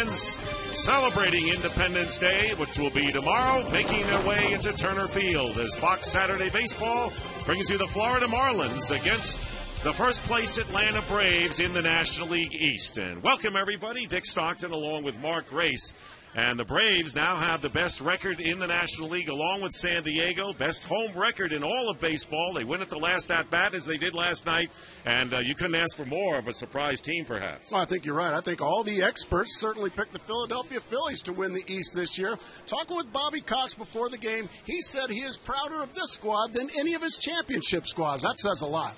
fans celebrating Independence Day, which will be tomorrow, making their way into Turner Field as Fox Saturday Baseball brings you the Florida Marlins against the first-place Atlanta Braves in the National League East. And welcome, everybody. Dick Stockton along with Mark Grace. And the Braves now have the best record in the National League along with San Diego, best home record in all of baseball. They win at the last at-bat as they did last night, and you couldn't ask for more of a surprise team, perhaps. Well, I think you're right. I think all the experts certainly picked the Philadelphia Phillies to win the East this year. Talking with Bobby Cox before the game, he said he is prouder of this squad than any of his championship squads. That says a lot.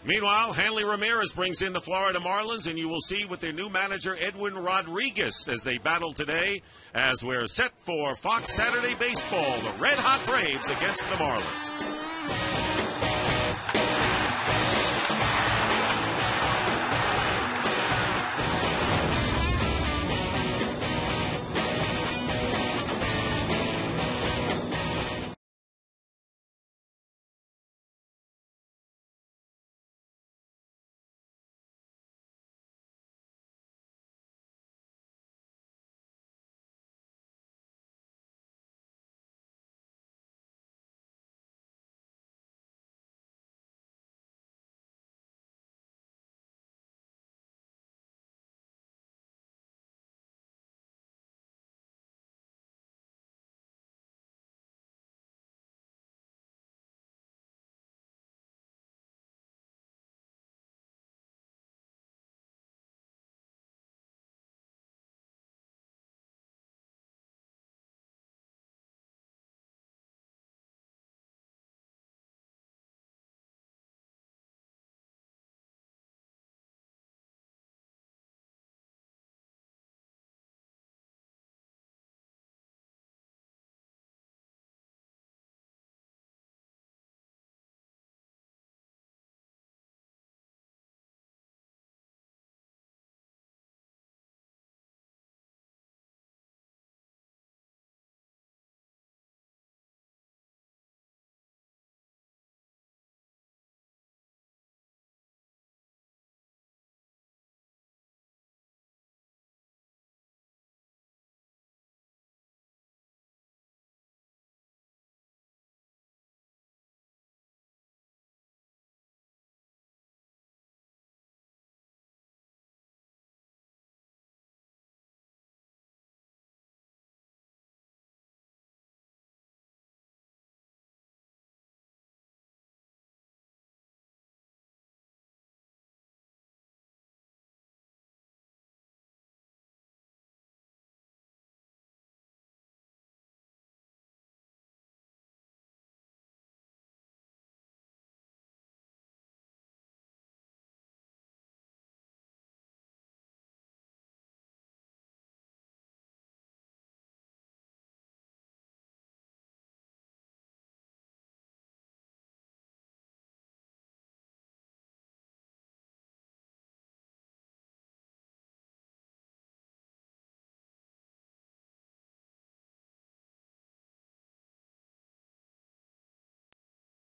Meanwhile, Hanley Ramirez brings in the Florida Marlins, and you will see with their new manager, Edwin Rodriguez, as they battle today, as we're set for Fox Saturday Baseball, the Red Hot Braves against the Marlins.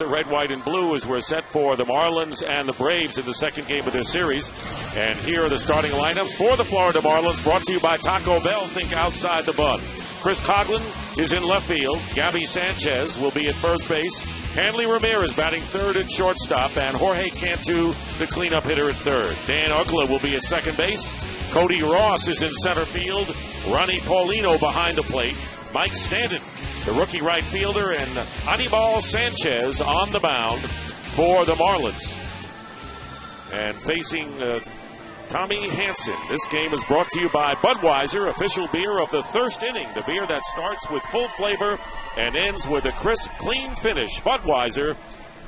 Red, white, and blue as we're set for the Marlins and the Braves in the second game of this series. And here are the starting lineups for the Florida Marlins, brought to you by Taco Bell. Think outside the bun. Chris Coughlin is in left field. Gabby Sanchez will be at first base. Hanley Ramirez batting third at shortstop. And Jorge Cantu, the cleanup hitter, at third. Dan Uggla will be at second base. Cody Ross is in center field. Ronnie Paulino behind the plate. Mike Stanton, the rookie right fielder, and Anibal Sanchez on the mound for the Marlins. And facing Tommy Hanson. This game is brought to you by Budweiser, official beer of the thirst inning. The beer that starts with full flavor and ends with a crisp, clean finish. Budweiser,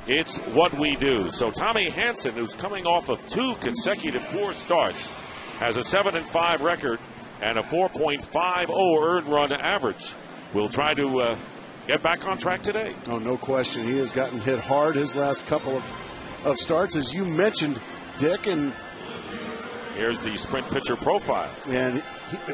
it's what we do. So Tommy Hanson, who's coming off of 2 consecutive poor starts, has a 7-5 record and a 4.50 earned run average. We'll try to get back on track today. Oh, no question. He has gotten hit hard his last couple of starts, as you mentioned, Dick. And here's the sprint pitcher profile. And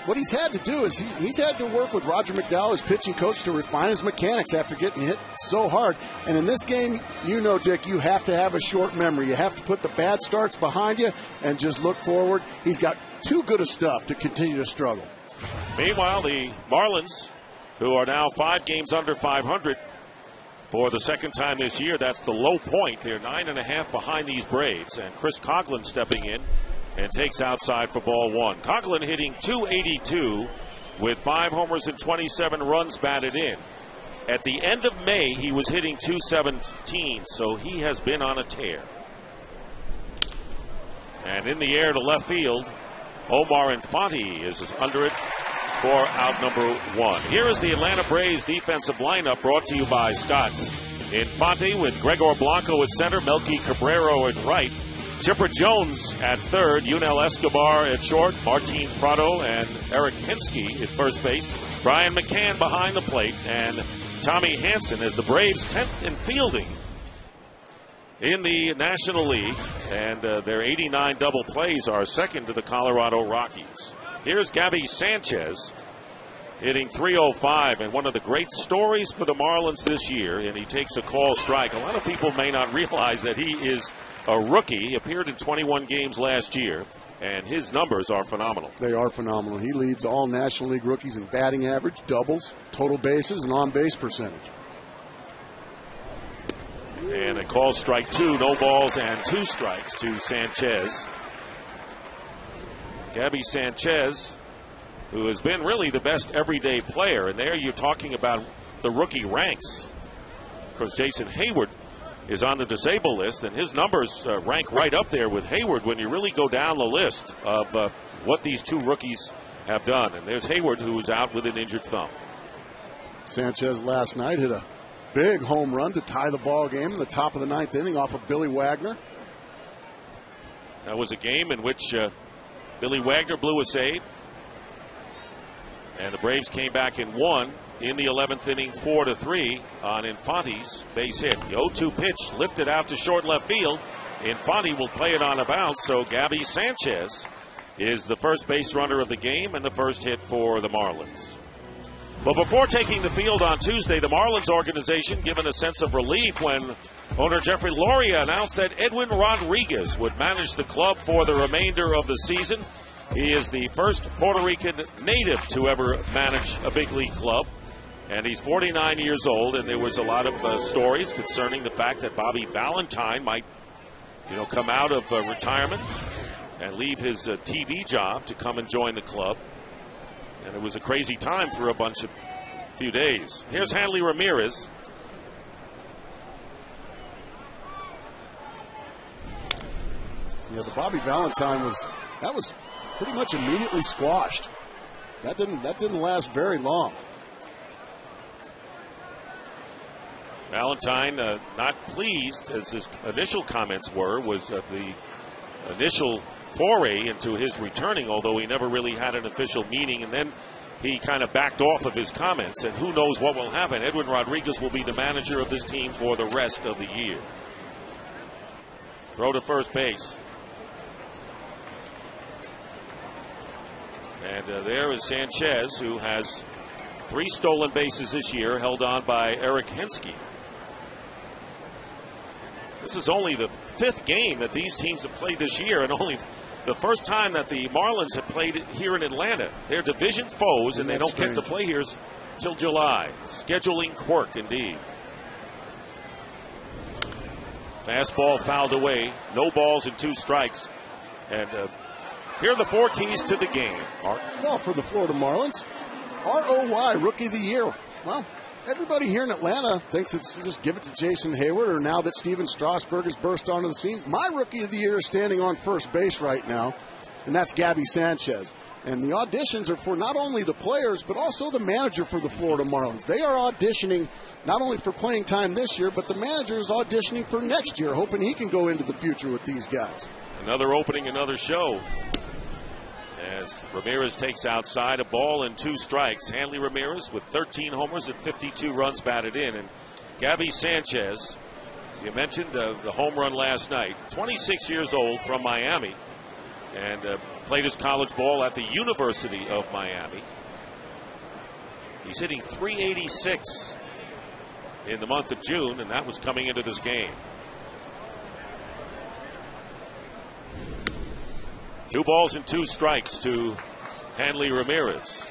what he's had to do is he's had to work with Roger McDowell, his pitching coach, to refine his mechanics after getting hit so hard. And in this game, you know, Dick, you have to have a short memory. You have to put the bad starts behind you and just look forward. He's got too good of stuff to continue to struggle. Meanwhile, the Marlins, who are now 5 games under 500 for the second time this year, that's the low point. They're 9.5 behind these Braves, and Chris Coughlin stepping in and takes outside for ball 1. Coughlin hitting .282 with 5 homers and 27 runs batted in. At the end of May, he was hitting .217, so he has been on a tear. And in the air to left field, Omar Infante is under it for out number 1. Here is the Atlanta Braves defensive lineup brought to you by Scott's. Infante with Gregor Blanco at center, Melky Cabrero at right, Chipper Jones at third, Yunel Escobar at short, Martin Prado and Eric Hinsky at first base, Brian McCann behind the plate, and Tommy Hanson as the Braves 10th in fielding in the National League, and their 89 double plays are second to the Colorado Rockies. Here's Gabby Sanchez hitting .305, and one of the great stories for the Marlins this year, and he takes a call strike. A lot of people may not realize that he is a rookie. He appeared in 21 games last year, and his numbers are phenomenal. They are phenomenal. He leads all National League rookies in batting average, doubles, total bases, and on-base percentage. And a call strike 2, no balls and 2 strikes to Sanchez. Gabby Sanchez, who has been really the best everyday player, and there you're talking about the rookie ranks. Of course, Jason Hayward is on the disabled list, and his numbers rank right up there with Hayward when you really go down the list of what these 2 rookies have done. And there's Hayward, who is out with an injured thumb. Sanchez last night hit a big home run to tie the ball game in the top of the 9th inning off of Billy Wagner. That was a game in which Billy Wagner blew a save, and the Braves came back and won in the 11th inning 4-3 on Infante's base hit. The 0-2 pitch lifted out to short left field. Infante will play it on a bounce, so Gabby Sanchez is the first base runner of the game and the first hit for the Marlins. But before taking the field on Tuesday, the Marlins organization given a sense of relief when owner Jeffrey Loria announced that Edwin Rodriguez would manage the club for the remainder of the season. He is the first Puerto Rican native to ever manage a big league club, and he's 49 years old, and there was a lot of stories concerning the fact that Bobby Valentine might, come out of retirement and leave his TV job to come and join the club. And it was a crazy time for a few days. Here's Hanley Ramirez. Yeah, the Bobby Valentine was pretty much immediately squashed. That didn't last very long. Valentine not pleased, as his initial comments was the initial foray into his returning, although he never really had an official meeting, and then he kind of backed off of his comments, and who knows what will happen. Edwin Rodriguez will be the manager of this team for the rest of the year. Throw to first base. And there is Sanchez, who has 3 stolen bases this year, held on by Eric Hinsky. This is only the 5th game that these teams have played this year, and only the first time that the Marlins have played here in Atlanta. They're division foes, and they don't get to play here till July. Scheduling quirk, indeed. Fastball fouled away. No balls and 2 strikes. And here are the 4 keys to the game. Well, for the Florida Marlins, ROY, Rookie of the Year. Well, everybody here in Atlanta thinks it's just give it to Jason Hayward, or now that Steven Strasburg has burst onto the scene. My Rookie of the Year is standing on first base right now, and that's Gabby Sanchez. And the auditions are for not only the players, but also the manager for the Florida Marlins. They are auditioning not only for playing time this year, but the manager is auditioning for next year, hoping he can go into the future with these guys. Another opening, another show. As Ramirez takes outside, a ball and 2 strikes. Hanley Ramirez with 13 homers and 52 runs batted in. And Gabby Sanchez, as you mentioned, the home run last night, 26 years old, from Miami, and played his college ball at the University of Miami. He's hitting .386 in the month of June, and that was coming into this game. 2 balls and 2 strikes to Hanley Ramirez.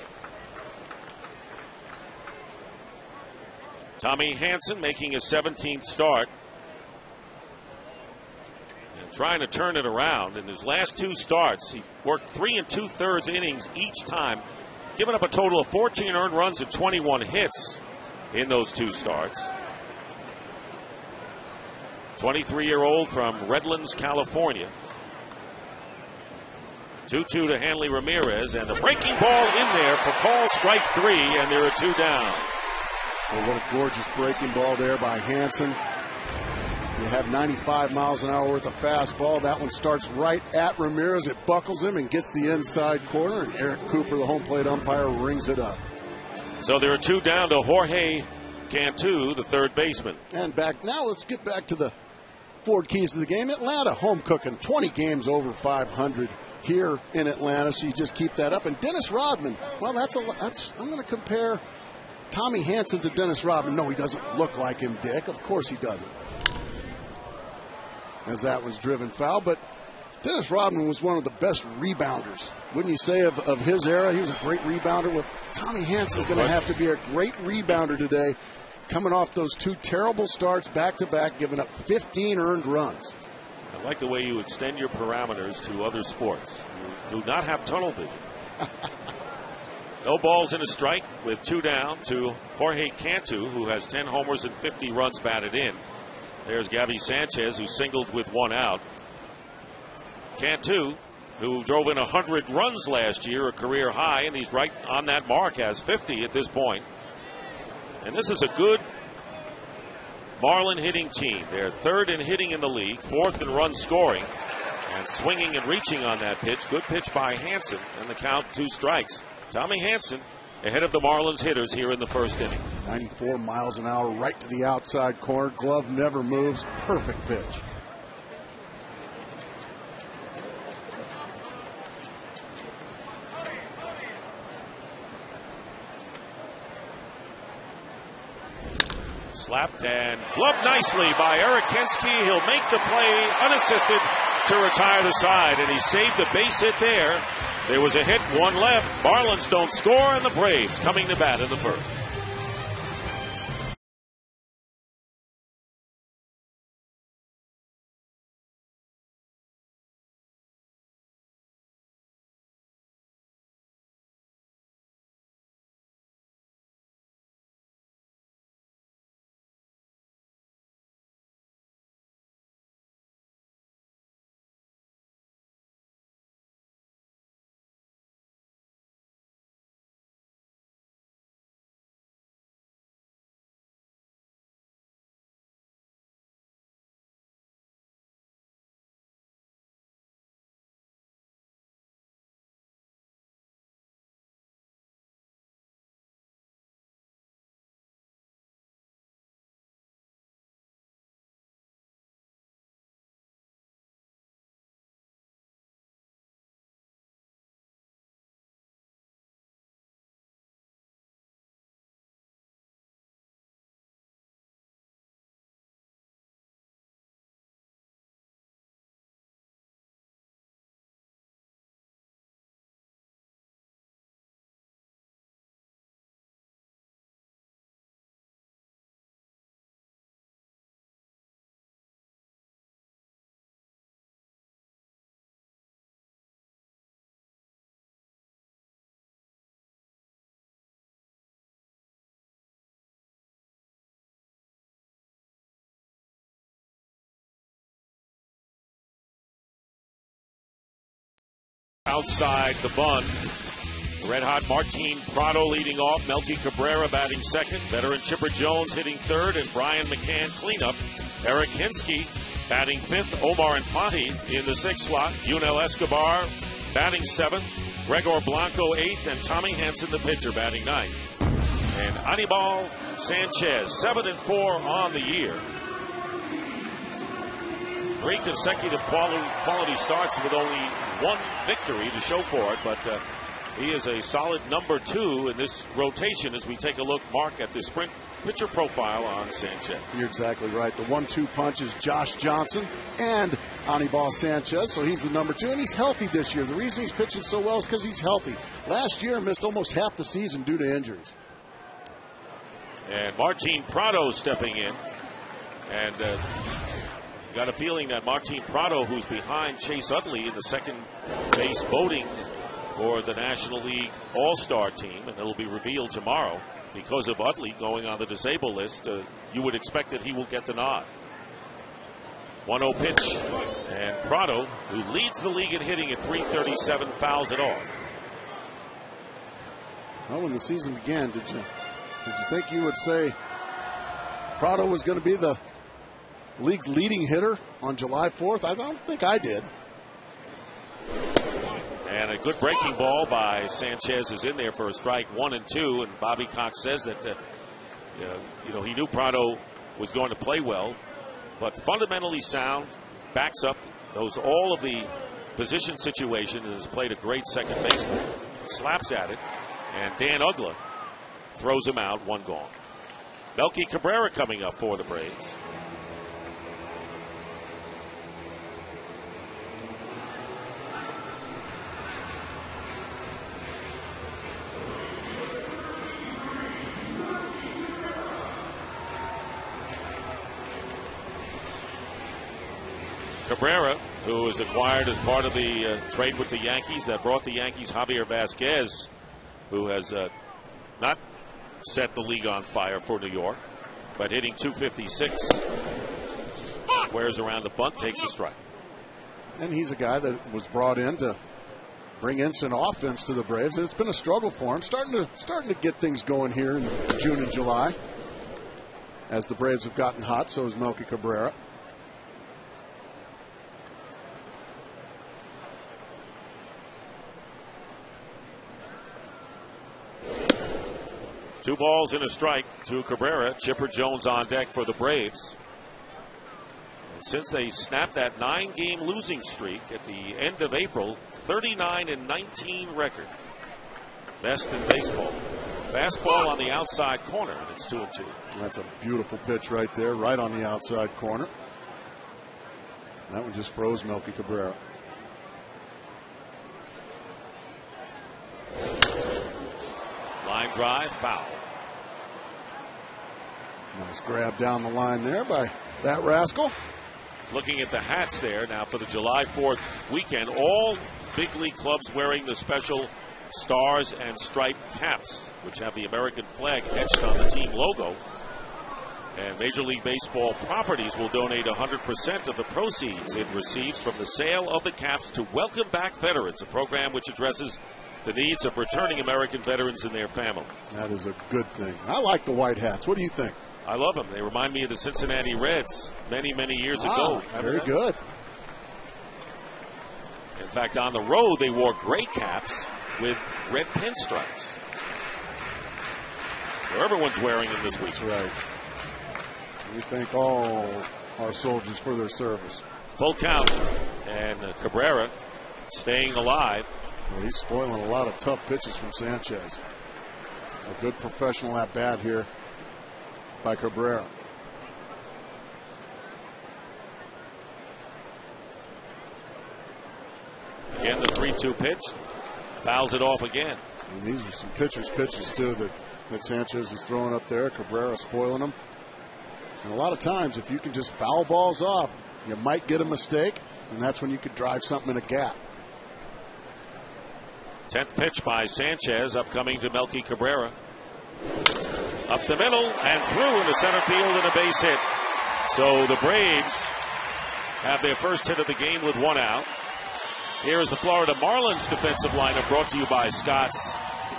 Tommy Hanson making his 17th start and trying to turn it around. In his last 2 starts, he worked 3 2/3 innings each time, giving up a total of 14 earned runs and 21 hits in those 2 starts. 23-year-old from Redlands, California. 2-2 to Hanley Ramirez, and the breaking ball in there for call strike 3, and there are 2 down. Well, what a gorgeous breaking ball there by Hanson. You have 95 miles an hour worth of fastball. That one starts right at Ramirez. It buckles him and gets the inside corner, and Eric Cooper, the home plate umpire, rings it up. So there are 2 down to Jorge Cantu, the third baseman. And now let's get back to the Ford keys to the game. Atlanta home cooking, 20 games over 500 here in Atlanta, so you just keep that up. And Dennis Rodman, well, I'm going to compare Tommy Hanson to Dennis Rodman. No, he doesn't look like him, Dick. Of course he doesn't. As that was driven foul, but Dennis Rodman was one of the best rebounders. Wouldn't you say of his era? He was a great rebounder. Well, Tommy Hanson's going to have to be a great rebounder today, coming off those 2 terrible starts back-to-back, giving up 15 earned runs. I like the way you extend your parameters to other sports. You do not have tunnel vision. No balls and a strike with 2 down to Jorge Cantu, who has 10 homers and 50 runs batted in. There's Gabby Sanchez, who singled with 1 out. Cantu, who drove in 100 runs last year, a career high, and he's right on that mark, has 50 at this point. And this is a good Marlin hitting team. They're 3rd in hitting in the league, 4th in run scoring, and swinging and reaching on that pitch. Good pitch by Hanson, and the count 2 strikes. Tommy Hanson ahead of the Marlins hitters here in the 1st inning. 94 miles an hour right to the outside corner. Glove never moves. Perfect pitch. Slapped and gloved nicely by Eric Hensky. He'll make the play unassisted to retire the side, and he saved the base hit there. There was a hit, 1 left. Marlins don't score, and the Braves coming to bat in the 1st. Outside the bun, red-hot Martin Prado leading off, Melky Cabrera batting 2nd, veteran Chipper Jones hitting 3rd, and Brian McCann cleanup. Eric Hensky batting 5th, Omar Infante in the 6th slot, Yunel Escobar batting 7th, Gregor Blanco 8th, and Tommy Hanson, the pitcher, batting 9th. And Anibal Sanchez, 7-4 on the year. 3 consecutive quality starts with only 1 victory to show for it, but he is a solid number 2 in this rotation as we take a look, Mark, at the sprint pitcher profile on Sanchez. You're exactly right. The 1-2 punch is Josh Johnson and Anibal Sanchez, so he's the number 2, and he's healthy this year. The reason he's pitching so well is because he's healthy. Last year, missed almost half the season due to injuries. And Martin Prado stepping in. And got a feeling that Martin Prado, who's behind Chase Utley in the second base voting for the National League All-Star team, and it'll be revealed tomorrow because of Utley going on the disabled list, you would expect that he will get the nod. 1-0 pitch, and Prado, who leads the league in hitting at .337, fouls it off. Well, when the season began, did you think you would say Prado was going to be the league's leading hitter on July 4th? I don't think I did. And a good breaking ball by Sanchez is in there for a strike, 1 and 2. And Bobby Cox says that he knew Prado was going to play well, but fundamentally sound, backs up, knows all of the position situation, and has played a great second baseman. Slaps at it, and Dan Uggla throws him out, 1 gone. Melky Cabrera coming up for the Braves. Cabrera, who was acquired as part of the trade with the Yankees that brought the Yankees Javier Vasquez, who has not set the league on fire for New York, but hitting .256. Squares around the bunt, takes a strike. And he's a guy that was brought in to bring instant offense to the Braves, and it's been a struggle for him. Starting to get things going here in June and July. As the Braves have gotten hot, so has Melky Cabrera. Two balls and a strike to Cabrera. Chipper Jones on deck for the Braves. And since they snapped that 9-game losing streak at the end of April, 39-19 record. Best in baseball. Fastball on the outside corner, and it's 2-2. That's a beautiful pitch right there, right on the outside corner. That one just froze Melky Cabrera. Line drive, foul. Nice grab down the line there by that rascal. Looking at the hats there now for the July 4th weekend. All big league clubs wearing the special stars and striped caps, which have the American flag etched on the team logo. And Major League Baseball Properties will donate 100% of the proceeds it receives from the sale of the caps to Welcome Back Veterans, a program which addresses the needs of returning American veterans and their families. That is a good thing. I like the white hats. What do you think? I love them. They remind me of the Cincinnati Reds many, many years ago. Very good. In fact, on the road, they wore gray caps with red pinstripes. So everyone's wearing them this week. That's right. We thank all our soldiers for their service. Full count. And Cabrera staying alive. Well, he's spoiling a lot of tough pitches from Sanchez. A good professional at bat here by Cabrera. Again, the 3-2 pitch. Fouls it off again. And these are some pitchers' pitches, too, that Sanchez is throwing up there. Cabrera spoiling them. And a lot of times, if you can just foul balls off, you might get a mistake, and that's when you could drive something in a gap. 10th pitch by Sanchez, upcoming to Melky Cabrera. Up the middle and through into center field and a base hit. So the Braves have their first hit of the game with 1 out. Here is the Florida Marlins defensive lineup brought to you by Scott's.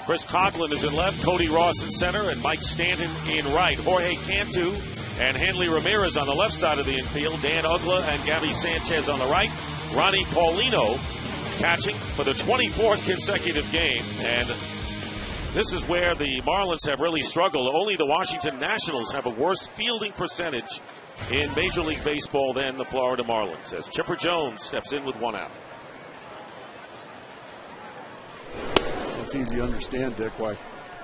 Chris Coughlin is in left, Cody Ross in center, and Mike Stanton in right. Jorge Cantu and Hanley Ramirez on the left side of the infield. Dan Uggla and Gabby Sanchez on the right. Ronnie Paulino catching for the 24th consecutive game. And this is where the Marlins have really struggled. Only the Washington Nationals have a worse fielding percentage in Major League Baseball than the Florida Marlins, as Chipper Jones steps in with 1 out. It's easy to understand, Dick, why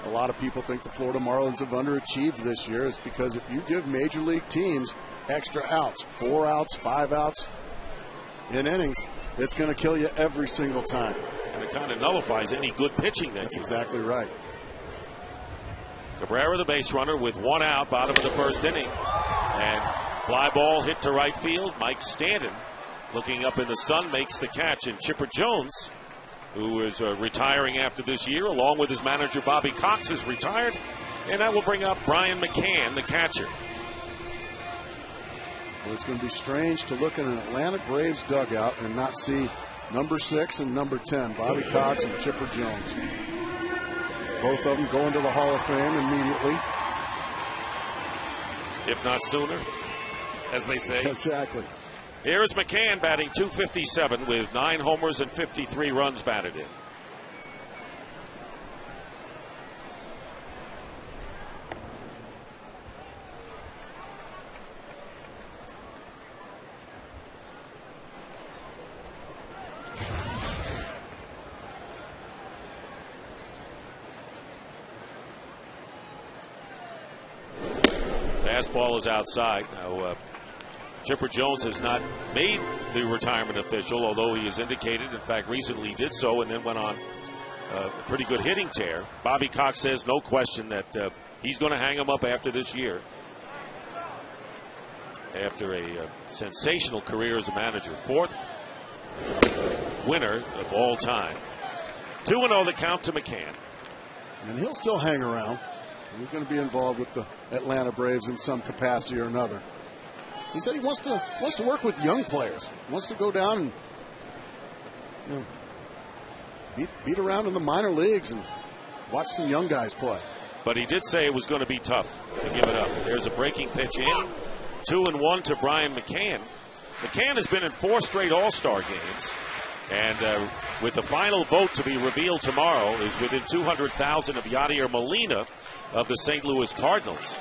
a lot of people think the Florida Marlins have underachieved this year. Is because if you give Major League teams extra outs, 4 outs, 5 outs in innings, it's going to kill you every single time. And it kind of nullifies any good pitching. That's exactly right. Cabrera, the base runner, with one out, bottom of the first inning. And fly ball hit to right field. Mike Stanton, looking up in the sun, makes the catch. And Chipper Jones, who is retiring after this year, along with his manager Bobby Cox, is retired. And that will bring up Brian McCann, the catcher. Well, it's going to be strange to look in an Atlanta Braves dugout and not see number 6 and number 10, Bobby Cox and Chipper Jones. Both of them going to the Hall of Fame immediately. If not sooner, as they say. Exactly. Here is McCann batting .257 with 9 homers and 53 runs batted in. Fastball is outside. Now, Chipper Jones has not made the retirement official, although he has indicated, in fact, recently did so and then went on a pretty good hitting tear. Bobby Cox says no question that he's going to hang him up after this year. After a sensational career as a manager. 4th winner of all time. 2-0 the count to McCann. And he'll still hang around. He's going to be involved with the Atlanta Braves in some capacity or another. He said he wants to work with young players. He wants to go down and beat around in the minor leagues and watch some young guys play. But he did say it was going to be tough to give it up. There's a breaking pitch in. 2-1 to Brian McCann. McCann has been in 4 straight All-Star games. And with the final vote to be revealed tomorrow, is within 200,000 of Yadier Molina of the St. Louis Cardinals.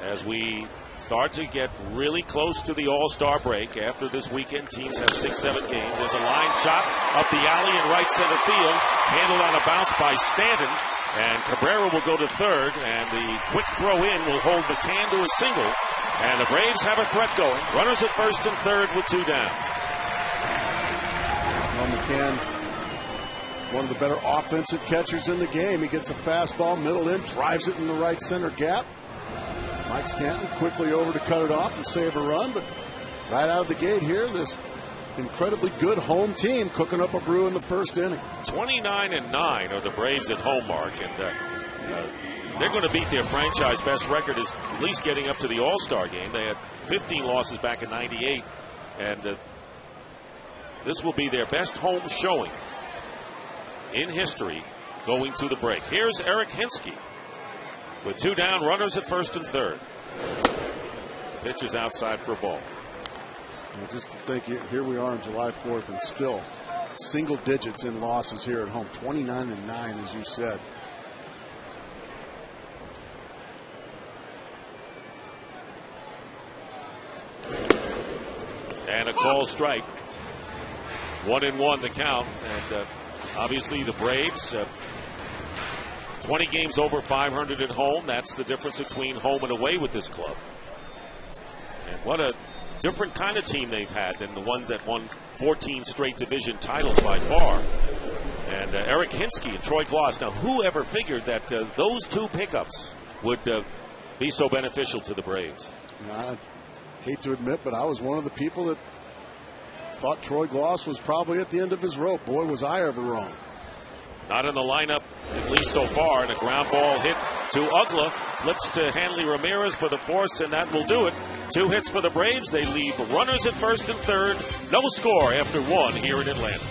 As we start to get really close to the All-Star break after this weekend, teams have 6-7 games. There's a line shot up the alley in right center field, handled on a bounce by Stanton, and Cabrera will go to third, and the quick throw in will hold McCann to a single, and the Braves have a threat going. Runners at first and third with 2 down. Well, McCann, one of the better offensive catchers in the game. He gets a fastball, middle in, drives it in the right center gap. Mike Stanton quickly over to cut it off and save a run, but right out of the gate here, this incredibly good home team cooking up a brew in the first inning. 29-9 are the Braves at home, Mark, and they're going to beat their franchise best record, is at least getting up to the All-Star game. They had 15 losses back in '98, and this will be their best home showing in history going to the break. Here's Eric Hinsky with 2 down, runners at first and third. Pitch is outside for a ball. And just to think, here we are on July 4th and still single digits in losses here at home. 29-9, as you said. And a call strike. 1-1 the count. And obviously the Braves, 20 games over 500 at home. That's the difference between home and away with this club. And what a different kind of team they've had than the ones that won 14 straight division titles by far. And Eric Hinsky and Troy Glaus. Now, who ever figured that those 2 pickups would be so beneficial to the Braves? I hate to admit, but I was one of the people that thought Troy Glaus was probably at the end of his rope. Boy, was I ever wrong. Not in the lineup, at least so far, and a ground ball hit to Ugla. Flips to Hanley Ramirez for the force, and that will do it. 2 hits for the Braves. They leave runners at first and third. No score after 1 here in Atlanta.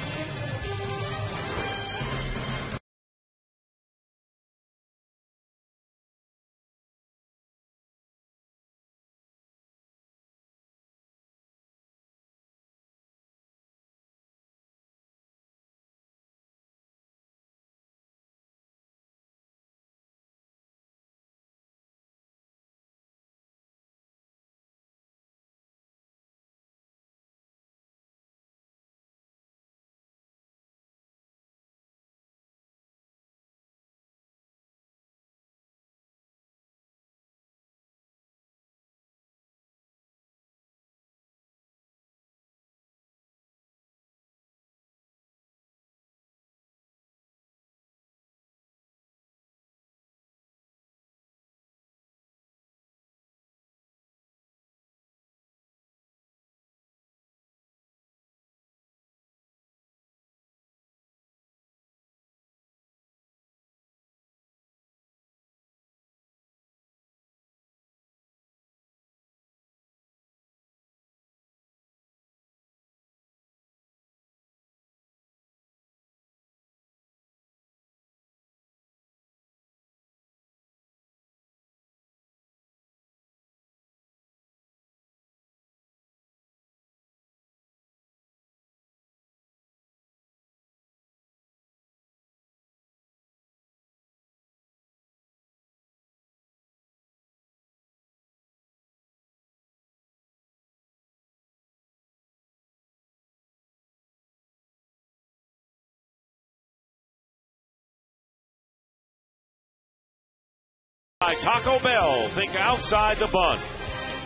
Taco Bell, think outside the bun.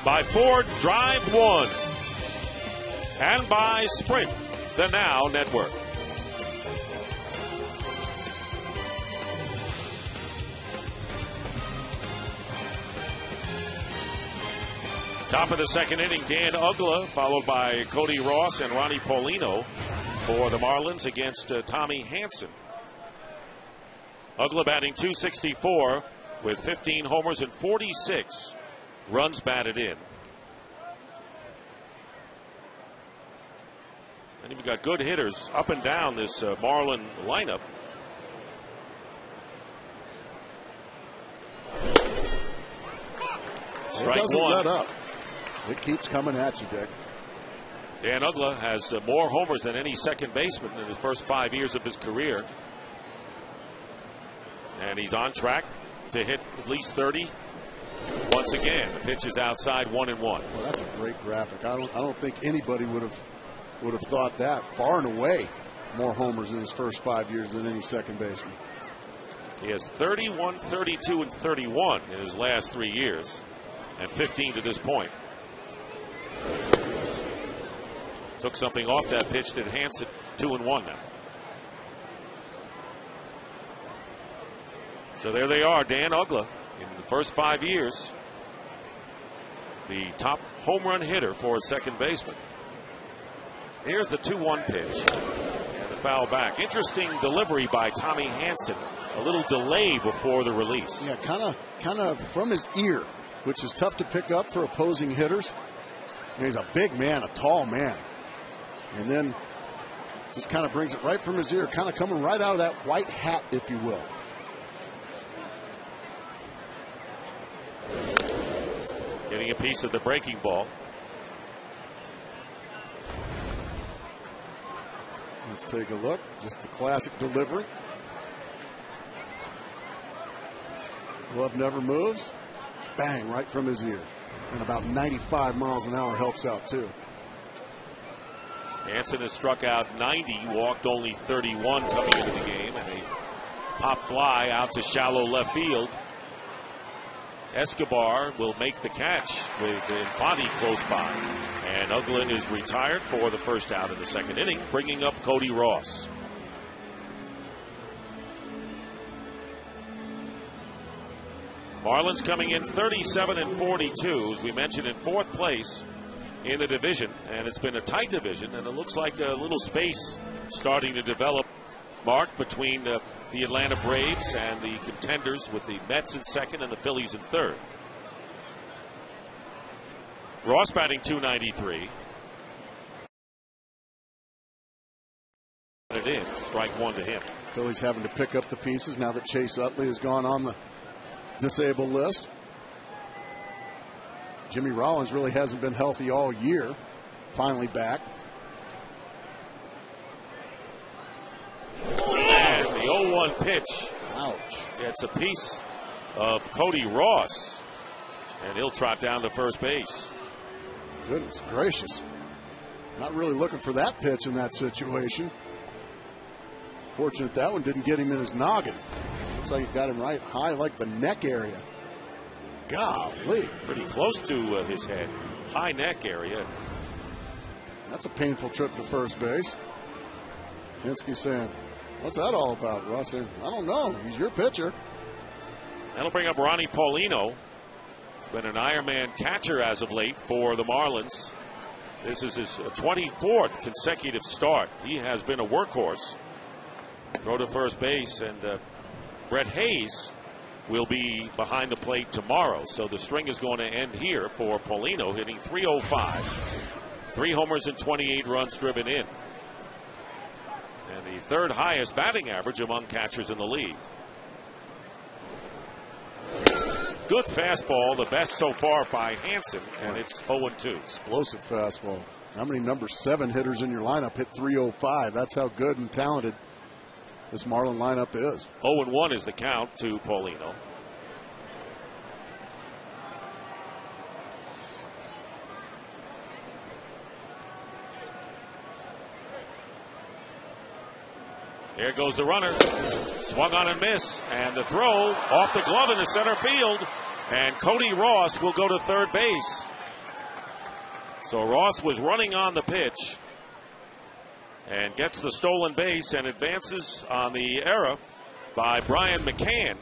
By Ford, drive one. And by Sprint, the Now Network. Top of the second inning, Dan Ugla, followed by Cody Ross and Ronnie Paulino for the Marlins against Tommy Hanson. Ugla batting .264 with 15 homers and 46 runs batted in. And you've got good hitters up and down this Marlin lineup. Strike it doesn't one. let up. It keeps coming at you, Dick. Dan Ugla has more homers than any second baseman in his first 5 years of his career. And he's on track to hit at least 30 once again. The pitch is outside, 1-1. Well, that's a great graphic. I don't think anybody would have thought that. Far and away more homers in his first 5 years than any second baseman. He has 31, 32, and 31 in his last 3 years, and 15 to this point. Took something off that pitch to Hanson. 2-1 now. So there they are, Dan Ugla in the first 5 years, the top home run hitter for a second baseman. Here's the 2-1 pitch and the foul back. Interesting delivery by Tommy Hanson. A little delay before the release. Yeah, kind of from his ear, which is tough to pick up for opposing hitters. And he's a big man, a tall man. And then just kind of brings it right from his ear, kind of coming right out of that white hat, if you will. Getting a piece of the breaking ball. Let's take a look. Just the classic delivery. Glove never moves. Bang, right from his ear. And about 95 miles an hour helps out, too. Hanson has struck out 90, walked only 31 coming into the game, and a pop fly out to shallow left field. Escobar will make the catch with Infante close by. And Ugla is retired for the first out in the second inning, bringing up Cody Ross. Marlins coming in 37 and 42, as we mentioned, in fourth place in the division, and it's been a tight division, and it looks like a little space starting to develop, Mark, between the Atlanta Braves and the contenders, with the Mets in second and the Phillies in third. Ross batting .293. It in, strike one to him. Phillies having to pick up the pieces now that Chase Utley has gone on the disabled list. Jimmy Rollins really hasn't been healthy all year. Finally back. And the 0-1 pitch. Ouch. Gets a piece of Cody Ross, and he'll trot down to first base. Goodness gracious. Not really looking for that pitch in that situation. Fortunate that one didn't get him in his noggin. Looks like he got him right high, like the neck area. Golly. Pretty close to his head. High neck area. That's a painful trip to first base. Hinsky saying, what's that all about, Russ? Saying, I don't know. He's your pitcher. That'll bring up Ronnie Paulino. He's been an Ironman catcher as of late for the Marlins. This is his 24th consecutive start. He has been a workhorse. Throw to first base, and Brett Hayes will be behind the plate tomorrow. So the string is going to end here for Paulino, hitting .305. 3 homers and 28 runs driven in. And the third highest batting average among catchers in the league. Good fastball, the best so far by Hanson, and it's 0-2. Explosive fastball. How many number 7 hitters in your lineup hit .305? That's how good and talented this Marlin lineup is. 0-1 is the count to Paulino. There goes the runner. Swung on and missed. And the throw off the glove into center field. And Cody Ross will go to third base. So Ross was running on the pitch and gets the stolen base and advances on the error by Brian McCann.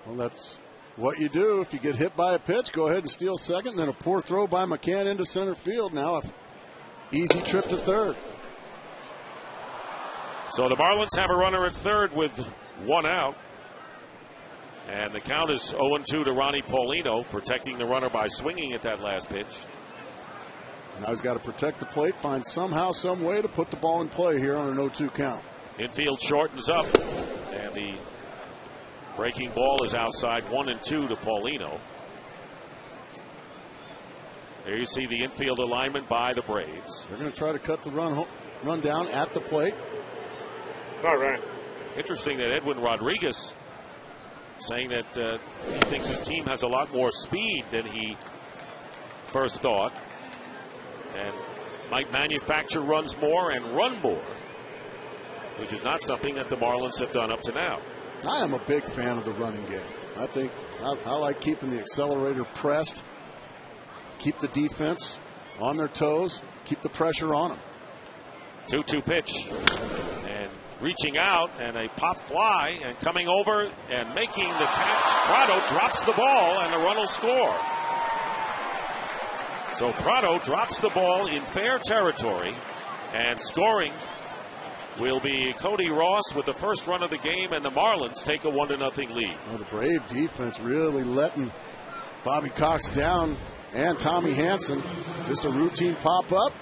Well, that's what you do. If you get hit by a pitch, go ahead and steal second. Then a poor throw by McCann into center field. Now an easy trip to third. So the Marlins have a runner at third with one out. And the count is 0-2 to Ronnie Paulino, protecting the runner by swinging at that last pitch. Now he's got to protect the plate, find somehow, some way to put the ball in play here on an 0-2 count. Infield shortens up, and the breaking ball is outside 1-2 to Paulino. There you see the infield alignment by the Braves. They're going to try to cut the run down at the plate. All right. Interesting that Edwin Rodriguez saying that he thinks his team has a lot more speed than he first thought and might manufacture runs more and run more, which is not something that the Marlins have done up to now. I am a big fan of the running game. I think I like keeping the accelerator pressed, keep the defense on their toes, keep the pressure on them. 2-2 pitch. And reaching out, and a pop fly, and coming over and making the catch. Prado drops the ball, and the run will score. So Prado drops the ball in fair territory, and scoring will be Cody Ross with the first run of the game, and the Marlins take a 1-0 lead. Well, the Brave defense really letting Bobby Cox down and Tommy Hanson. Just a routine pop-up.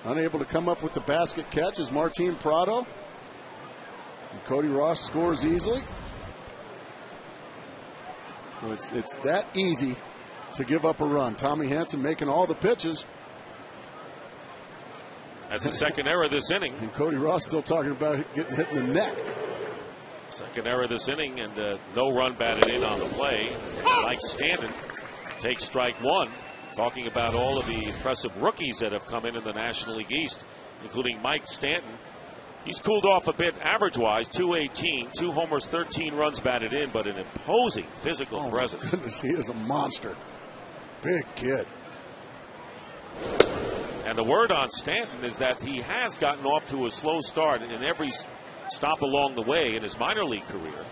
Unable to come up with the basket catch is Martin Prado. And Cody Ross scores easily. Well, it's that easy to give up a run. Tommy Hanson making all the pitches. That's the second error this inning. And Cody Ross still talking about getting hit in the neck. Second error this inning, and no run batted in on the play. Mike Stanton takes strike one. Talking about all of the impressive rookies that have come in the National League East, including Mike Stanton. He's cooled off a bit average-wise, 218, 2 homers, 13 runs batted in, but an imposing physical presence. My goodness, he is a monster. Big kid. And the word on Stanton is that he has gotten off to a slow start in every stop along the way in his minor league career.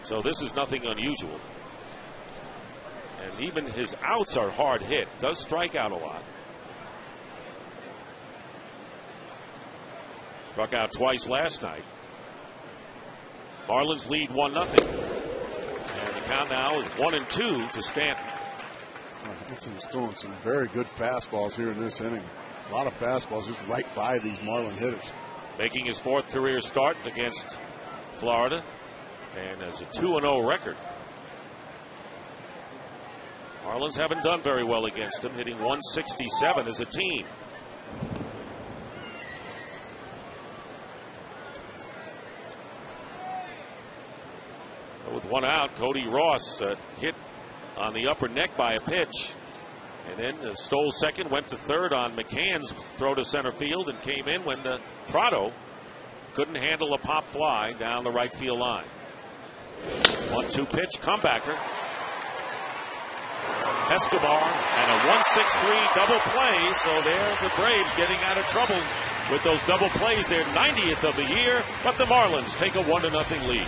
So this is nothing unusual. And even his outs are hard hit. Does strike out a lot. Struck out twice last night. Marlins lead 1-0. And the count now is 1-2 to Stanton. Hanson's throwing some very good fastballs here in this inning. A lot of fastballs just right by these Marlin hitters. Making his 4th career start against Florida. And has a 2-0 record. Marlins haven't done very well against him, hitting 167 as a team. With one out, Cody Ross hit on the upper neck by a pitch. And then stole second, went to third on McCann's throw to center field, and came in when Prado couldn't handle a pop fly down the right field line. 1-2 pitch, comebacker. Escobar and a 1-6-3 double play. So there the Braves getting out of trouble with those double plays. Their 90th of the year, but the Marlins take a 1-0 lead.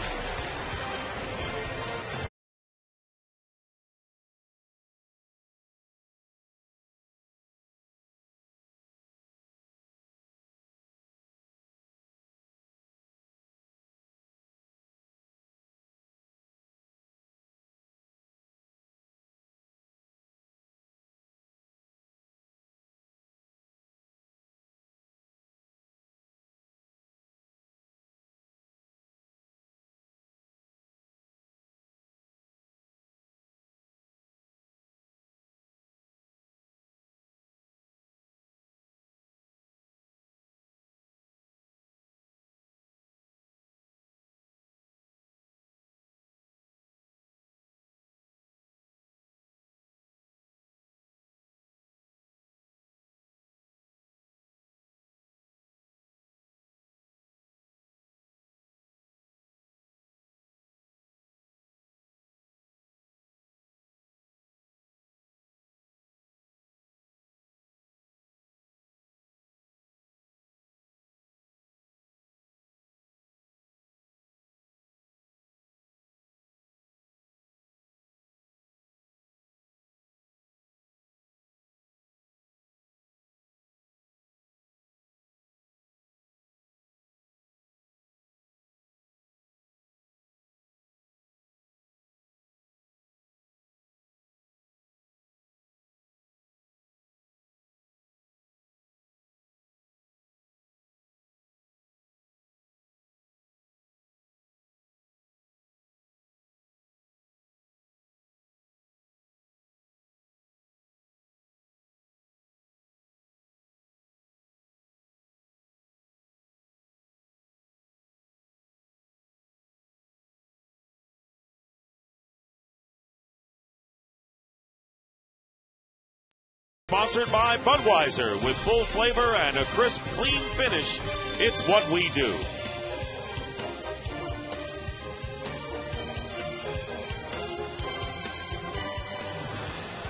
sponsored by Budweiser. With full flavor and a crisp, clean finish, it's what we do.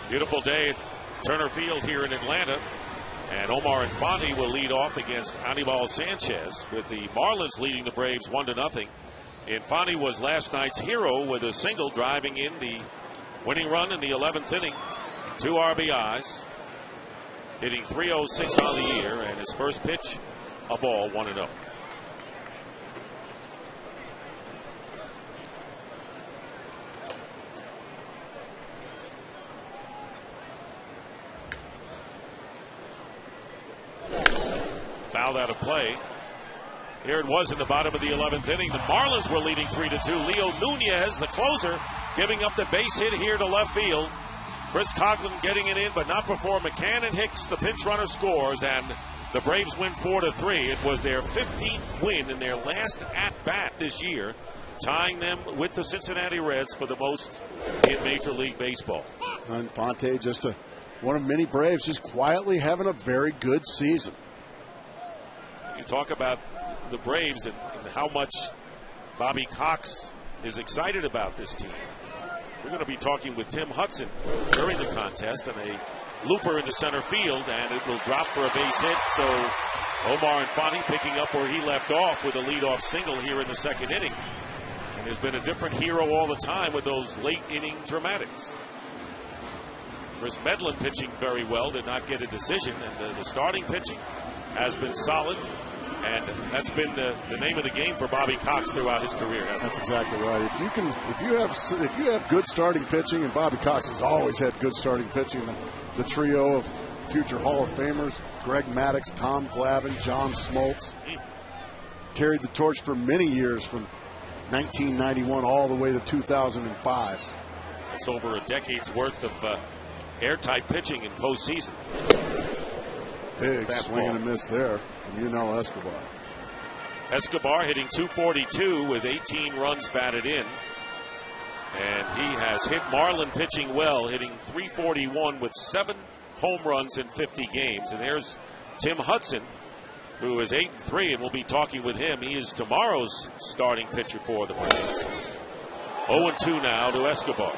Beautiful day at Turner Field here in Atlanta. And Omar Infante will lead off against Anibal Sanchez, with the Marlins leading the Braves 1-0. Infante was last night's hero with a single driving in the winning run in the 11th inning. 2 RBIs, hitting .306 on the year, and his first pitch, a ball, 1-0. Fouled out of play. Here it was in the bottom of the 11th inning. The Marlins were leading 3-2. Leo Nunez, the closer, giving up the base hit here to left field. Chris Coughlin getting it in, but not before McCann and Hicks, the pinch runner, scores, and the Braves win 4-3. It was their 15th win in their last at-bat this year, tying them with the Cincinnati Reds for the most in Major League Baseball. Infante, just one of many Braves, just quietly having a very good season. You talk about the Braves and how much Bobby Cox is excited about this team. We're going to be talking with Tim Hudson during the contest, and a looper into center field, and it will drop for a base hit. So Omar Infante picking up where he left off with a leadoff single here in the second inning. And there's been a different hero all the time with those late inning dramatics. Chris Medlin pitching very well, did not get a decision, and the starting pitching has been solid. And that's been the name of the game for Bobby Cox throughout his career. That's exactly right. If you have good starting pitching, and Bobby Cox has always had good starting pitching, the trio of future Hall of Famers, Greg Maddux, Tom Glavine, John Smoltz, carried the torch for many years from 1991 all the way to 2005. That's over a decade's worth of airtight pitching in postseason. Big swing and a miss there from Escobar. Escobar hitting .242 with 18 runs batted in. And he has hit Marlin pitching well, hitting .341 with 7 home runs in 50 games. And there's Tim Hudson, who is 8-3, and we'll be talking with him. He is tomorrow's starting pitcher for the Braves. 0-2 now to Escobar.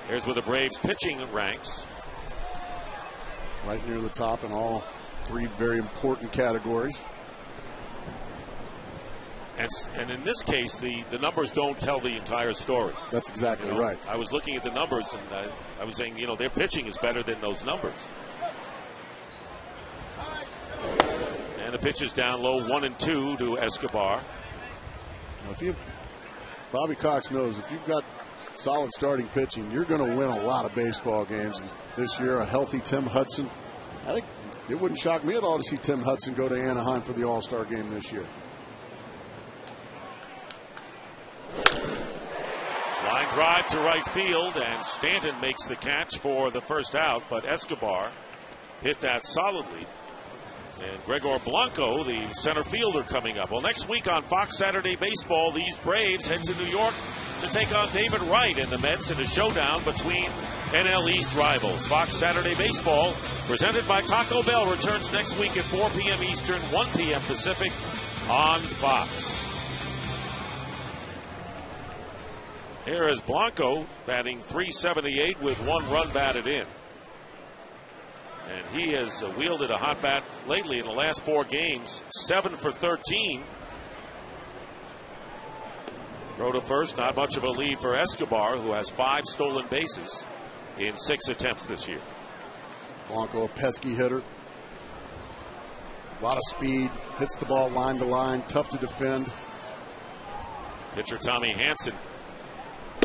Here's where the Braves pitching ranks. Right near the top in all 3 very important categories. And in this case, the numbers don't tell the entire story. That's exactly right. I was looking at the numbers, and I was saying, their pitching is better than those numbers. And the pitch is down low, 1-2 to Escobar. Bobby Cox knows if you've got solid starting pitching, you're going to win a lot of baseball games. And this year, a healthy Tim Hudson. I think it wouldn't shock me at all to see Tim Hudson go to Anaheim for the All-Star game this year. Line drive to right field, and Stanton makes the catch for the first out, but Escobar hit that solidly. And Gregor Blanco, the center fielder, coming up. Well, next week on Fox Saturday Baseball, these Braves head to New York to take on David Wright and the Mets in a showdown between NL East rivals. Fox Saturday Baseball, presented by Taco Bell, returns next week at 4 p.m. Eastern, 1 p.m. Pacific on Fox. Here is Blanco batting .378 with 1 run batted in. And he has wielded a hot bat lately in the last 4 games, 7 for 13. Throw to first, not much of a lead for Escobar, who has 5 stolen bases in 6 attempts this year. Blanco, a pesky hitter. A lot of speed, hits the ball line to line, tough to defend. Pitcher Tommy Hanson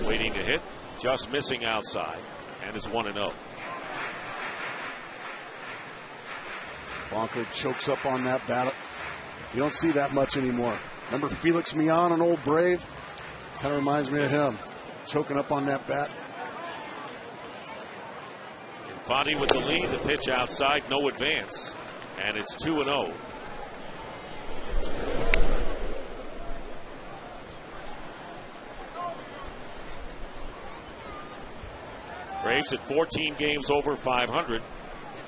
waiting to hit, just missing outside, and it's 1-0. Blanco chokes up on that bat. You don't see that much anymore. Remember Felix Millan, an old Brave? Kind of reminds me of him, choking up on that bat. Infante with the lead, the pitch outside, no advance, and it's 2-0. Braves at 14 games over 500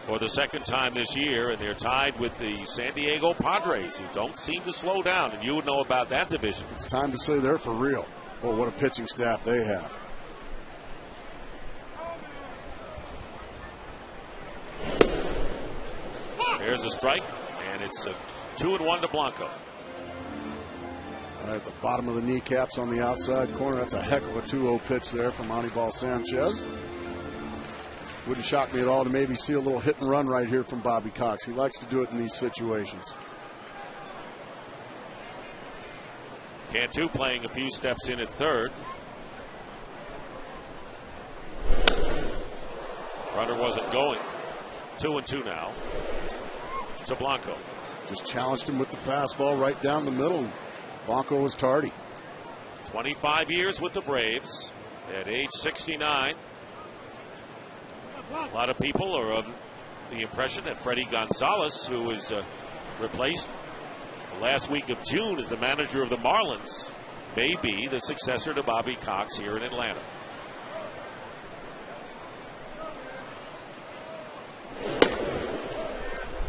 for the second time this year, and they're tied with the San Diego Padres, who don't seem to slow down, and you would know about that division. It's time to say they're for real. Well, what a pitching staff they have. There's a strike, and it's a 2-1 to Blanco. Right at the bottom of the kneecaps on the outside corner. That's a heck of a 2-0 pitch there from Anibal Sanchez. Wouldn't shock me at all to maybe see a little hit and run right here from Bobby Cox. He likes to do it in these situations. Cantu playing a few steps in at third. Runner wasn't going. 2-2 now to Blanco. Just challenged him with the fastball right down the middle. Blanco was tardy. 25 years with the Braves at age 69. A lot of people are of the impression that Freddie Gonzalez, who was replaced the last week of June as the manager of the Marlins, may be the successor to Bobby Cox here in Atlanta.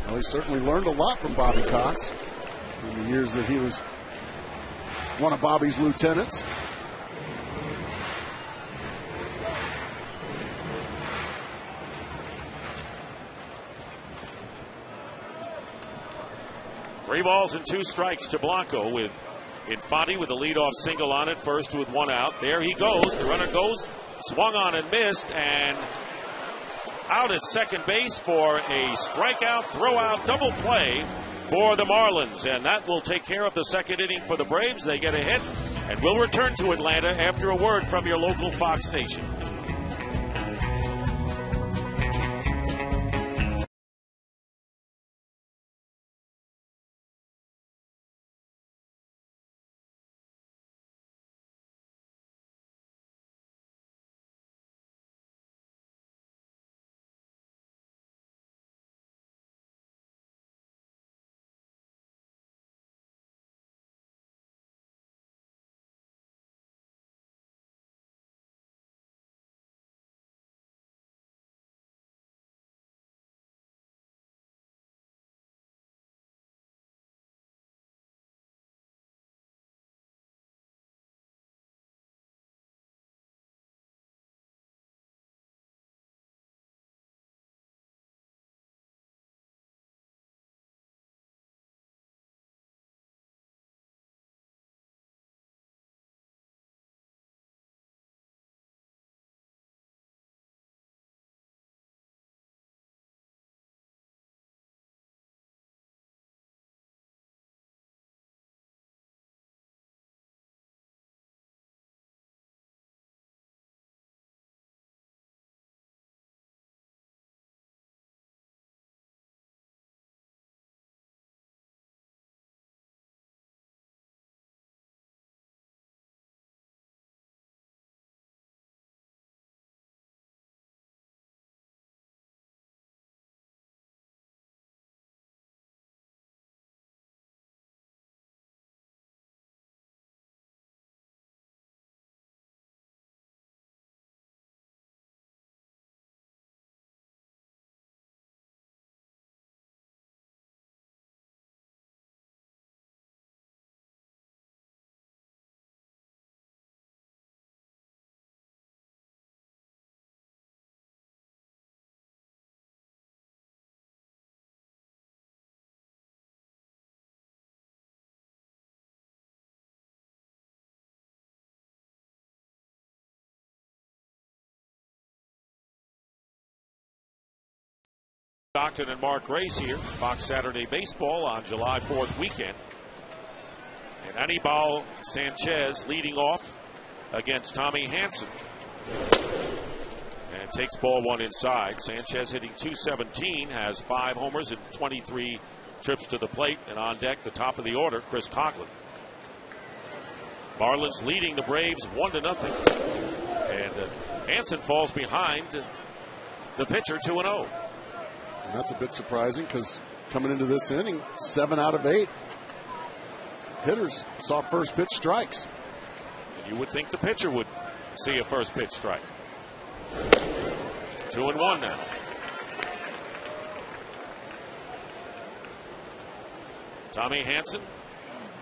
Well, he certainly learned a lot from Bobby Cox in the years that he was one of Bobby's lieutenants. Three balls and 2 strikes to Blanco, with Infante with a leadoff single on it, first with 1 out. There he goes. The runner goes, swung on and missed, and out at second base for a strikeout, throw-out, double play for the Marlins. And that will take care of the second inning for the Braves. They get a hit, and we'll return to Atlanta after a word from your local Fox station. Stockton and Mark Grace here, Fox Saturday Baseball on July 4th weekend. And Anibal Sanchez leading off against Tommy Hanson. And takes ball 1 inside. Sanchez hitting .217, has 5 homers and 23 trips to the plate. And on deck, the top of the order, Chris Coughlin. Marlins leading the Braves 1-0. And Hanson falls behind the pitcher 2-0. And that's a bit surprising because coming into this inning, 7 out of 8 hitters saw first pitch strikes. And you would think the pitcher would see a first pitch strike. 2-1 now. Tommy Hansen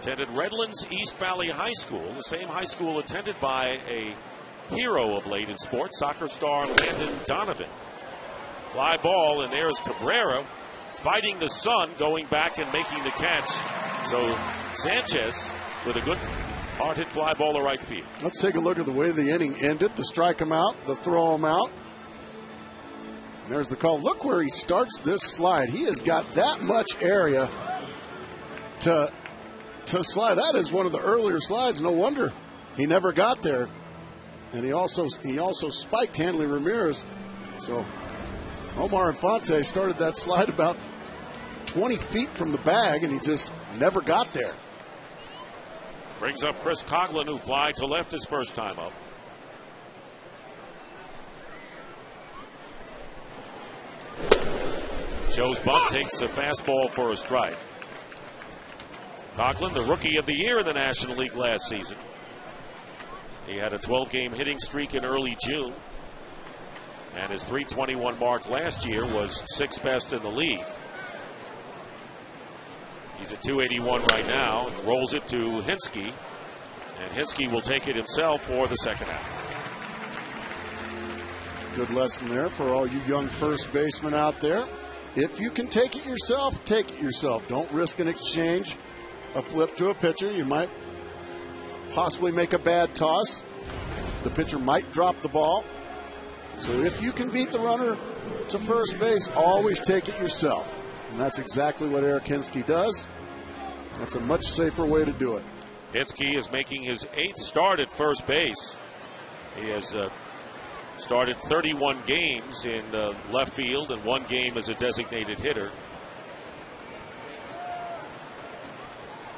attended Redlands East Valley High School, the same high school attended by a hero of late in sports, soccer star Landon Donovan. Fly ball, and there's Cabrera fighting the sun, going back and making the catch. So Sanchez with a good hard-hit fly ball to right field. Let's take a look at the way the inning ended. The strike him out, the throw him out. And there's the call. Look where he starts this slide. He has got that much area to slide. That is one of the earlier slides. No wonder he never got there. And he also spiked Hanley Ramirez. So Omar Infante started that slide about 20 feet from the bag, and he just never got there. Brings up Chris Coughlin, who fly to left his first time up. Shows bunt, takes a fastball for a strike. Coughlin, the rookie of the year in the National League last season. He had a 12-game hitting streak in early June. And his .321 mark last year was sixth best in the league. He's at .281 right now and rolls it to Hinsky. And Hinsky will take it himself for the second half. Good lesson there for all you young first basemen out there. If you can take it yourself, take it yourself. Don't risk an exchange, a flip to a pitcher. You might possibly make a bad toss. The pitcher might drop the ball. So if you can beat the runner to first base, always take it yourself. And that's exactly what Eric Hinsky does. That's a much safer way to do it. Hinsky is making his 8th start at first base. He has started 31 games in left field and 1 game as a designated hitter.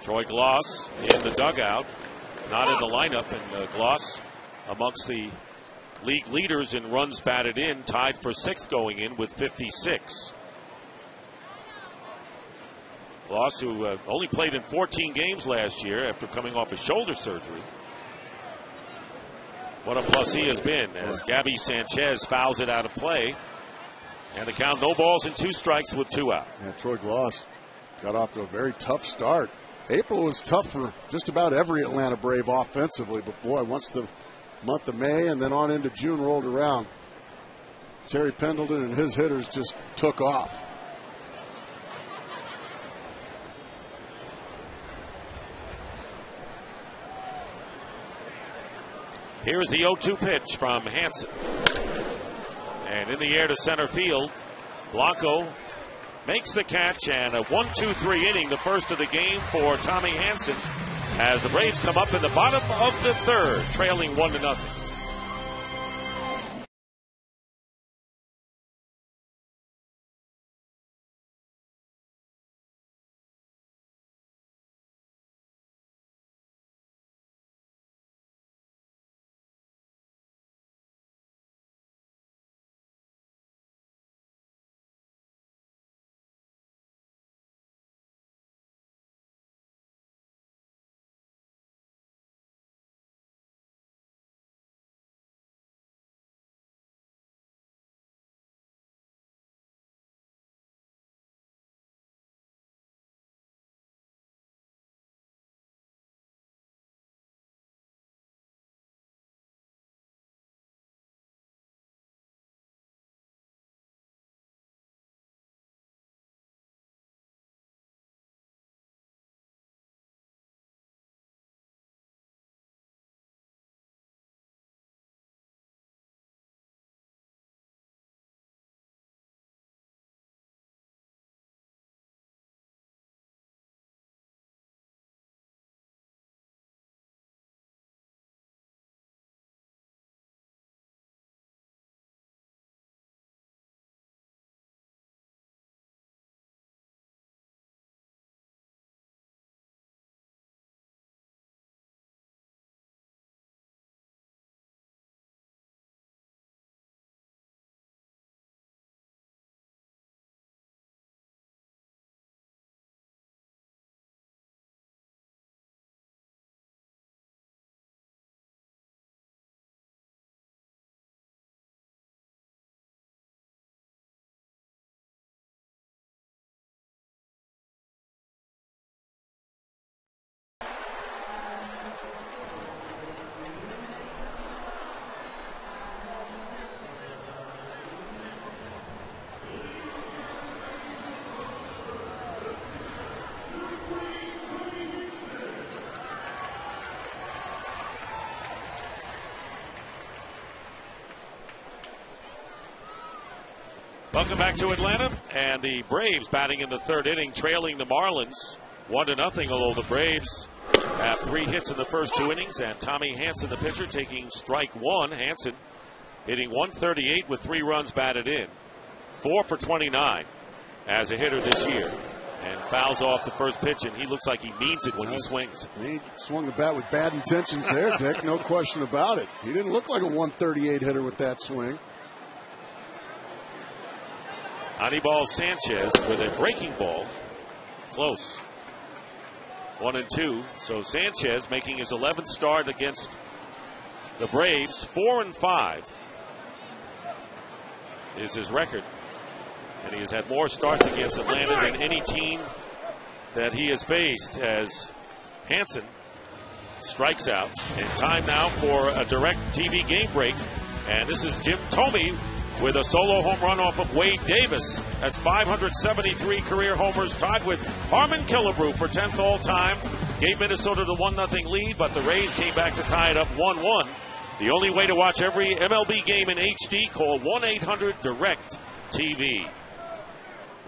Troy Gloss in the dugout, not in the lineup, and Gloss amongst the league leaders in runs batted in, tied for 6th going in with 56. Gloss, who only played in 14 games last year after coming off a shoulder surgery. What a plus he has been as Gabby Sanchez fouls it out of play. And the count, no balls and 2 strikes with 2 out. Yeah, Troy Gloss got off to a very tough start. April was tough for just about every Atlanta Brave offensively, but boy, once the month of May and then on into June rolled around, Terry Pendleton and his hitters just took off. Here's the 0-2 pitch from Hansen. And in the air to center field, Blanco makes the catch, and a 1-2-3 inning, the first of the game for Tommy Hansen, as the Braves come up in the bottom of the 3rd, trailing 1-0. Welcome back to Atlanta, and the Braves batting in the third inning, trailing the Marlins 1-0, although the Braves have 3 hits in the first 2 innings, and Tommy Hanson, the pitcher, taking strike 1. Hanson hitting 138 with 3 runs batted in, 4 for 29 as a hitter this year, and fouls off the first pitch, and he looks like he means it when he swings. He swung the bat with bad intentions there, Dick, no question about it. He didn't look like a 138 hitter with that swing. Anibal Sanchez with a breaking ball. Close. 1-2. So Sanchez making his 11th start against the Braves. 4-5 is his record. And he has had more starts against Atlanta than any team that he has faced, as Hanson strikes out. And time now for a direct TV game break. And this is Jim Thome with a solo home run off of Wade Davis. That's 573 career homers, tied with Harmon Killebrew for 10th all-time. Gave Minnesota the 1-0 lead, but the Rays came back to tie it up 1-1. The only way to watch every MLB game in HD, call 1-800-DIRECT-TV.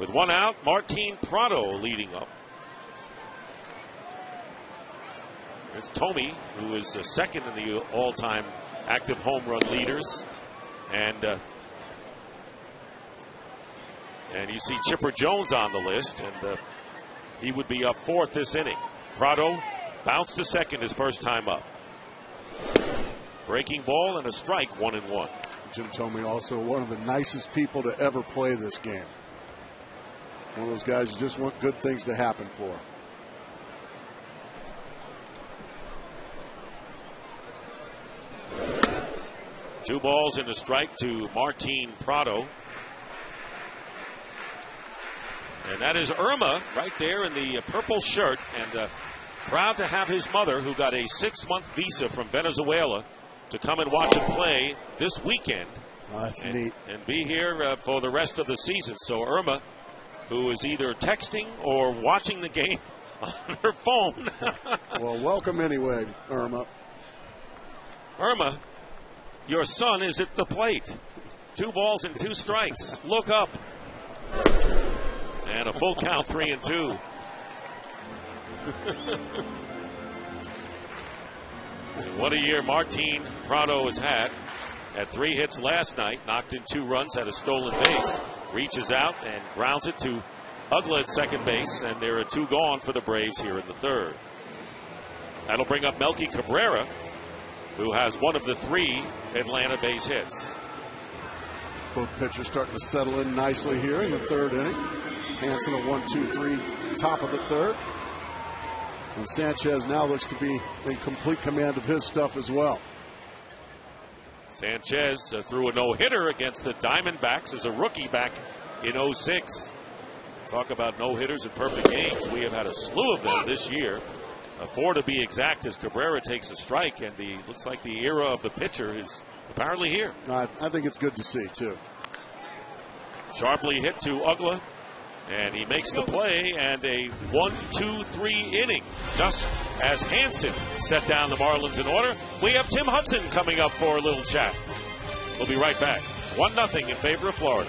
With 1 out, Martin Prado leading up. It's Thome, who is second in the all-time active home run leaders. And you see Chipper Jones on the list, and he would be up 4th this inning. Prado bounced to second his first time up. Breaking ball and a strike, 1-1. Jim Thome also one of the nicest people to ever play this game. One of those guys you just want good things to happen for. Two balls and a strike to Martin Prado. And that is Irma right there in the purple shirt, and proud to have his mother, who got a 6-month visa from Venezuela, to come and watch him play this weekend. Oh, that's neat. And be here for the rest of the season. So Irma, who is either texting or watching the game on her phone. Well, welcome anyway, Irma. Irma, your son is at the plate. 2 balls and 2 strikes. Look up. And a full count, 3-2. And what a year Martin Prado has had. Had 3 hits last night, knocked in 2 runs, had a stolen base. Reaches out and grounds it to Ugla at second base, and there are 2 gone for the Braves here in the third. That'll bring up Melky Cabrera, who has one of the 3 Atlanta base hits. Both pitchers starting to settle in nicely here in the third inning. Hanson a 1-2-3 top of the third. And Sanchez now looks to be in complete command of his stuff as well. Sanchez threw a no-hitter against the Diamondbacks as a rookie back in 2006. Talk about no-hitters in perfect games. We have had a slew of them this year. 4 to be exact, as Cabrera takes a strike, and looks like the era of the pitcher is apparently here. I think it's good to see, too. Sharply hit to Ugla, and he makes the play, and a 1-2-3 inning. Just as Hanson set down the Marlins in order, we have Tim Hudson coming up for a little chat. We'll be right back. 1-0 in favor of Florida.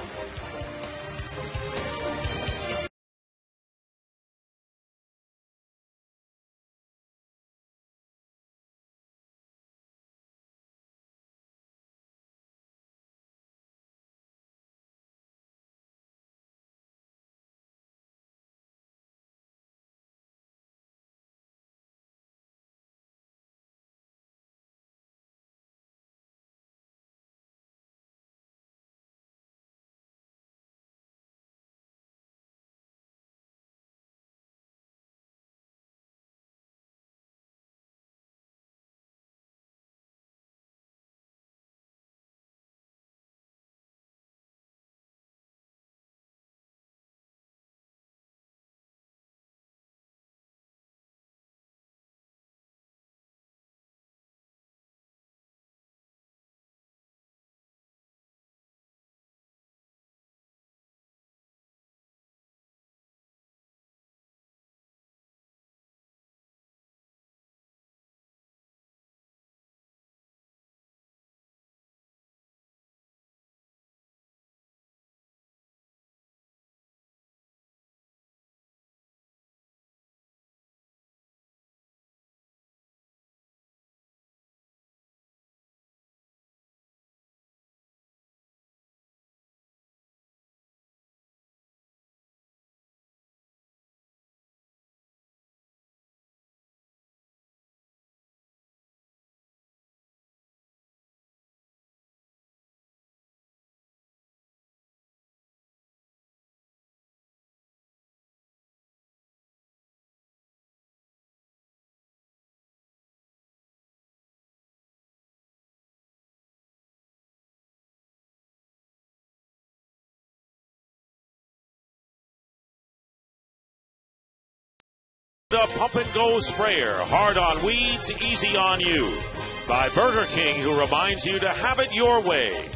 The Pump and Go Sprayer. Hard on weeds, easy on you. By Burger King, who reminds you to have it your way.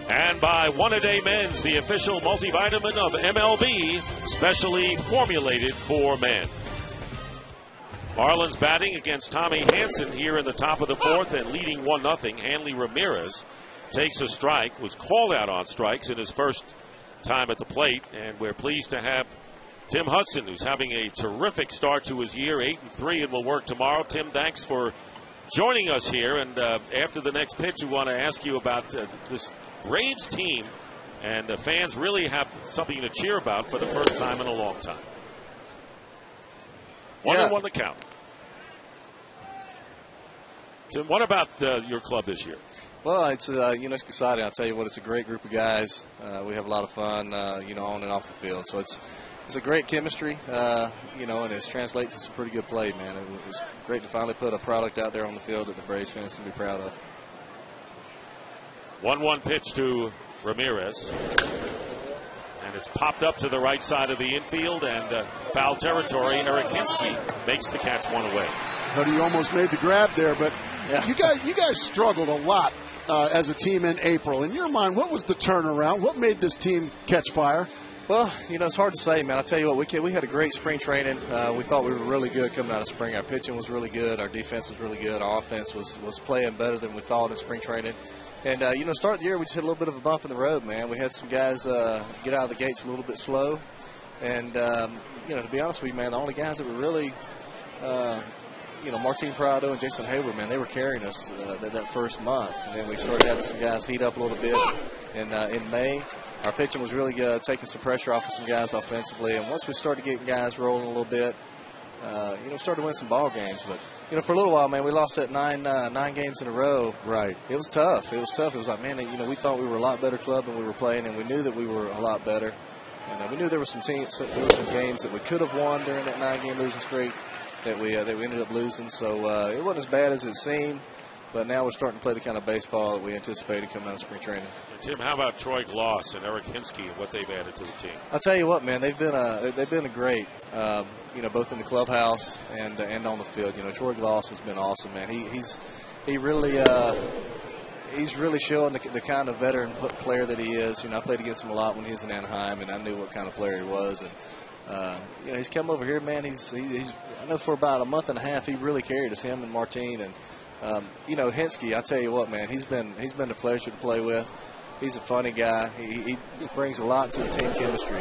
And by One A Day Men's, the official multivitamin of MLB, specially formulated for men. Marlins batting against Tommy Hanson here in the top of the fourth and leading 1-0. Hanley Ramirez takes a strike, was called out on strikes in his first time at the plate, and we're pleased to have Tim Hudson, who's having a terrific start to his year, 8-3, and will work tomorrow. Tim, thanks for joining us here. And after the next pitch, we want to ask you about this Braves team, and the fans really have something to cheer about for the first time in a long time. 1-1 the count. Tim, what about your club this year? Well, it's it's exciting. I'll tell you what, it's a great group of guys. We have a lot of fun, on and off the field. So it's a great chemistry, and it's translated to some pretty good play, man. It was great to finally put a product out there on the field that the Braves fans can be proud of. 1-1 pitch to Ramirez. And it's popped up to the right side of the infield, and foul territory. Eric Hinsky makes the catch one away. But he almost made the grab there, but yeah. You guys struggled a lot as a team in April. In your mind, what was the turnaround? What made this team catch fire? Well, it's hard to say, man. I'll tell you what, we had a great spring training. We thought we were really good coming out of spring. Our pitching was really good. Our defense was really good. Our offense was playing better than we thought in spring training. And, start of the year, we just had a little bit of a bump in the road, man. We had some guys get out of the gates a little bit slow. And, to be honest with you, man, the only guys that were really, Martin Prado and Jason Hayward, man, they were carrying us that first month. And then we started having some guys heat up a little bit in May. Our pitching was really good, taking some pressure off of some guys offensively. And once we started getting guys rolling a little bit, started to win some ball games. But, for a little while, man, we lost that nine games in a row. Right. It was tough. It was like, man, we thought we were a lot better club than we were playing, and we knew that we were a lot better. And we knew there were some games that we could have won during that 9-game losing streak that we ended up losing. So it wasn't as bad as it seemed. But now we're starting to play the kind of baseball that we anticipated coming out of spring training. Tim, how about Troy Gloss and Eric Hinsky and what they've added to the team? I'll tell you what, man, they've been a great, both in the clubhouse and on the field. Troy Gloss has been awesome, man. He's really showing the kind of veteran player that he is. I played against him a lot when he was in Anaheim, and I knew what kind of player he was. And he's come over here, man. He's I know for about a month and a half he really carried us, him and Martin. And Hinsky, I tell you what, man, he's been a pleasure to play with. He's a funny guy. He brings a lot to the team chemistry.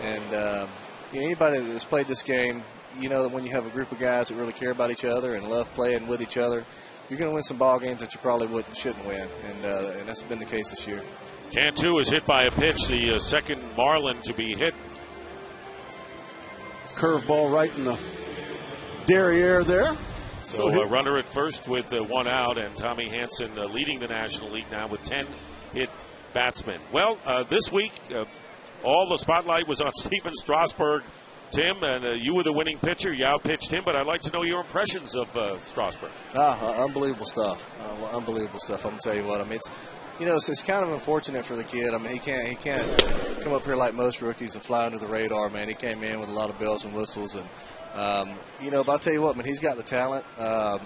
And anybody that's played this game, that when you have a group of guys that really care about each other and love playing with each other, you're going to win some ball games that you probably shouldn't win. And that's been the case this year. Cantu is hit by a pitch, the second Marlin to be hit. Curveball right in the derriere there. So a runner at first with one out, and Tommy Hanson leading the National League now with 10 hit batsmen. Well, this week, all the spotlight was on Stephen Strasburg, Tim, and you were the winning pitcher. You outpitched him, but I'd like to know your impressions of Strasburg. Unbelievable stuff. Unbelievable stuff. I'm going to tell you what. I mean, it's kind of unfortunate for the kid. I mean, he can't come up here like most rookies and fly under the radar, man. He came in with a lot of bells and whistles, and but I'll tell you what, man, he's got the talent that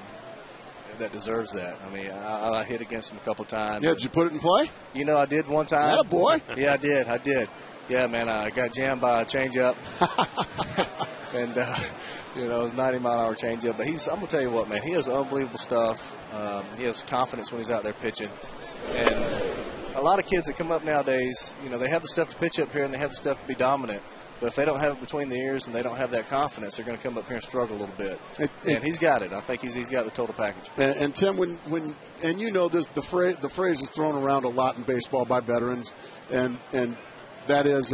deserves that. I mean, I hit against him a couple times. Yeah, did you put it in play? I did one time. Attaboy. Yeah, I did. Yeah, man, I got jammed by a changeup. And, it was 90-mile-an-hour changeup. But I'm going to tell you what, man, he has unbelievable stuff. He has confidence when he's out there pitching. And a lot of kids that come up nowadays, they have the stuff to pitch up here and they have the stuff to be dominant. But if they don't have it between the ears and they don't have that confidence, they're going to come up here and struggle a little bit. And he's got it. I think he's got the total package. And Tim, when this, the phrase is thrown around a lot in baseball by veterans, and that is,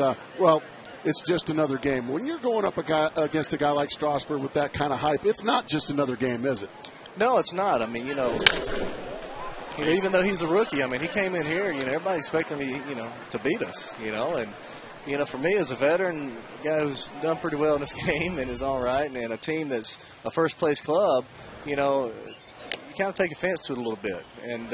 it's just another game. When you're going up against a guy like Strasburg with that kind of hype, it's not just another game, is it? No, it's not. I mean, even though he's a rookie, I mean, he came in here, everybody expected him, to beat us, and, for me as a veteran, a guy who's done pretty well in this game and is all right, and a team that's a first-place club, you kind of take offense to it a little bit. And,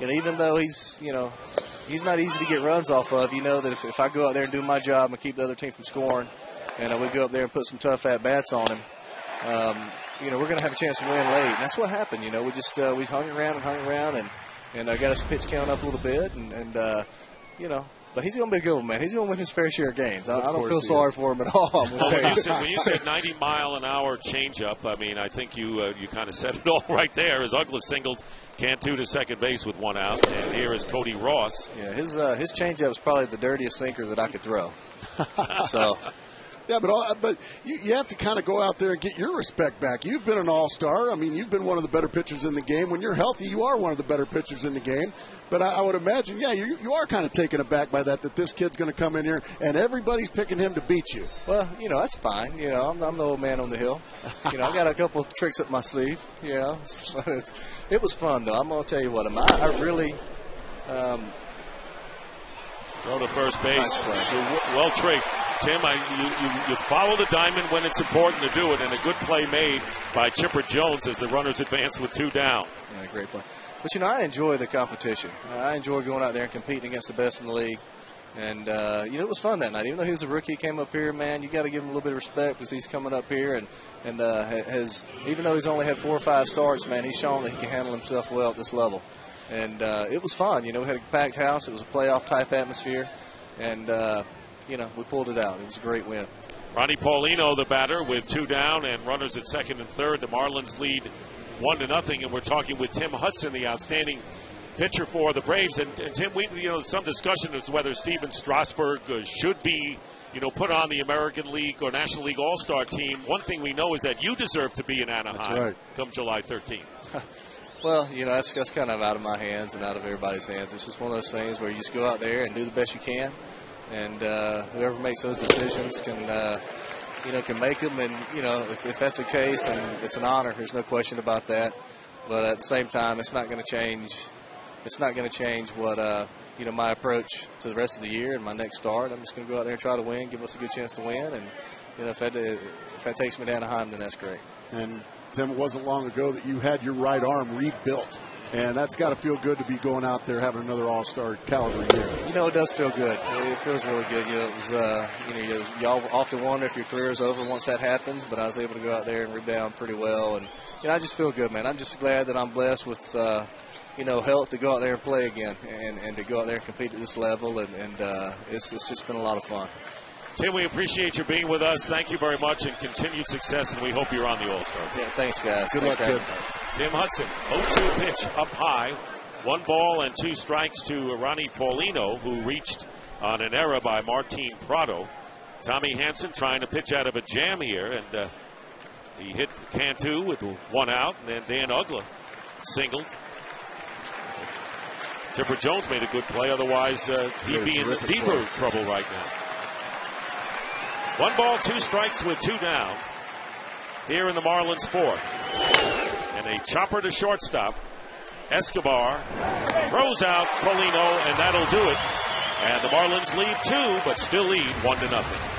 even though he's not easy to get runs off of, that if I go out there and do my job and keep the other team from scoring, and we go up there and put some tough at-bats on him, we're going to have a chance to win late. And that's what happened. We just we hung around and got us pitch count up a little bit, But he's going to be a good one, man. He's going to win his fair share of games. I don't feel sorry for him at all. When you said 90-mile-an-hour changeup, I mean, I think you kind of said it all right there. As Ugla singled Cantu to second base with 1 out, and here is Cody Ross. Yeah, his changeup is probably the dirtiest sinker that I could throw. So. Yeah, but you have to kind of go out there and get your respect back. You've been an all-star. I mean, you've been one of the better pitchers in the game. When you're healthy, you are one of the better pitchers in the game. But I would imagine, you are kind of taken aback by that this kid's going to come in here and everybody's picking him to beat you. Well, that's fine. I'm the old man on the hill. I got a couple of tricks up my sleeve. It was fun, though. I'm going to tell you what. I really Throw to first base. Nice Well tricked. Tim, you follow the diamond when it's important to do it, and a good play made by Chipper Jones as the runners advance with 2 down. Yeah, great play. But, I enjoy the competition. I enjoy going out there and competing against the best in the league. And, it was fun that night. Even though he was a rookie, he came up here, man, you got to give him a little bit of respect because he's coming up here and has, even though he's only had 4 or 5 starts, man, he's shown that he can handle himself well at this level. And it was fun. We had a packed house. It was a playoff-type atmosphere. And, we pulled it out. It was a great win. Ronnie Paulino, the batter, with 2 down and runners at second and third. The Marlins lead 1-0, and we're talking with Tim Hudson, the outstanding pitcher for the Braves. And Tim, some discussion as to whether Steven Strasburg should be, put on the American League or National League All-Star team. One thing we know is that you deserve to be in Anaheim come July 13th. Well, that's kind of out of my hands and out of everybody's hands. It's just one of those things where you just go out there and do the best you can. And whoever makes those decisions can make them. And, if that's the case, then it's an honor. There's no question about that. But at the same time, it's not going to change. It's not going to change what, my approach to the rest of the year and my next start. I'm just going to go out there and try to win, give us a good chance to win. And, if that takes me to Anaheim, then that's great. And, Tim, it wasn't long ago that you had your right arm rebuilt. And that's got to feel good to be going out there having another all-star caliber year. It does feel good. It feels really good. It was, y'all often wonder if your career is over once that happens, but I was able to go out there and rebound pretty well. And, I just feel good, man. I'm just glad that I'm blessed with, health to go out there and play again and to go out there and compete at this level. And it's just been a lot of fun. Tim, we appreciate you being with us. Thank you very much and continued success, and we hope you're on the All-Star team. Yeah, thanks, guys. Good luck, kid. Tim Hudson, 0-2 pitch up high. 1 ball and 2 strikes to Ronnie Paulino, who reached on an error by Martin Prado. Tommy Hansen trying to pitch out of a jam here, and he hit Cantu with 1 out, and then Dan Ugla singled. Chipper Jones made a good play, otherwise he'd be in deeper trouble right now. 1 ball, 2 strikes with 2 down here in the Marlins 4th. And a chopper to shortstop. Escobar throws out Paulino, and that'll do it. And the Marlins lead 2, but still lead 1-0.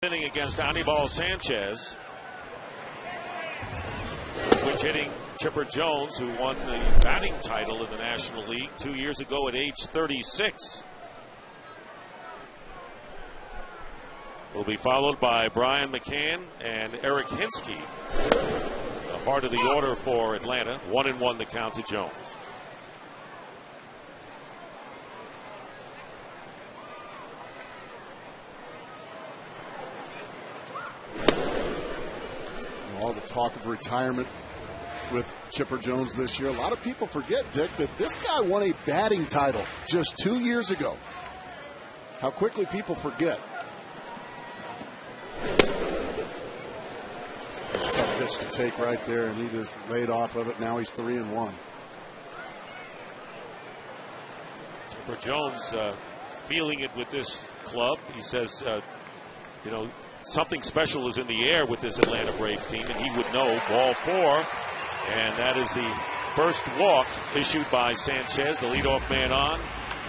inning against Anibal Sanchez. Switch hitting Chipper Jones, who won the batting title in the National League 2 years ago at age 36. Will be followed by Brian McCann and Eric Hinsky. The heart of the order for Atlanta. 1-1 the count to Jones. All the talk of retirement with Chipper Jones this year. A lot of people forget, Dick, that this guy won a batting title just 2 years ago. How quickly people forget. Tough pitch to take right there, and he just laid off of it. Now he's 3-1. Chipper Jones feeling it with this club. He says, you know, something special is in the air with this Atlanta Braves team, and he would know. Ball 4, and that is the first walk issued by Sanchez, the leadoff man on.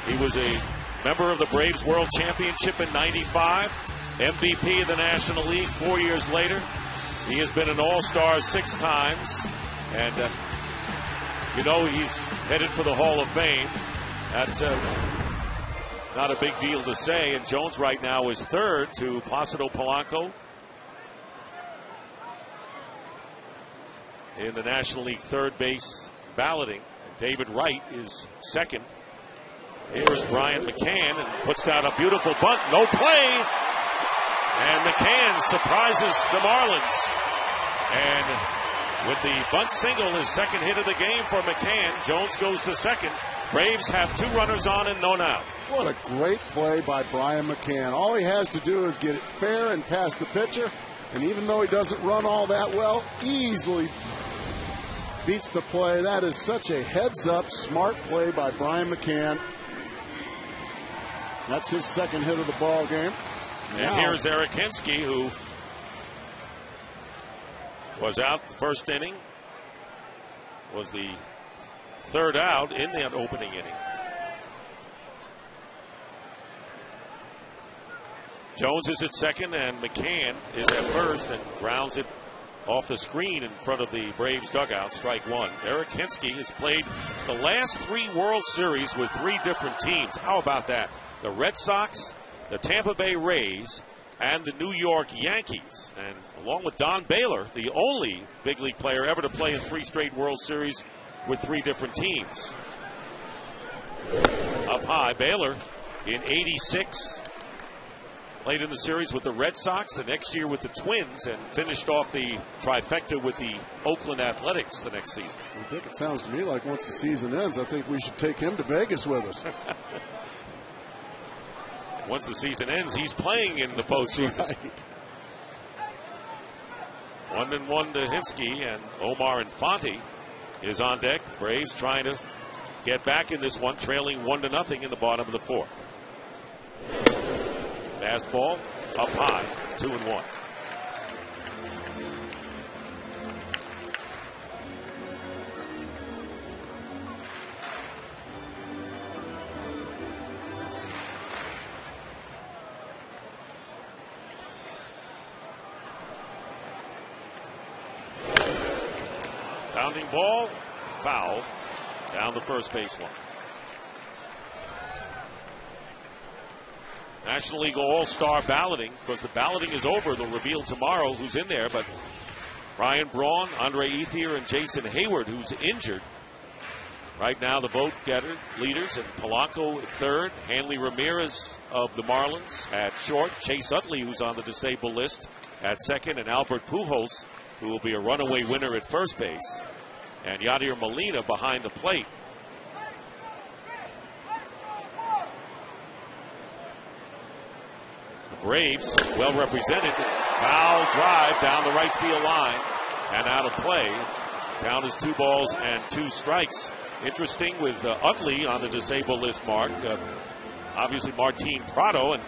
He was a member of the Braves World Championship in '95, MVP of the National League 4 years later. He has been an all-star 6 times, and you know he's headed for the Hall of Fame. That's not a big deal to say, and Jones right now is third to Placido Polanco in the National League third base balloting. David Wright is second. Here's Brian McCann and puts down a beautiful bunt. No play. And McCann surprises the Marlins. And with the bunt single, his second hit of the game for McCann, Jones goes to second. Braves have 2 runners on and no out. What a great play by Brian McCann. All he has to do is get it fair and past the pitcher. And even though he doesn't run all that well, easily beats the play. That is such a heads-up, smart play by Brian McCann. That's his second hit of the ball game. And here's Eric Hinsky, who was out first inning, was the third out in that opening inning. Jones is at second, and McCann is at first and grounds it off the screen in front of the Braves dugout. Strike 1. Eric Hinsky has played the last 3 World Series with 3 different teams. How about that? The Red Sox, the Tampa Bay Rays, and the New York Yankees. And along with Don Baylor, the only big league player ever to play in 3 straight World Series with 3 different teams. Up high, Baylor in '86 played in the series with the Red Sox, the next year with the Twins, and finished off the trifecta with the Oakland Athletics the next season. Well, Dick, it sounds to me like once the season ends, I think we should take him to Vegas with us. Once the season ends, he's playing in the postseason. Right. 1-1 to Hinsky, and Omar Infante is on deck. Braves trying to get back in this one, trailing 1-0 in the bottom of the 4th. Fastball up high, 2-1. Bounding ball, foul, down the first baseline. National League All-Star balloting. Of course, the balloting is over. They'll reveal tomorrow who's in there, but Brian Braun, Andre Ethier, and Jason Hayward, who's injured. Right now, the vote getter leaders, and Polanco at third, Hanley Ramirez of the Marlins at short, Chase Utley, who's on the disabled list, at second, and Albert Pujols, who will be a runaway winner at first base, and Yadier Molina behind the plate. The Braves, well represented. Foul drive down the right field line and out of play. Count is 2 balls and 2 strikes. Interesting with Utley on the disabled list, Mark. Obviously, Martin Prado, and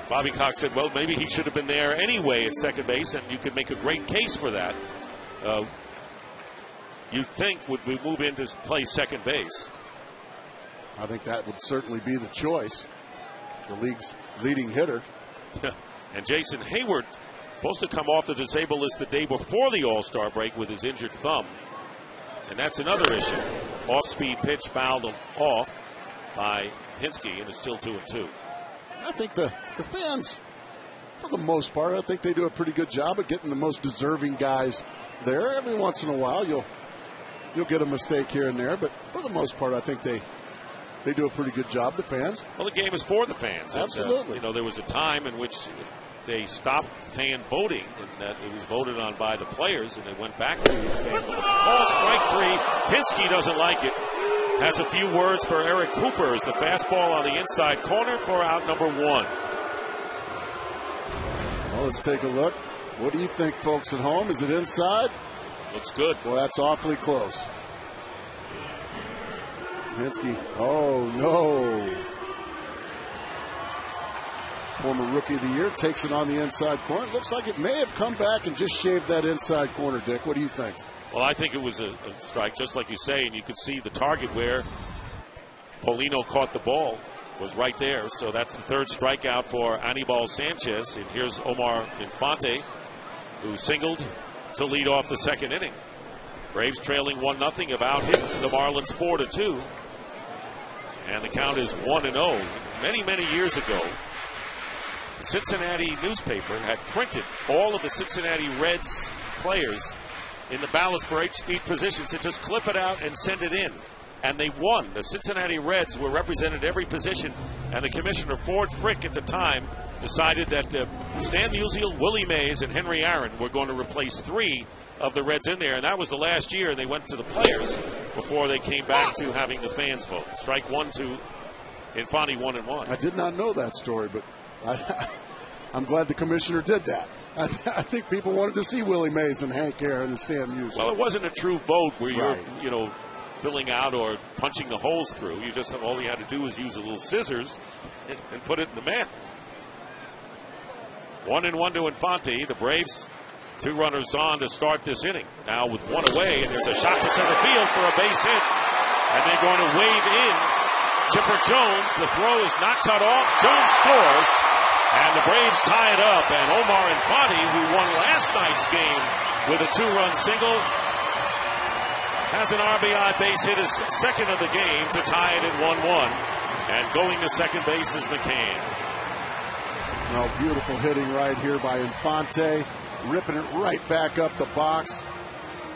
Bobby Cox said, well, maybe he should have been there anyway at second base, and you could make a great case for that. You'd think would we move in to play second base. I think that would certainly be the choice. The league's leading hitter. And Jason Hayward, supposed to come off the disabled list the day before the All-Star break with his injured thumb. And that's another issue. Off-speed pitch fouled off by Hinsky, and it's still 2-2. I think the fans, for the most part, I think they do a pretty good job of getting the most deserving guys there. Every once in a while, you'll get a mistake here and there, but for the most part, I think they do a pretty good job, the fans. Well, the game is for the fans. Absolutely. And, there was a time in which they stopped fan voting, and that it was voted on by the players, and they went back to the fans. Call strike 3. Hinsky doesn't like it. Has a few words for Eric Cooper as the fastball on the inside corner for out number 1. Well, let's take a look. What do you think, folks at home? Is it inside? Looks good. Well, that's awfully close. Hinsky. Oh, no. Former Rookie of the Year takes it on the inside corner. It looks like it may have come back and just shaved that inside corner, Dick. What do you think? Well, I think it was a strike, just like you say, and you could see the target where Paulino caught the ball was right there. So that's the third strikeout for Anibal Sanchez. And here's Omar Infante, who singled to lead off the second inning. Braves trailing 1-0, have out-hit the Marlins 4-2. And the count is 1-0. Many, many years ago, the Cincinnati newspaper had printed all of the Cincinnati Reds players in the ballots for each position. So just clip it out and send it in. And they won. The Cincinnati Reds were represented every position. And the commissioner, Ford Frick, at the time, decided that Stan Musial, Willie Mays, and Henry Aaron were going to replace 3 of the Reds in there. And that was the last year. They went to the players before they came back to having the fans vote. Strike 1 to Infante 1-1. I did not know that story, but I'm glad the commissioner did that. I think people wanted to see Willie Mays and Hank Aaron and Stan Musial. Well, it wasn't a true vote where you're, filling out or punching the holes through. You just all you had to do was use a little scissors and put it in the mail. 1-1 to Infante. The Braves, 2 runners on to start this inning. Now with 1 away, and there's a shot to center field for a base hit. And they're going to wave in Chipper Jones. The throw is not cut off. Jones scores. And the Braves tie it up. And Omar Infante, who won last night's game with a 2-run single, has an RBI base hit, his second of the game, to tie it at 1-1. And going to second base is McCann. Well, beautiful hitting right here by Infante. Ripping it right back up the box.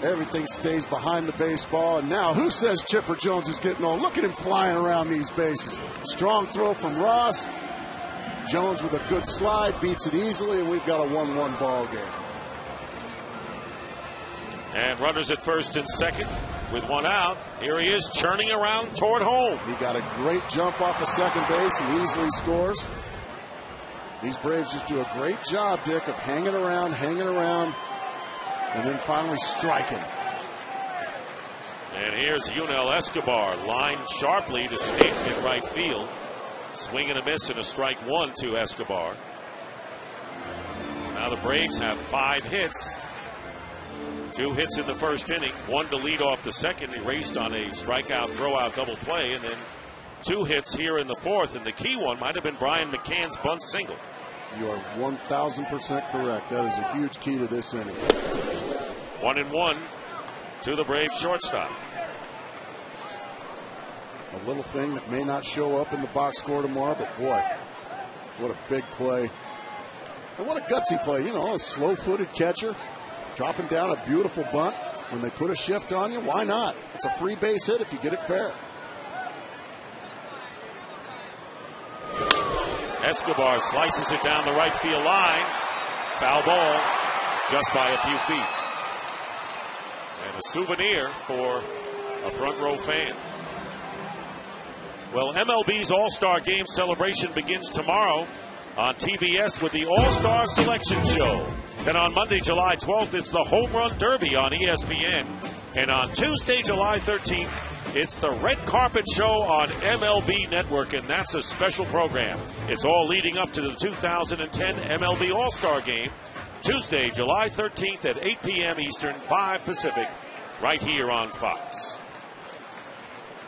Everything stays behind the baseball. And now, who says Chipper Jones is getting on? Look at him flying around these bases. Strong throw from Ross. Jones with a good slide, beats it easily, and we've got a 1-1 ball game. And runners at first and second with 1 out. Here he is churning around toward home. He got a great jump off of second base and easily scores. These Braves just do a great job, Dick, of hanging around, and then finally striking. And here's Yunel Escobar, lined sharply to Stanton in right field. Swing and a miss and a strike 1 to Escobar. Now the Braves have 5 hits. 2 hits in the first inning, 1 to lead off the second. He raced on a strikeout, throw-out double play, and then 2 hits here in the fourth. And the key one might have been Brian McCann's bunt single. You are 1,000% correct. That is a huge key to this inning. 1-1 to the Braves shortstop. A little thing that may not show up in the box score tomorrow, but boy, what a big play. And what a gutsy play. A slow-footed catcher dropping down a beautiful bunt. When they put a shift on you, why not? It's a free base hit if you get it fair. Escobar slices it down the right field line. Foul ball just by a few feet. And a souvenir for a front row fan. Well, MLB's All-Star Game celebration begins tomorrow on TBS with the All-Star Selection Show. Then on Monday, July 12th, it's the Home Run Derby on ESPN. And on Tuesday, July 13th, it's the Red Carpet Show on MLB Network, and that's a special program. It's all leading up to the 2010 MLB All-Star Game, Tuesday, July 13th at 8 p.m. Eastern, 5 Pacific, right here on Fox.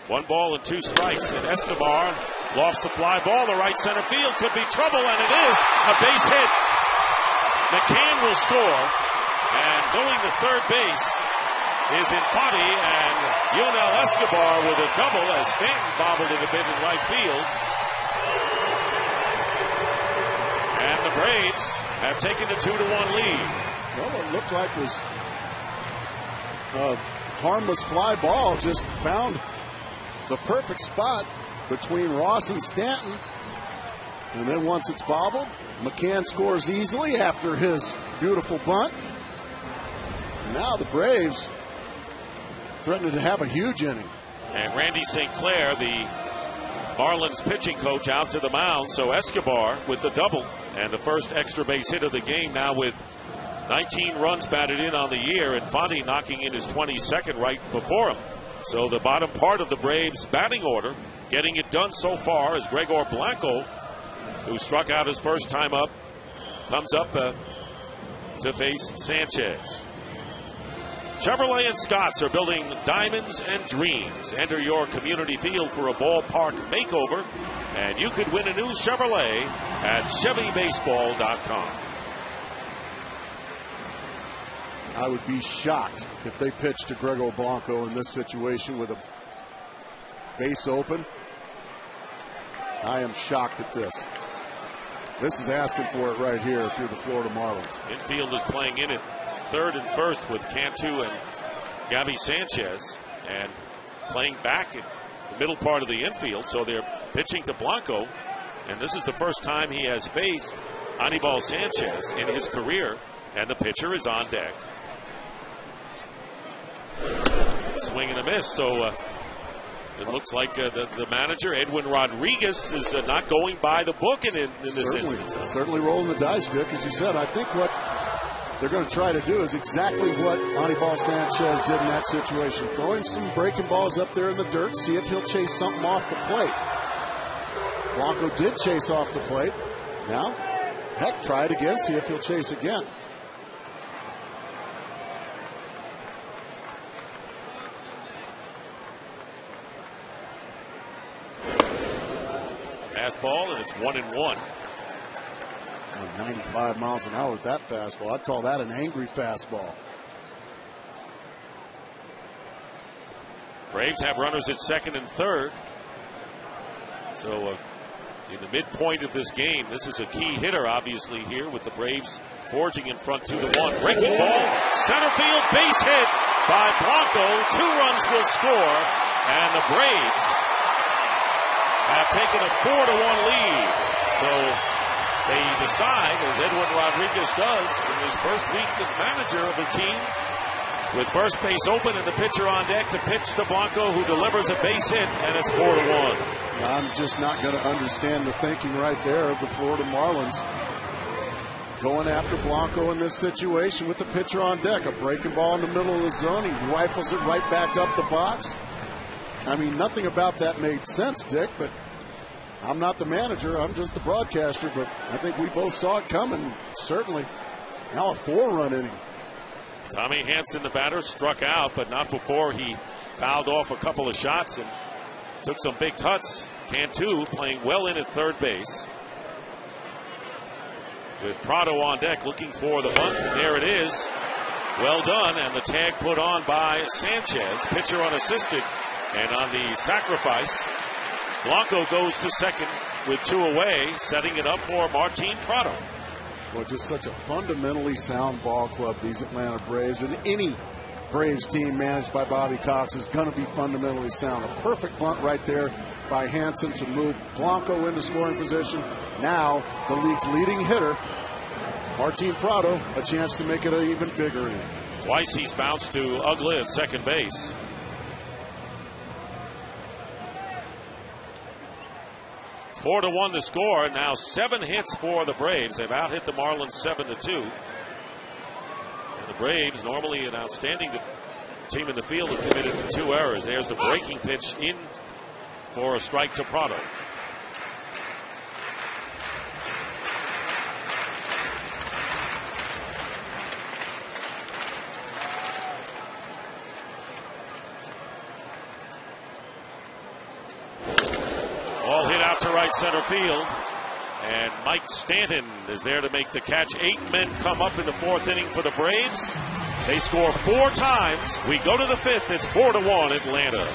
1 ball and 2 strikes, and Escobar lofts a fly ball to right center field. Could be trouble, and it is a base hit McCann will score. And going to third base is Infante, and Yonel Escobar with a double as Stanton bobbled it a bit in right field. And the Braves have taken a 2-1 lead. Well, what looked like was a harmless fly ball just found the perfect spot between Ross and Stanton. And then once it's bobbled, McCann scores easily after his beautiful bunt. Now the Braves threatening to have a huge inning. And Randy St. Clair, the Marlins pitching coach, out to the mound. So Escobar with the double and the first extra base hit of the game, now with 19 runs batted in on the year. Infante knocking in his 22nd right before him. So the bottom part of the Braves batting order getting it done so far as Gregor Blanco, who struck out his first time up, comes up to face Sanchez. Chevrolet and Scotts are building diamonds and dreams. Enter your community field for a ballpark makeover, and you could win a new Chevrolet at ChevyBaseball.com. I would be shocked if they pitched to Gregor Blanco in this situation with a base open. I am shocked at this. This is asking for it right here if you're the Florida Marlins. Infield is playing in at third and first with Cantu and Gabby Sanchez, and playing back in the middle part of the infield. So they're pitching to Blanco, and this is the first time he has faced Anibal Sanchez in his career, and the pitcher is on deck. Swing and a miss. So it looks like the manager, Edwin Rodriguez, is not going by the book in this instance. Certainly rolling the dice, Dick, as you said. I think what they're going to try to do is exactly what Anibal Sanchez did in that situation. Throw him some breaking balls up there in the dirt, see if he'll chase something off the plate. Blanco did chase off the plate. Now, heck, try it again, see if he'll chase again. Fastball, and it's 1-1. 95 miles an hour with that fastball. I'd call that an angry fastball. Braves have runners at second and third. So in the midpoint of this game, this is a key hitter, obviously, here with the Braves forging in front 2-1. Breaking ball, center field, base hit by Blanco. 2 runs will score, and the Braves have taken a 4-1 lead. So they decide, as Edwin Rodriguez does in his first week as manager of the team, with first base open and the pitcher on deck, to pitch to Blanco, who delivers a base hit, and it's 4-1. I'm just not going to understand the thinking right there of the Florida Marlins going after Blanco in this situation with the pitcher on deck. A breaking ball in the middle of the zone. He rifles it right back up the box. I mean, nothing about that made sense, Dick, but I'm not the manager. I'm just the broadcaster, but I think we both saw it coming, certainly. Now a 4-run inning. Tommy Hansen, the batter, struck out, but not before he fouled off a couple of shots and took some big cuts. Cantu playing well in at third base, with Prado on deck looking for the bunt, and there it is. Well done, and the tag put on by Sanchez, pitcher unassisted, and on the sacrifice, Blanco goes to second with 2 away, setting it up for Martin Prado. Well, just such a fundamentally sound ball club, these Atlanta Braves, and any Braves team managed by Bobby Cox is going to be fundamentally sound. A perfect bunt right there by Hansen to move Blanco into scoring position. Now, the league's leading hitter, Martin Prado, a chance to make it an even bigger inning. Twice he's bounced to Ugly at second base. 4-1 the score. Now 7 hits for the Braves. They've out-hit the Marlins 7-2. And the Braves, normally an outstanding team in the field, have committed 2 errors. There's the breaking pitch in for a strike to Prado. All hit out to right center field. And Mike Stanton is there to make the catch. 8 men come up in the 4th inning for the Braves. They score 4 times. We go to the 5th. It's 4-1 Atlanta.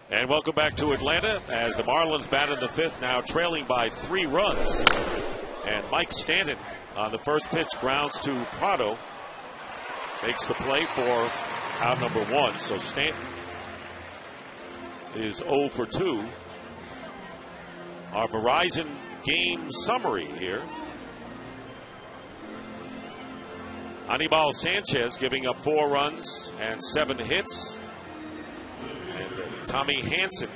And welcome back to Atlanta as the Marlins bat in the 5th, now trailing by 3 runs. And Mike Stanton on the first pitch grounds to Prado. Makes the play for out number 1. So Stanton is 0 for 2. Our Verizon game summary here. Anibal Sanchez giving up 4 runs and 7 hits. And Tommy Hanson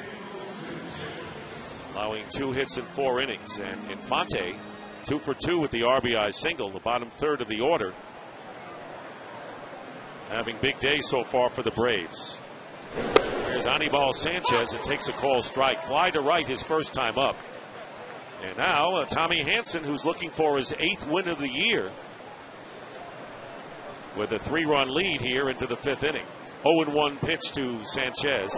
allowing 2 hits in 4 innings. And Infante 2 for 2 with the RBI single, the bottom third of the order. Having big day so far for the Braves. Here's Anibal Sanchez and takes a call strike. Fly to right his first time up. And now Tommy Hanson, who's looking for his 8th win of the year, with a 3-run lead here into the 5th inning. 0-1 pitch to Sanchez.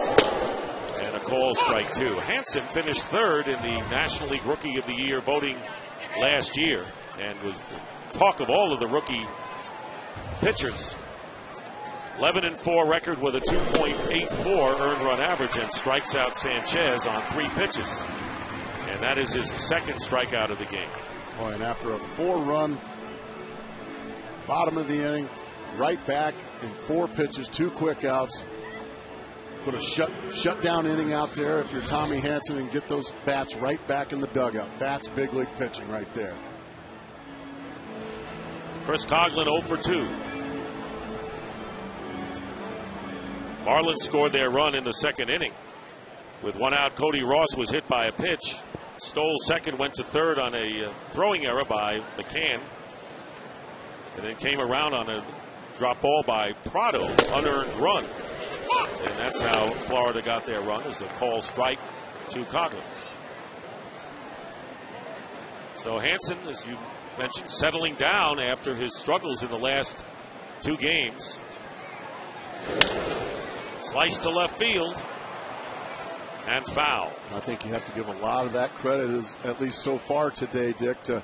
And a call, strike 2. Hanson finished 3rd in the National League Rookie of the Year voting last year and was talk of all of the rookie pitchers. 11-4 record with a 2.84 earned run average, and strikes out Sanchez on 3 pitches. And that is his 2nd strikeout of the game. Boy, and after a 4-run bottom of the inning, right back in 4 pitches, 2 quick outs. Put a shutdown inning out there if you're Tommy Hanson and get those bats right back in the dugout. That's big league pitching right there. Chris Coughlin 0 for 2. Marlins scored their run in the 2nd inning. With 1 out, Cody Ross was hit by a pitch. Stole second, went to third on a throwing error by McCann. And then came around on a drop ball by Prado, unearned run. And that's how Florida got their run, is a call strike to Coughlin. So Hanson, as you mentioned, settling down after his struggles in the last 2 games. Slice to left field. And foul. I think you have to give a lot of that credit, at least so far today, Dick, to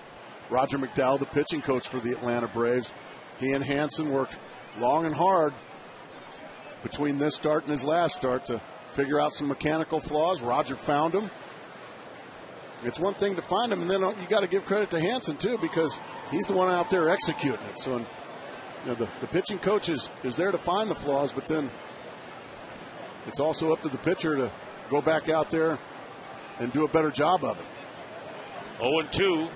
Roger McDowell, the pitching coach for the Atlanta Braves. He and Hanson worked long and hard between this start and his last start to figure out some mechanical flaws. Roger found them. It's one thing to find them, and then you got to give credit to Hansen too, because he's the one out there executing it. So, the pitching coach is there to find the flaws, but then it's also up to the pitcher to go back out there and do a better job of it. 0-2.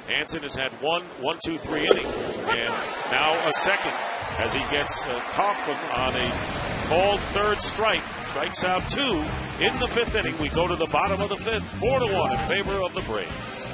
Hansen has had 1-2-3 inning, and now a second as he gets Kaufman on a called third strike. Strikes out 2 in the 5th inning. We go to the bottom of the 5th, 4-1 in favor of the Braves.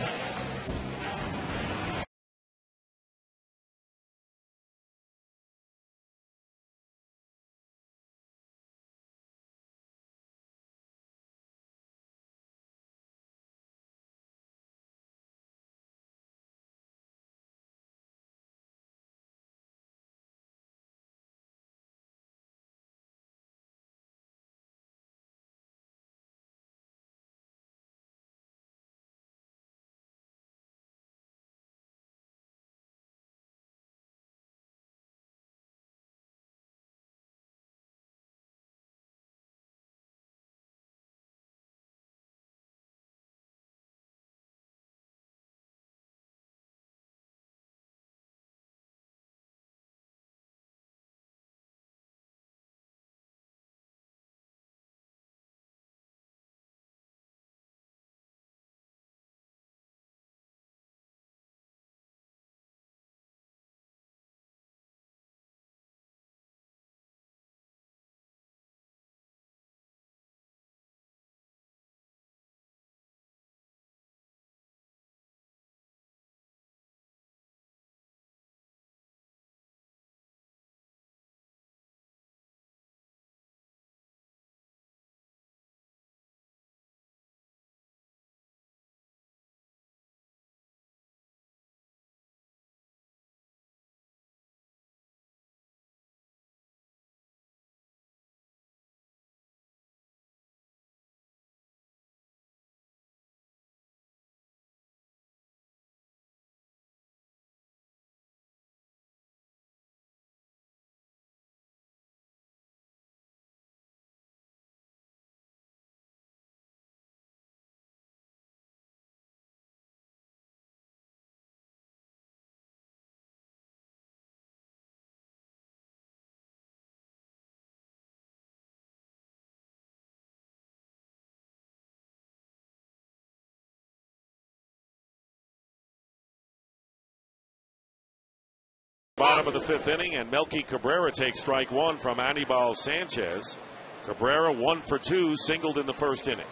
Bottom of the 5th inning, and Melky Cabrera takes strike 1 from Anibal Sanchez. Cabrera 1 for 2, singled in the 1st inning.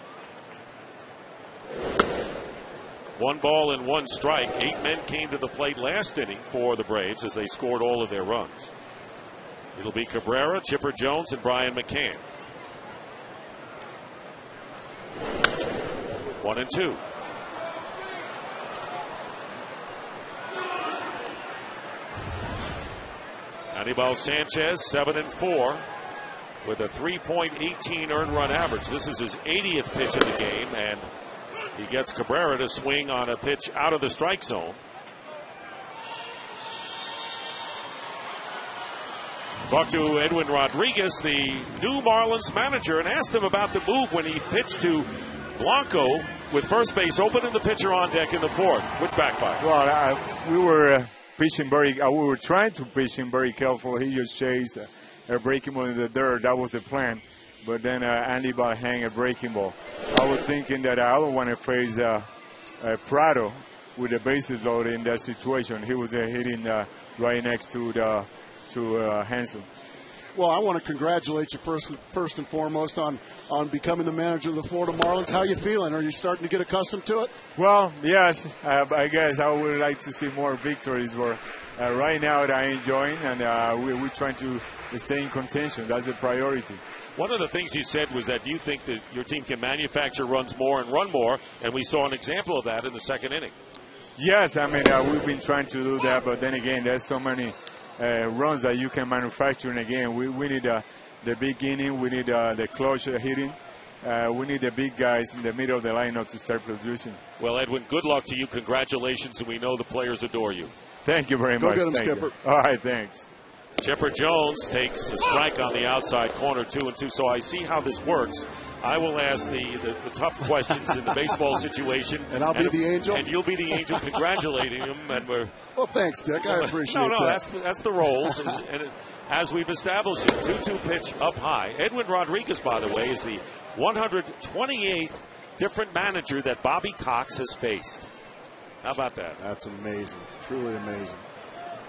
1 ball and 1 strike. 8 men came to the plate last inning for the Braves as they scored all of their runs. It'll be Cabrera, Chipper Jones, and Brian McCann. 1-2. Anibal Sanchez 7-4 with a 3.18 earned run average. This is his 80th pitch of the game, and he gets Cabrera to swing on a pitch out of the strike zone. Talked to Edwin Rodriguez, the new Marlins manager, and asked him about the move when he pitched to Blanco with first base open and the pitcher on deck in the 4th, which backfired. Well, we were pitching we were trying to pitch him very careful. He just chased a breaking ball in the dirt. That was the plan. But then Anibal hang a breaking ball. I was thinking that I don't want to face Prado with the bases loaded in that situation. He was hitting right next to Hansen. Well, I want to congratulate you first and foremost on becoming the manager of the Florida Marlins. How are you feeling? Are you starting to get accustomed to it? Well, yes. I guess I would like to see more victories. But right now, I'm enjoying, and we're trying to stay in contention. That's the priority. One of the things you said was that you think that your team can manufacture runs more and run more, and we saw an example of that in the 2nd inning. Yes, I mean, we've been trying to do that, but then again, there's so many runs that you can manufacture. And again, we need the big inning. We need the clutch hitting. We need the big guys in the middle of the lineup to start producing. Well, Edwin, good luck to you. Congratulations, and we know the players adore you. Thank you very much. Go get them, Thank Skipper. You. All right, thanks. Chipper Jones takes a strike on the outside corner, 2-2. So I see how this works. I will ask the tough questions in the baseball situation. And I'll be the angel? And you'll be the angel congratulating him. And we're, well, thanks, Dick. I appreciate that. That's the roles. And as we've established, 2-2 pitch up high. Edwin Rodriguez, by the way, is the 128th different manager that Bobby Cox has faced. How about that? That's amazing. Truly amazing.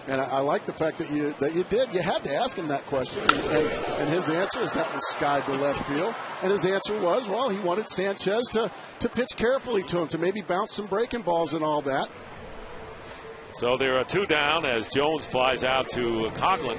And I like the fact that you did. You had to ask him that question. And his answer is that was skied to left field. And his answer was, well, he wanted Sanchez to pitch carefully to him, to maybe bounce some breaking balls and all that. So there are 2 down as Jones flies out to Coughlin.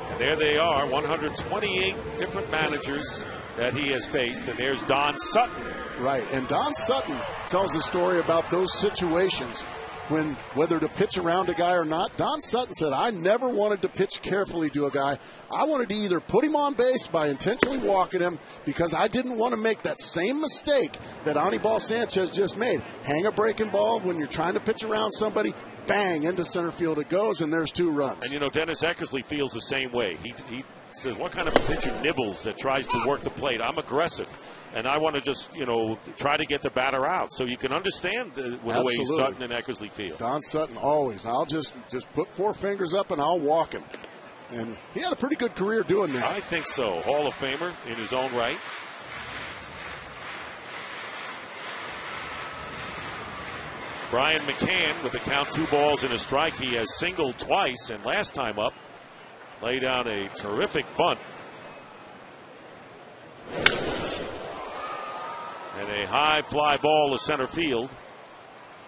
And there they are, 128 different managers that he has faced. And there's Don Sutton. Right. And Don Sutton tells a story about those situations when whether to pitch around a guy or not. Don Sutton said, I never wanted to pitch carefully to a guy. I wanted to either put him on base by intentionally walking him because I didn't want to make that same mistake that Anibal Sanchez just made. Hang a breaking ball when you're trying to pitch around somebody, bang, into center field it goes, and there's 2 runs. And, you know, Dennis Eckersley feels the same way. He says, what kind of a pitcher nibbles that tries to work the plate? I'm aggressive. And I want to just, you know, try to get the batter out. So you can understand the way Sutton and Eckersley feel. Don Sutton always. I'll just put 4 fingers up and I'll walk him. And he had a pretty good career doing that. I think so. Hall of Famer in his own right. Brian McCann with the count 2 balls and a strike. He has singled twice, and last time up, laid down a terrific bunt. And a high fly ball to center field.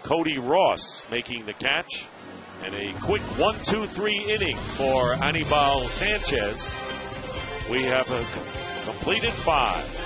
Cody Ross making the catch. And a quick 1-2-3 inning for Anibal Sanchez. We have completed 5.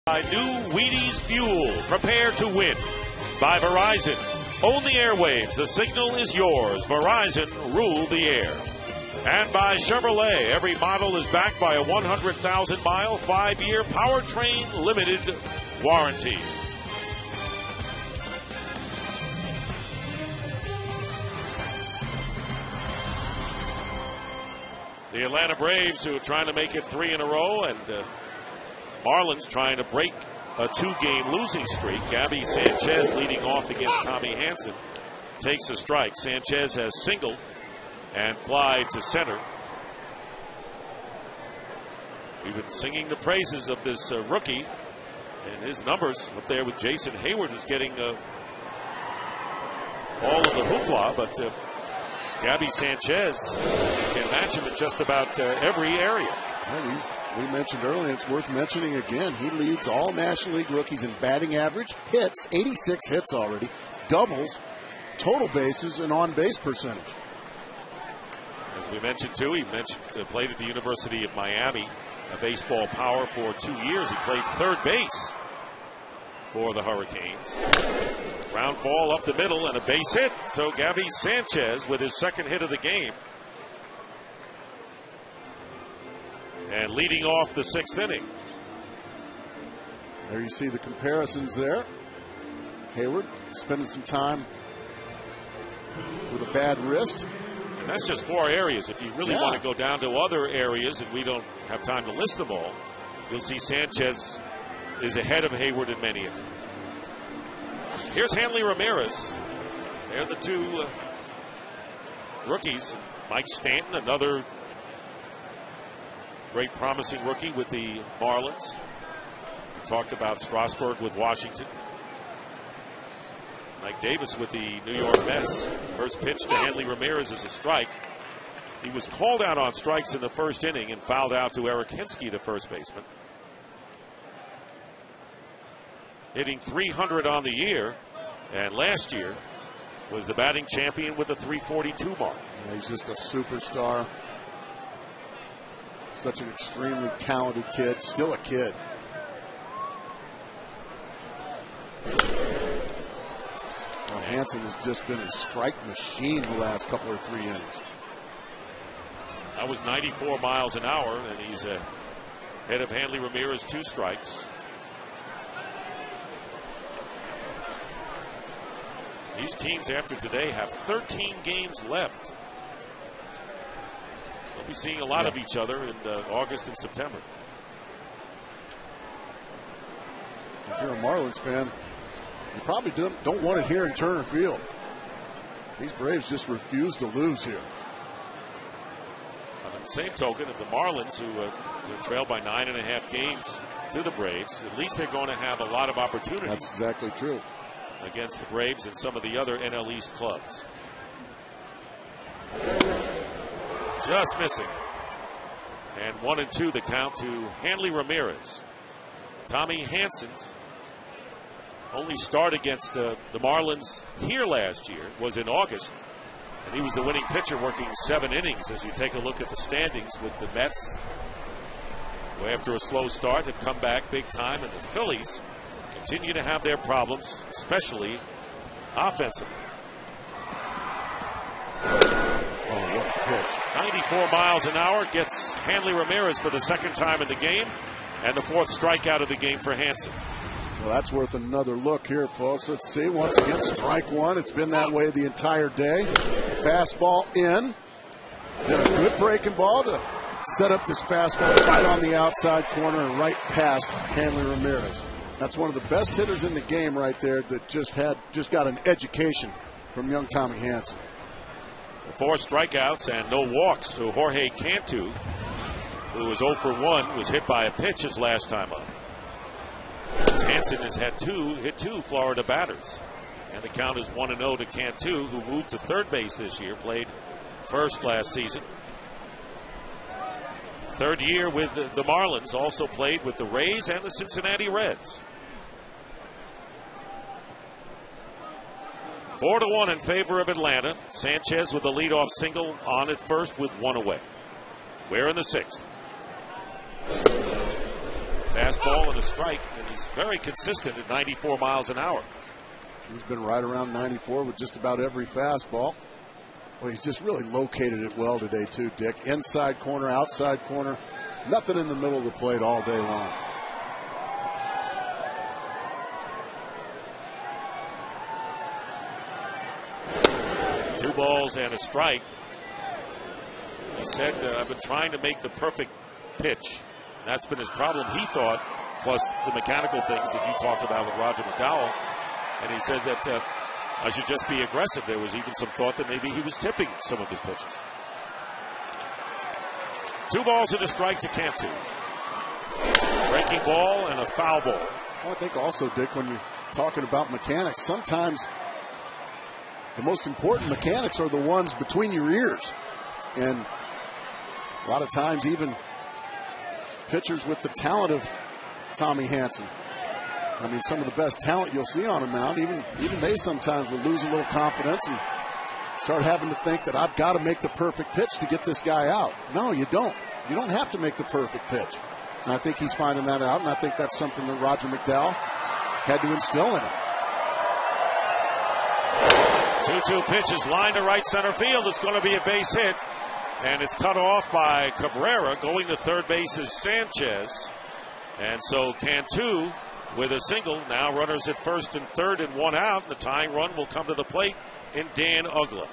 By new Wheaties Fuel, prepare to win. By Verizon, own the airwaves, the signal is yours. Verizon, rule the air. And by Chevrolet, every model is backed by a 100,000-mile, 5-year powertrain limited warranty. The Atlanta Braves, who are trying to make it 3 in a row, and Marlins trying to break a 2-game losing streak. Gabby Sanchez leading off against Tommy Hanson takes a strike. Sanchez has singled and fly to center. We've been singing the praises of this rookie And his numbers up there with Jason Hayward is getting all of the hoopla, but Gabby Sanchez can match him in just about every area. We mentioned earlier, it's worth mentioning again, he leads all National League rookies in batting average, hits, 86 hits already, doubles, total bases, and on-base percentage. As we mentioned, too, he played at the University of Miami, a baseball power for 2 years. He played third base for the Hurricanes. Ground ball up the middle and a base hit. So Gabby Sanchez with his second hit of the game. And leading off the sixth inning. There you see the comparisons there. Hayward spending some time with a bad wrist. And that's just 4 areas. If you really want to go down to other areas, and we don't have time to list them all, you'll see Sanchez is ahead of Hayward in many of them. Here's Hanley Ramirez. They're the two rookies. Mike Stanton, another great promising rookie with the Marlins. We talked about Strasburg with Washington. Mike Davis with the New York Mets. First pitch to Hanley Ramirez is a strike. He was called out on strikes in the first inning and fouled out to Eric Hinsky, the first baseman. Hitting .300 on the year, and last year was the batting champion with a .342 mark. Yeah, he's just a superstar. Such an extremely talented kid, still a kid. Well, Hansen has just been a strike machine the last couple or 3 innings. That was 94 miles an hour, and he's ahead of Hanley Ramirez, 2 strikes. These teams after today have 13 games left. They'll be seeing a lot of each other in August and September. If you're a Marlins fan, you probably don't want it here in Turner Field. These Braves just refuse to lose here. On the same token, if the Marlins, who trailed by 9.5 games to the Braves, at least they're going to have a lot of opportunities. That's exactly true. Against the Braves and some of the other NL East clubs. Just missing. And 1-2 the count to Hanley Ramirez. Tommy Hansen's only start against the Marlins here last year was in August. And he was the winning pitcher working 7 innings as you take a look at the standings with the Mets, who after a slow start have come back big time, and the Phillies continue to have their problems, especially offensively. Oh, what a pitch. 94 miles an hour gets Hanley Ramirez for the second time in the game, and the 4th strikeout of the game for Hansen. Well, that's worth another look here, folks. Let's see. Once again, strike 1. It's been that way the entire day. Fastball in. Then a good breaking ball to set up this fastball right on the outside corner and right past Hanley Ramirez. That's one of the best hitters in the game right there that just got an education from young Tommy Hansen. 4 strikeouts and no walks to Jorge Cantu, who was 0 for 1, was hit by a pitch his last time up. Hansen has hit 2 Florida batters. And the count is 1-0 to Cantu, who moved to third base this year, played first last season. 3rd year with the Marlins, also played with the Rays and the Cincinnati Reds. 4-1 in favor of Atlanta. Sanchez with a leadoff single on at first with 1 away. We're in the 6th. Fastball and a strike, and he's very consistent at 94 miles an hour. He's been right around 94 with just about every fastball. Well, he's just really located it well today, too, Dick. Inside corner, outside corner, nothing in the middle of the plate all day long. Two balls and a strike. He said, I've been trying to make the perfect pitch. That's been his problem, he thought, plus the mechanical things that you talked about with Roger McDowell. And he said that I should just be aggressive. There was even some thought that maybe he was tipping some of his pitches. 2 balls and a strike to Cantu. Breaking ball and a foul ball. Well, I think also, Dick, when you're talking about mechanics, sometimes the most important mechanics are the ones between your ears. And a lot of times even pitchers with the talent of Tommy Hanson, I mean, some of the best talent you'll see on a mound, even they sometimes will lose a little confidence and start having to think that I've got to make the perfect pitch to get this guy out. No, you don't. You don't have to make the perfect pitch. And I think he's finding that out, and I think that's something that Roger McDowell had to instill in him. 2-2 pitch is lined to right center field. It's going to be a base hit, and it's cut off by Cabrera. Going to third base is Sanchez. And so Cantu with a single. Now runners at first and third and one out. The tying run will come to the plate in Dan Uggla.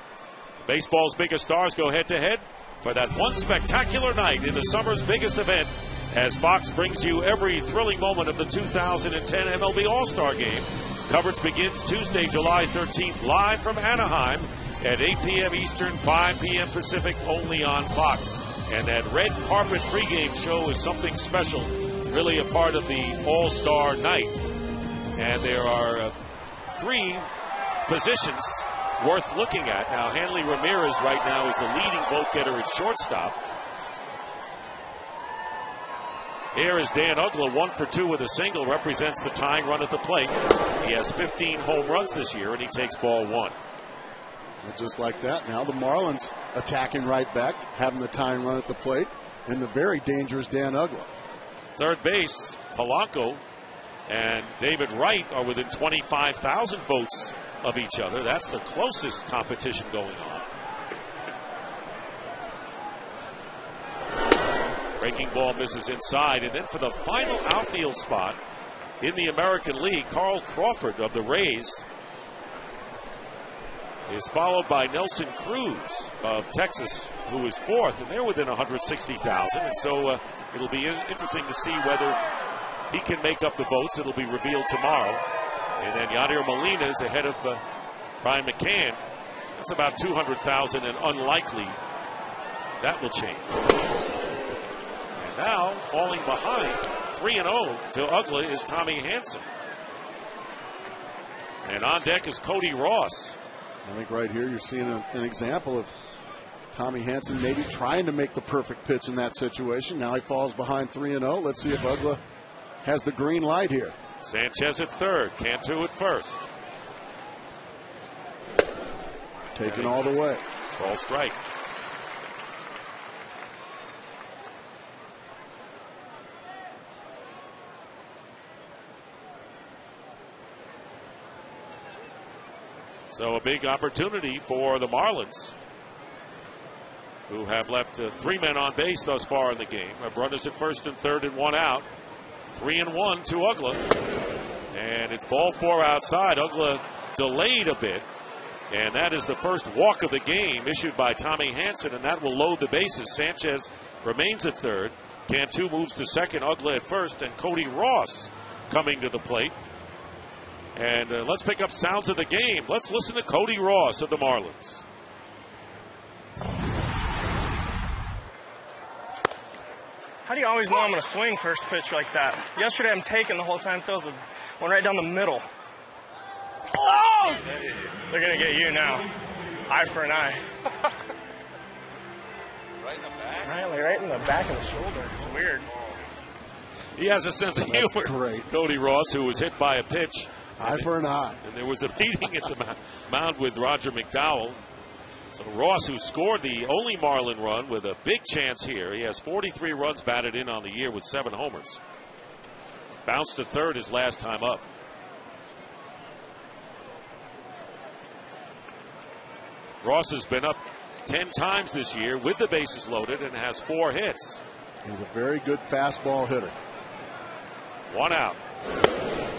Baseball's biggest stars go head-to-head for that one spectacular night in the summer's biggest event, as Fox brings you every thrilling moment of the 2010 MLB All-Star Game. Coverage begins Tuesday, July 13th, live from Anaheim at 8 p.m. Eastern, 5 p.m. Pacific, only on Fox. And that red carpet pregame show is something special, really a part of the All-Star night. And there are 3 positions worth looking at. Now, Hanley Ramirez right now is the leading vote-getter at shortstop. Here is Dan Uggla, 1 for 2 with a single, represents the tying run at the plate. He has 15 home runs this year, and he takes ball 1. And just like that, now the Marlins attacking right back, having the tying run at the plate, and the very dangerous Dan Uggla. Third base, Polanco and David Wright are within 25,000 votes of each other. That's the closest competition going on. Breaking ball misses inside, and then for the final outfield spot in the American League, Carl Crawford of the Rays is followed by Nelson Cruz of Texas, who is 4th, and they're within 160,000. And so it'll be interesting to see whether he can make up the votes. It'll be revealed tomorrow. And then Yadier Molina is ahead of Brian McCann. That's about 200,000, and unlikely that will change. And now, falling behind, 3-0 to Uggla is Tommy Hanson. And on deck is Cody Ross. I think right here you're seeing an example of Tommy Hanson maybe trying to make the perfect pitch in that situation. Now he falls behind 3-0. Let's see if Uggla has the green light here. Sanchez at third, Cantu at first. Taken all the way. Ball strike. So a big opportunity for the Marlins, who have left 3 men on base thus far in the game. Runners at first and third and one out. 3-1 to Uggla. And it's ball 4 outside. Uggla delayed a bit. And that is the first walk of the game issued by Tommy Hanson, and that will load the bases. Sanchez remains at third. Cantu moves to second. Uggla at first, and Cody Ross coming to the plate. And let's pick up sounds of the game. Let's listen to Cody Ross of the Marlins. How do you always know I'm going to swing first pitch like that? Yesterday I'm taking the whole time. Throws one right down the middle. Oh! They're going to get you now. Eye for an eye. Right in the back? Right in the back of the shoulder. It's weird. He has a sense of humor. Great. Cody Ross, who was hit by a pitch. Eye for an eye. And there was a meeting at the mound with Roger McDowell. So Ross, who scored the only Marlin run with a big chance here. He has 43 runs batted in on the year with 7 homers. Bounced to third his last time up. Ross has been up 10 times this year with the bases loaded and has 4 hits. He's a very good fastball hitter. 1 out.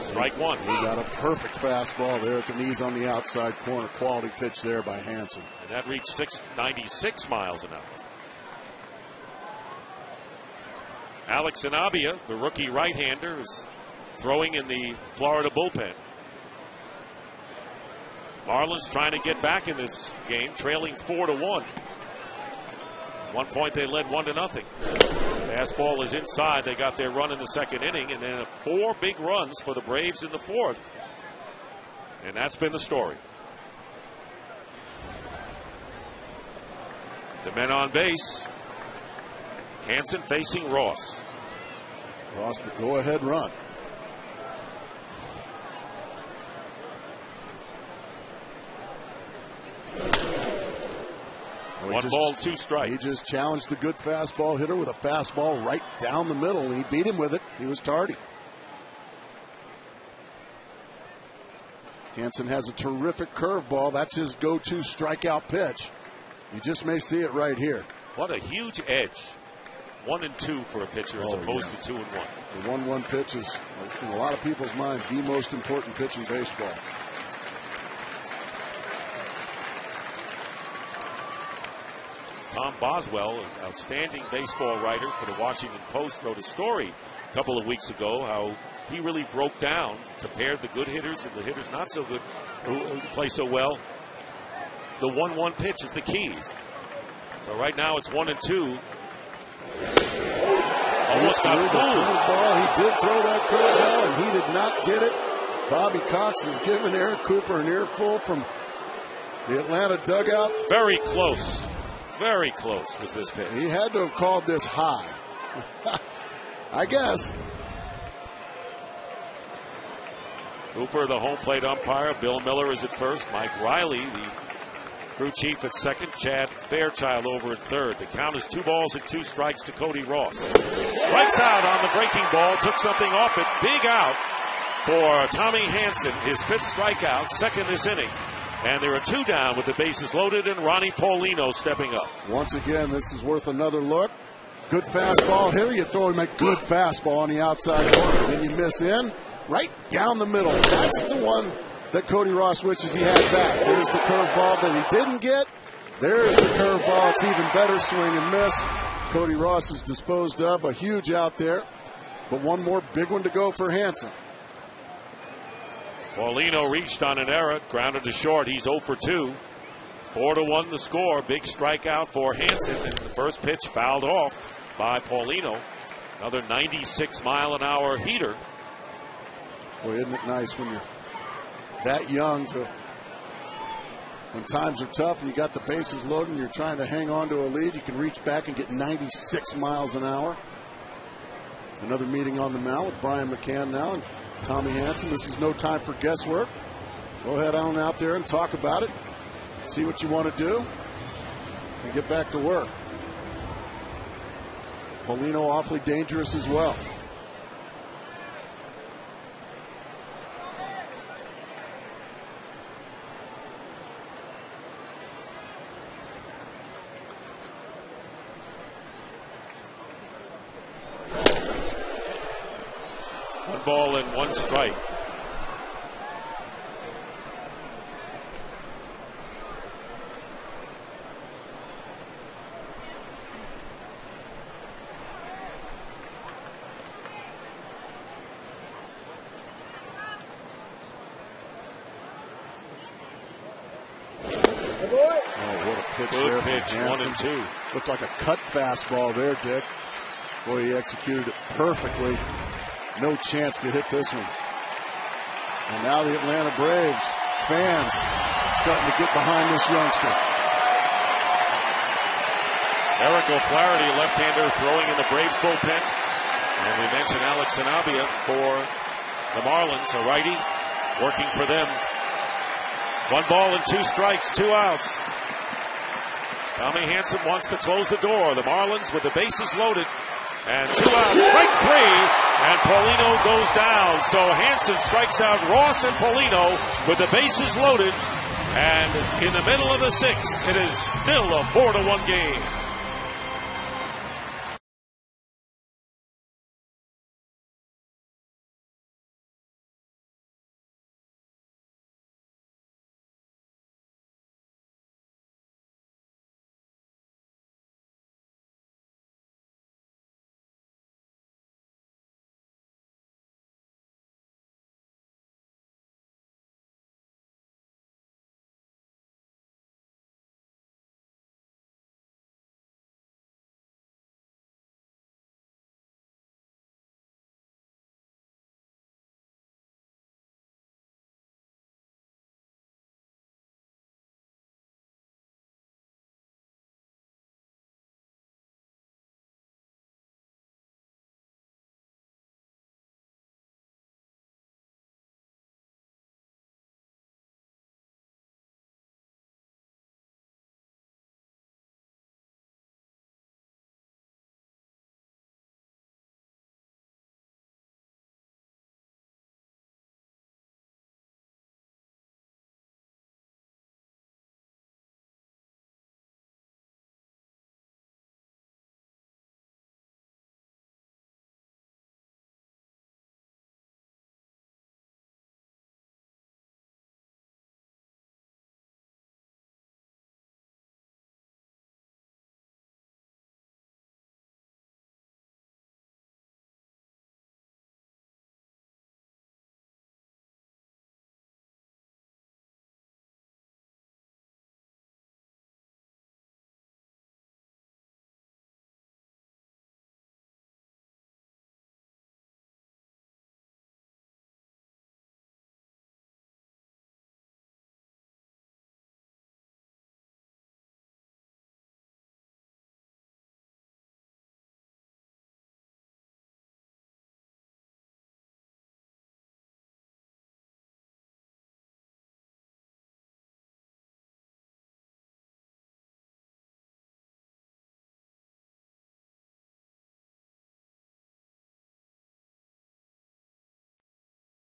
Strike 1. He got a perfect fastball there at the knees on the outside corner. Quality pitch there by Hanson. And that reached 96 miles an hour. Alex Sanabia, the rookie right-hander, is throwing in the Florida bullpen. Marlins trying to get back in this game, trailing 4-1. One point they led 1-0. Fastball is inside. They got their run in the second inning, and then 4 big runs for the Braves in the fourth. And that's been the story. The men on base. Hansen facing Ross. Ross, the go-ahead run. One ball, 2 strikes. He just challenged the good fastball hitter with a fastball right down the middle, and he beat him with it. He was tardy. Hansen has a terrific curveball. That's his go-to strikeout pitch. You just may see it right here. What a huge edge. 1 and 2 for a pitcher as opposed to 2 and 1. The 1-1 pitch is, in a lot of people's minds, the most important pitch in baseball. Tom Boswell, an outstanding baseball writer for the Washington Post, wrote a story a couple of weeks ago how he really broke down, compared the good hitters and the hitters not so good who play so well. The 1-1 pitch is the key. So right now it's 1 and 2. Almost got fooled. He did throw that curveball, and he did not get it. Bobby Cox has given Eric Cooper an earful from the Atlanta dugout. Very close. Very close was this pitch. He had to have called this high. I guess. Cooper, the home plate umpire. Bill Miller is at first. Mike Riley, the crew chief at second. Chad Fairchild over at third. The count is 2 balls and 2 strikes to Cody Ross. Strikes out on the breaking ball. Took something off it. Big out for Tommy Hansen. His 5th strikeout. Second this inning. And there are 2 down with the bases loaded and Ronnie Paulino stepping up. Once again, this is worth another look. Good fastball hitter. You throw him a good fastball on the outside corner. Then you miss in. Right down the middle. That's the one that Cody Ross wishes he had back. There's the curveball that he didn't get. There's the curveball. It's even better swing and miss. Cody Ross is disposed of. A huge out there. But one more big one to go for Hansen. Paulino reached on an error, grounded to short. He's 0 for 2. 4-1 the score. Big strikeout for Hansen. And the first pitch fouled off by Paulino. Another 96-mile-an-hour heater. Boy, isn't it nice when you're that young to, when times are tough and you got the bases loaded and you're trying to hang on to a lead, you can reach back and get 96 miles an hour. Another meeting on the mound with Brian McCann now and Tommy Hansen. This is no time for guesswork. Go ahead on out there and talk about it. See what you want to do and get back to work. Paulino awfully dangerous as well. Ball and 1 strike. Good pitch, 1 and 2. Looked like a cut fastball there, Dick. Boy, he executed it perfectly. No chance to hit this one. And now the Atlanta Braves fans starting to get behind this youngster. Eric O'Flaherty, left-hander, throwing in the Braves bullpen. And we mentioned Alex Sanabia for the Marlins, a righty, working for them. 1 ball and 2 strikes, 2 outs. Tommy Hansen wants to close the door. The Marlins with the bases loaded. And 2 outs, strike 3, and Paulino goes down. So Hansen strikes out Ross and Paulino with the bases loaded. And in the middle of the 6th, it is still a 4-1 game.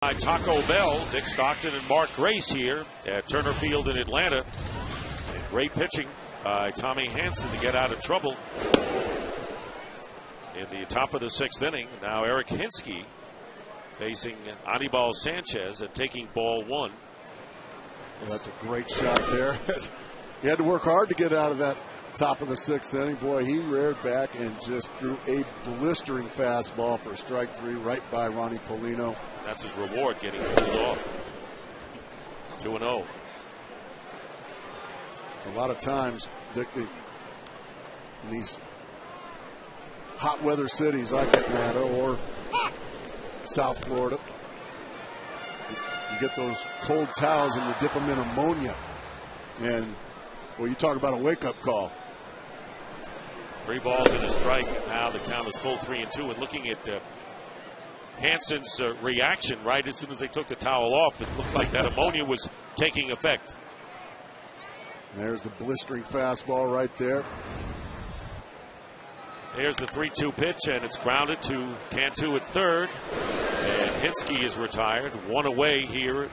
By Taco Bell, Dick Stockton and Mark Grace here at Turner Field in Atlanta. And great pitching by Tommy Hanson to get out of trouble in the top of the 6th inning. Now Eric Hinsky facing Anibal Sanchez and taking ball 1. Well, that's a great shot there. He had to work hard to get out of that top of the 6th inning. Boy, he reared back and just threw a blistering fastball for strike 3 right by Ronnie Polino. That's his reward, getting pulled off. 2-0. A lot of times, Dick, in these hot weather cities like Atlanta or South Florida, you get those cold towels and you dip them in ammonia. And, well, you talk about a wake-up call. 3 balls and a strike. Now the count is full 3-2. And looking at Hanson's reaction right as soon as they took the towel off, it looked like that ammonia was taking effect. There's the blistering fastball right there. There's the 3-2 pitch, and it's grounded to Cantu at third. And Hinsky is retired, 1 away here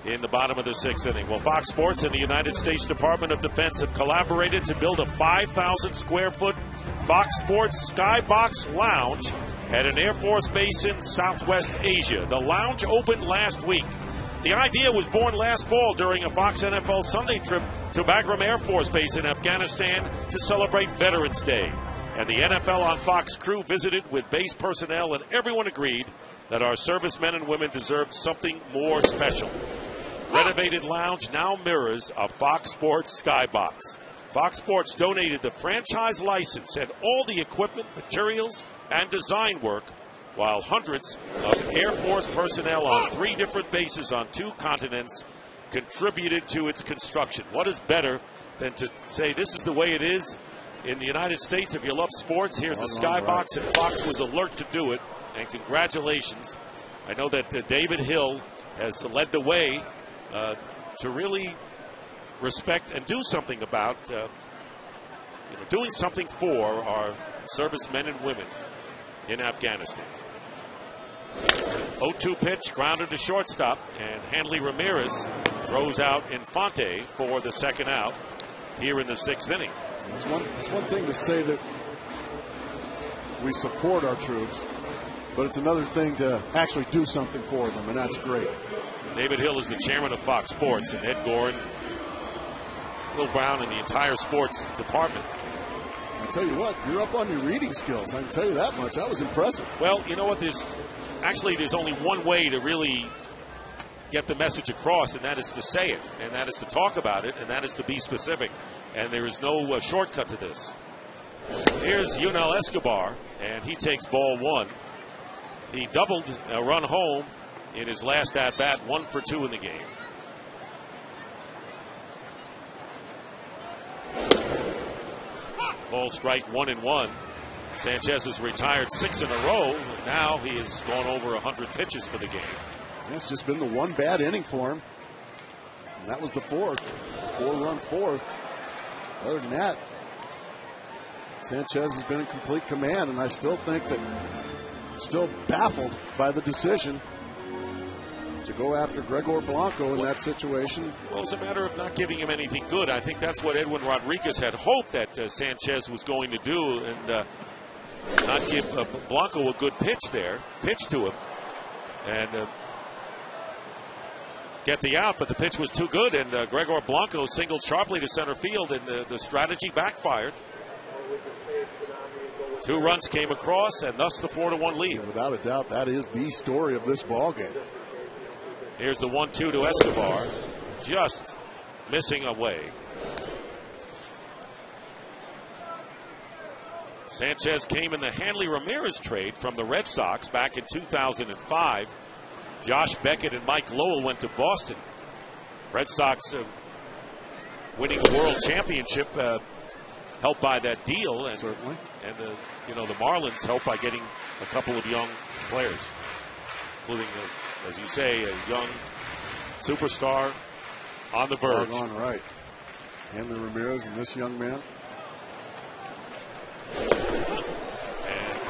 in the bottom of the 6th inning. Well, Fox Sports and the United States Department of Defense have collaborated to build a 5,000 square foot Fox Sports Skybox Lounge at an Air Force base in Southwest Asia. The lounge opened last week. The idea was born last fall during a Fox NFL Sunday trip to Bagram Air Force Base in Afghanistan to celebrate Veterans Day. And the NFL on Fox crew visited with base personnel, and everyone agreed that our servicemen and women deserved something more special. Renovated lounge now mirrors a Fox Sports Skybox. Fox Sports donated the franchise license and all the equipment, materials, and design work, while hundreds of Air Force personnel on 3 different bases on 2 continents contributed to its construction. What is better than to say this is the way it is in the United States? If you love sports, here's the Skybox, and Fox was alert to do it. And congratulations. I know that David Hill has led the way to really respect and do something about doing something for our servicemen and women in Afghanistan. 0-2 pitch, grounded to shortstop, and Hanley Ramirez throws out Infante for the 2nd out here in the 6th inning. It's one thing to say that we support our troops, but it's another thing to actually do something for them, and that's great. David Hill is the chairman of Fox Sports, and Ed Gorin, Will Brown, and the entire sports department. I'll tell you what, you're up on your reading skills. I can tell you that much. That was impressive. Well, you know what? There's only one way to really get the message across, and that is to say it, and that is to talk about it, and that is to be specific. And there is no shortcut to this. Here's Yunel Escobar, and he takes ball 1. He doubled a run home in his last at-bat, 1 for 2 in the game. Ball strike 1-1. Sanchez has retired 6 in a row, and now he has gone over 100 pitches for the game. It's just been the one bad inning for him, and that was the 4th. 4-run 4th. Other than that, Sanchez has been in complete command, and I still think that still baffled by the decision to go after Gregor Blanco in that situation. Well, it's a matter of not giving him anything good. I think that's what Edwin Rodriguez had hoped that Sanchez was going to do, and not give Blanco a good pitch to him, and get the out, but the pitch was too good, and Gregor Blanco singled sharply to center field, and the strategy backfired. 2 runs came across, and thus the 4-1 lead. Yeah, without a doubt, that is the story of this ball game. Here's the 1-2 to Escobar, just missing away. Sanchez came in the Hanley Ramirez trade from the Red Sox back in 2005. Josh Beckett and Mike Lowell went to Boston. Red Sox winning a world championship helped by that deal, and certainly, and the Marlins helped by getting a couple of young players, including, as you say, a young superstar on the verge. On right, Hanley Ramirez and this young man. And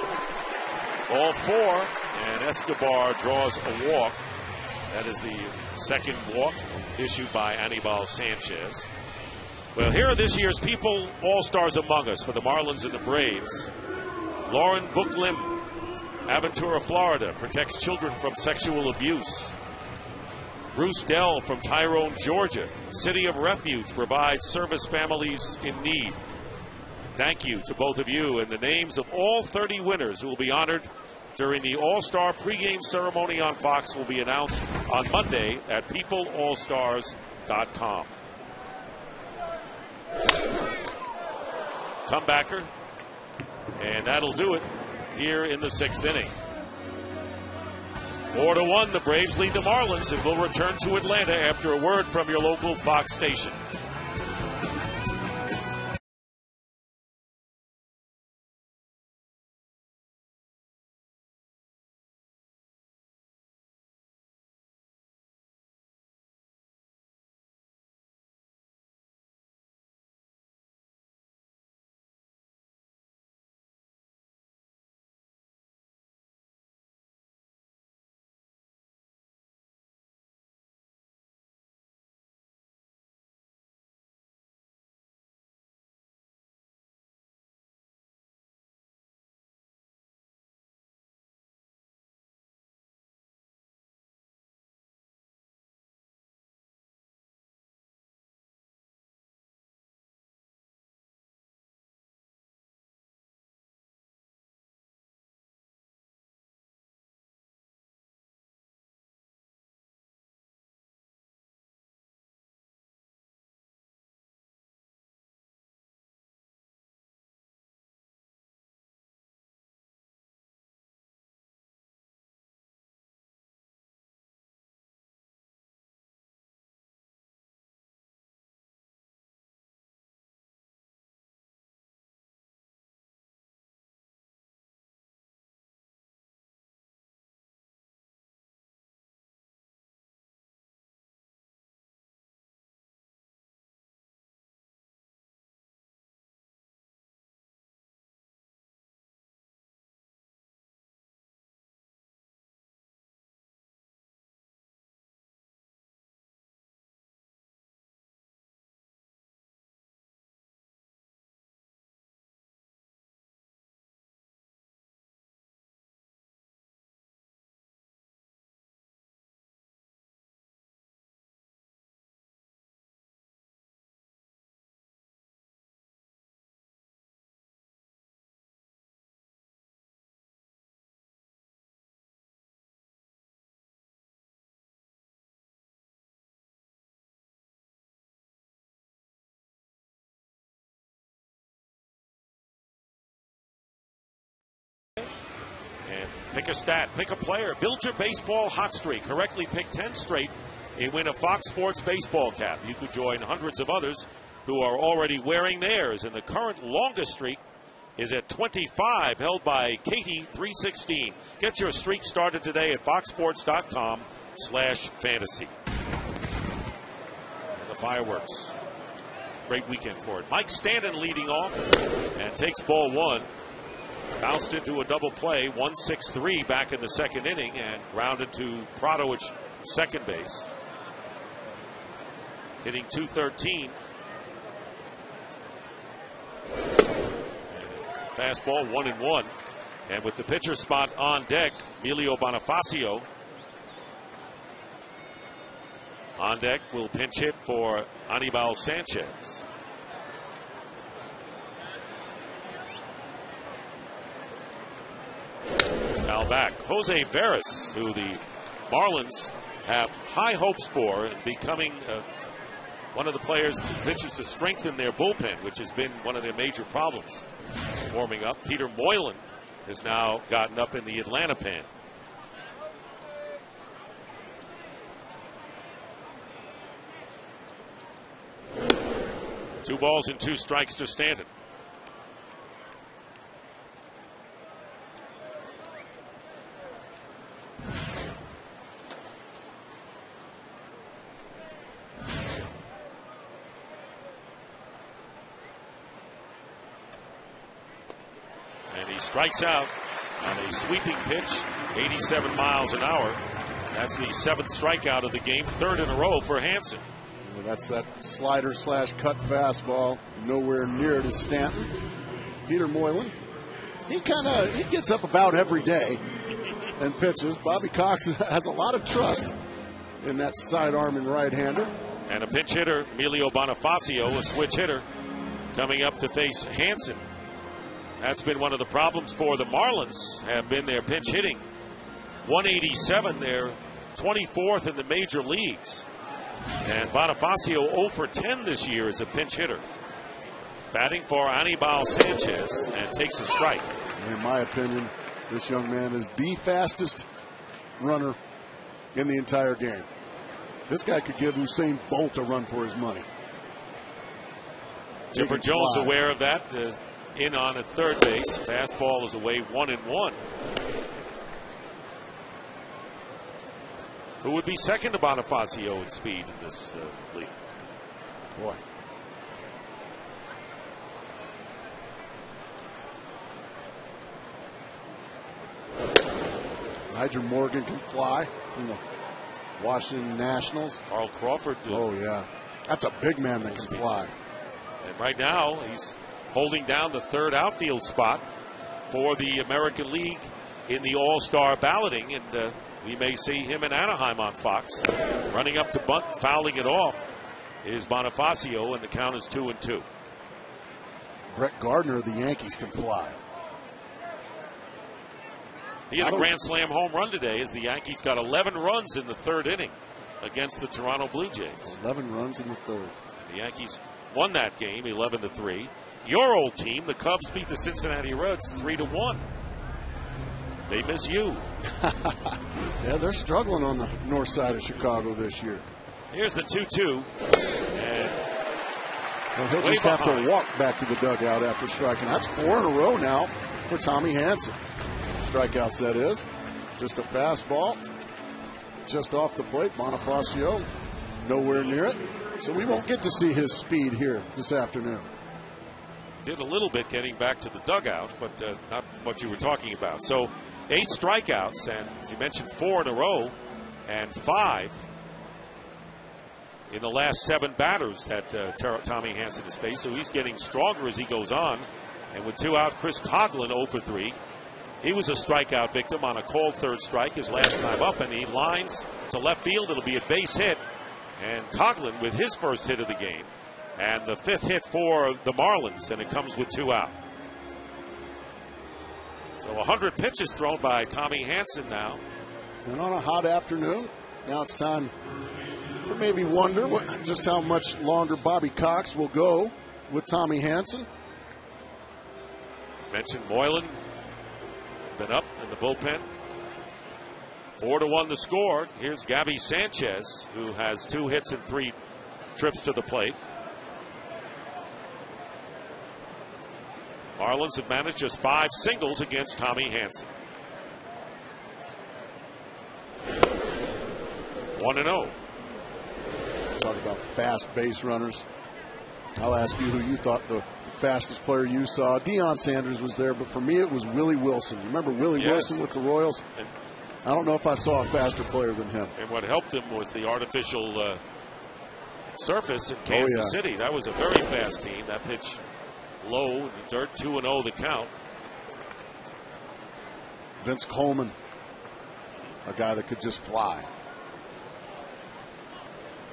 all 4. And Escobar draws a walk. That is the second walk issued by Anibal Sanchez. Well, here are this year's People All-Stars among us for the Marlins and the Braves. Lauren Booklim, Aventura, Florida, protects children from sexual abuse. Bruce Dell from Tyrone, Georgia, City of Refuge, provides service families in need. Thank you to both of you, and the names of all 30 winners who will be honored during the All-Star pregame ceremony on Fox will be announced on Monday at peopleallstars.com. Comebacker, and that'll do it here in the 6th inning. 4-1, the Braves lead the Marlins and will return to Atlanta after a word from your local Fox station. And pick a stat, pick a player, build your baseball hot streak. Correctly pick 10 straight and win a Fox Sports baseball cap. You could join hundreds of others who are already wearing theirs. And the current longest streak is at 25, held by Katie 316. Get your streak started today at foxsports.com/fantasy. And the fireworks. Great weekend for it. Mike Stanton leading off and takes ball one. Bounced into a double play, 1-6-3 back in the second inning, and grounded to Prado at second base. Hitting .213. Fastball 1-1. And with the pitcher spot on deck, Emilio Bonifacio on deck will pinch hit for Anibal Sanchez. Now back, Jose Veras, who the Marlins have high hopes for, and becoming one of the players to pitches to strengthen their bullpen, which has been one of their major problems. Warming up, Peter Moylan has now gotten up in the Atlanta pen. Two balls and two strikes to Stanton. And he strikes out on a sweeping pitch 87 miles an hour. That's the 7th strikeout of the game, 3rd in a row for Hansen. Well, that's that slider slash cut fastball, nowhere near to Stanton. Peter Moylan, he gets up about every day and pitches. Bobby Cox has a lot of trust in that sidearming right-hander. And a pinch hitter, Emilio Bonifacio, a switch hitter, coming up to face Hansen. That's been one of the problems for the Marlins, have been their pinch hitting. 187, they're 24th in the major leagues. And Bonifacio 0 for 10 this year as a pinch hitter. Batting for Anibal Sanchez and takes a strike. In my opinion, this young man is the fastest runner in the entire game. This guy could give Usain Bolt a run for his money. Chipper Jones aware of that. In on at third base. Fastball is away 1-1. Who would be second to Bonifacio in speed in this league? Boy. Nigel Morgan can fly from the Washington Nationals. Carl Crawford. Oh, yeah. That's a big man that can fly. And right now, he's holding down the 3rd outfield spot for the American League in the All-Star balloting. And we may see him in Anaheim on Fox. Running up to bunt, fouling it off is Bonifacio, and the count is 2-2. Brett Gardner of the Yankees can fly. He had a grand slam home run today as the Yankees got 11 runs in the 3rd inning against the Toronto Blue Jays. 11 runs in the 3rd. The Yankees won that game 11-3. Your old team, the Cubs, beat the Cincinnati Reds 3-1. They miss you. Yeah, they're struggling on the north side of Chicago this year. Here's the 2-2. And well, he'll just have to walk back to the dugout after striking. That's 4 in a row now for Tommy Hansen. Strikeouts, that is. Just a fastball. Just off the plate. Bonifacio nowhere near it. So we won't get to see his speed here this afternoon. Did a little bit getting back to the dugout, but not what you were talking about. So 8 strikeouts, and as you mentioned, 4 in a row, and 5 in the last 7 batters that Tommy Hansen has faced. So he's getting stronger as he goes on. And with 2 out, Chris Coughlin 0 for 3. He was a strikeout victim on a called 3rd strike his last time up, and he lines to left field. It'll be a base hit. And Coughlin with his first hit of the game. And the 5th hit for the Marlins, and it comes with 2 out. So 100 pitches thrown by Tommy Hansen now. And on a hot afternoon, now it's time to maybe wonder just how much longer Bobby Cox will go with Tommy Hansen. Mentioned Moylan, been up in the bullpen. 4-1 the score. Here's Gabby Sanchez, who has 2 hits and 3 trips to the plate. Marlins have managed just 5 singles against Tommy Hansen. 1-0. Talk about fast base runners. I'll ask you who you thought the fastest player you saw. Deion Sanders was there, but for me it was Willie Wilson. Remember Willie Wilson with the Royals? I don't know if I saw a faster player than him. And what helped him was the artificial surface in Kansas City. That was a very fast team. That pitch low in the dirt, 2-0 the count. Vince Coleman, a guy that could just fly.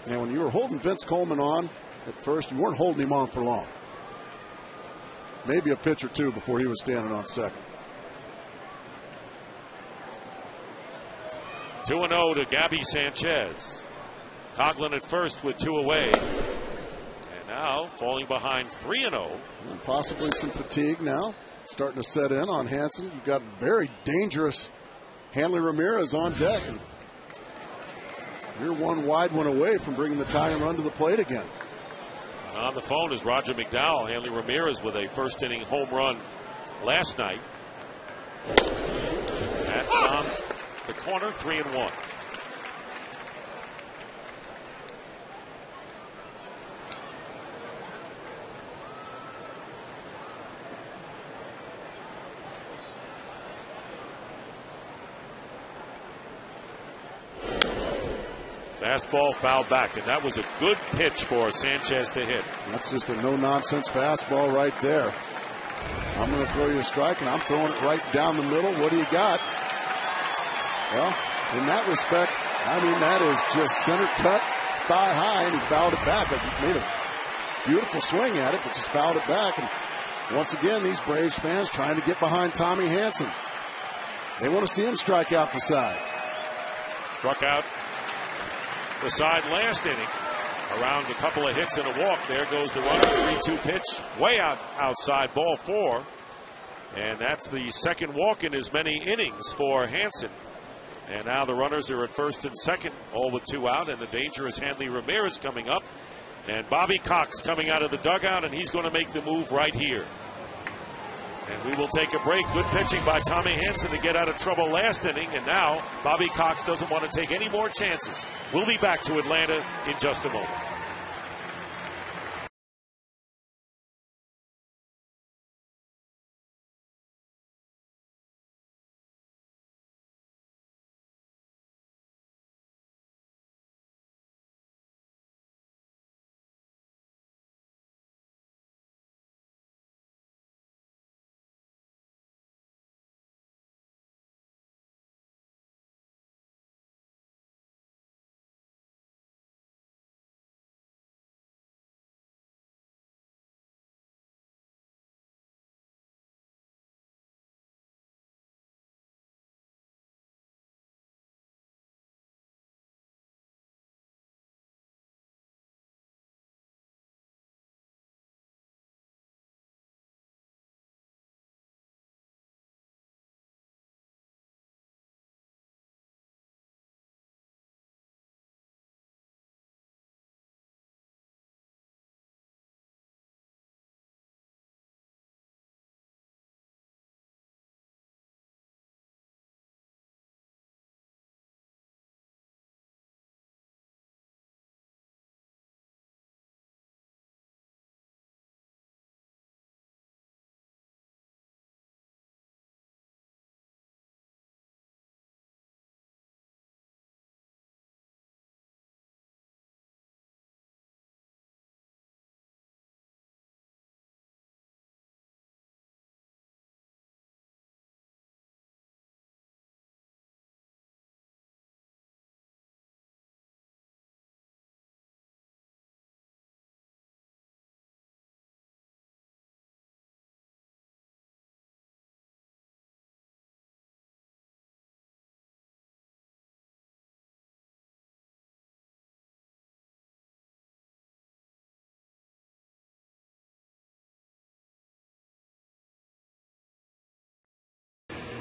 And when you were holding Vince Coleman on at first, you weren't holding him on for long. Maybe a pitch or 2 before he was standing on second. 2-0 to Gabby Sanchez. Coughlin at first with 2 away. And now falling behind 3-0. And possibly some fatigue now starting to set in on Hansen. You've got very dangerous Hanley Ramirez on deck. And you're one wide one away from bringing the tying run to the plate again. And on the phone is Roger McDowell. Hanley Ramirez with a first inning home run last night. That's on the corner, 3-1. Fastball fouled back, and that was a good pitch for Sanchez to hit. That's just a no-nonsense fastball right there. I'm going to throw you a strike, and I'm throwing it right down the middle. What do you got? Well, in that respect, I mean, that is just center cut, thigh high, and he fouled it back. He made a beautiful swing at it, but just fouled it back. And once again, these Braves fans trying to get behind Tommy Hanson. They want to see him strike out the side. Struck out the side last inning. Around a couple of hits and a walk. There goes the runner. 3-2 pitch. Way outside, ball 4. And that's the second walk in as many innings for Hanson. And now the runners are at first and second, all with 2 out. And the dangerous Hanley Ramirez coming up. And Bobby Cox coming out of the dugout, and he's going to make the move right here. And we will take a break. Good pitching by Tommy Hanson to get out of trouble last inning. And now Bobby Cox doesn't want to take any more chances. We'll be back to Atlanta in just a moment.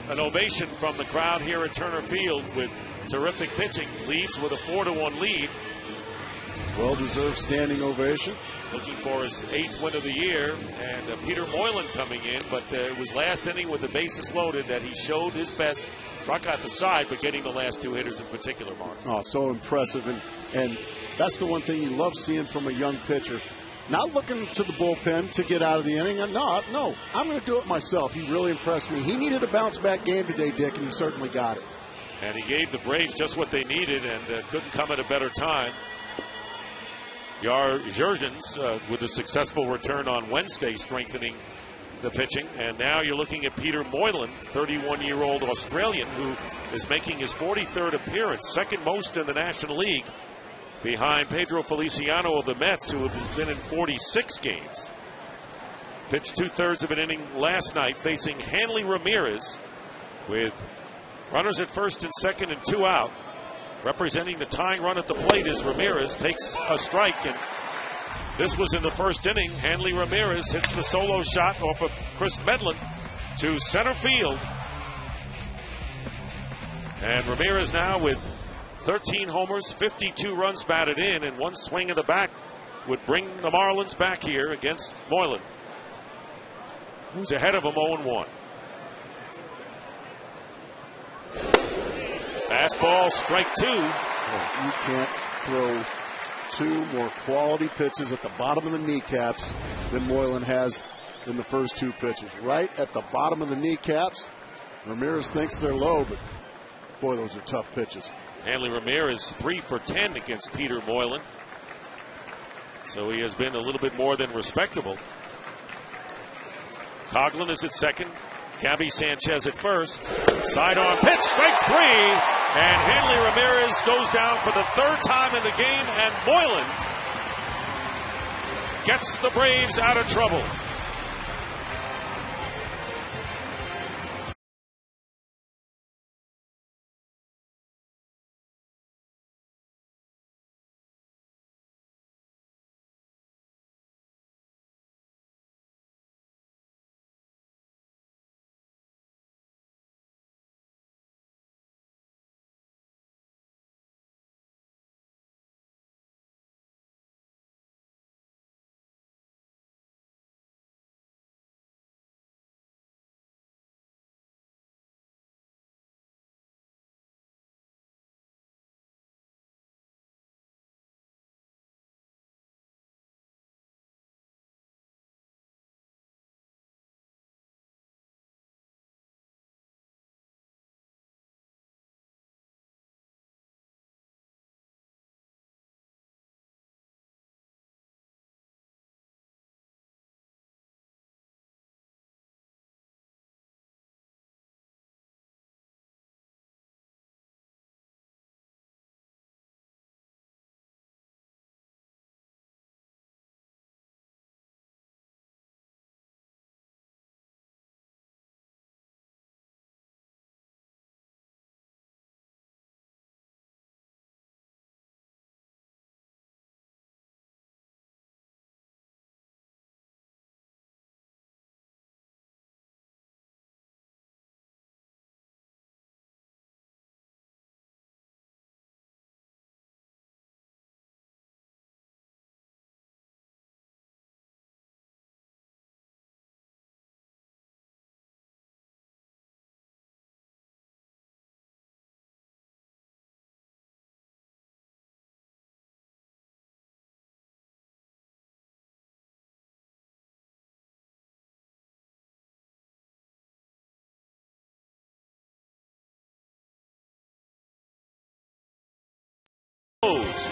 An ovation from the crowd here at Turner Field with terrific pitching. Leaves with a 4-1 lead. Well-deserved standing ovation. Looking for his 8th win of the year. And Peter Moylan coming in. But it was last inning with the bases loaded that he showed his best. Struck out the side, but getting the last 2 hitters in particular, Mark. Oh, so impressive. And that's the one thing you love seeing from a young pitcher. Not looking to the bullpen to get out of the inning. No, I'm going to do it myself. He really impressed me. He needed a bounce-back game today, Dick, and he certainly got it. And he gave the Braves just what they needed and couldn't come at a better time. Jurgens with a successful return on Wednesday, strengthening the pitching. And now you're looking at Peter Moylan, 31-year-old Australian, who is making his 43rd appearance, second most in the National League, behind Pedro Feliciano of the Mets, who have been in 46 games. Pitched 2/3 of an inning last night, facing Hanley Ramirez, with runners at first and second and 2 out. Representing the tying run at the plate is Ramirez, takes a strike, and this was in the first inning. Hanley Ramirez hits the solo shot off of Chris Medlin to center field. And Ramirez now with 13 homers, 52 runs batted in, and 1 swing of the bat would bring the Marlins back here against Moylan, who's ahead of him 0-1. Fastball, strike 2. Well, you can't throw 2 more quality pitches at the bottom of the kneecaps than Moylan has in the first 2 pitches. Right at the bottom of the kneecaps. Ramirez thinks they're low, but boy, those are tough pitches. Hanley Ramirez 3 for 10 against Peter Moylan. So he has been a little bit more than respectable. Coughlin is at second. Gabby Sanchez at first. Sidearm pitch, strike 3. And Hanley Ramirez goes down for the third time in the game. And Moylan gets the Braves out of trouble.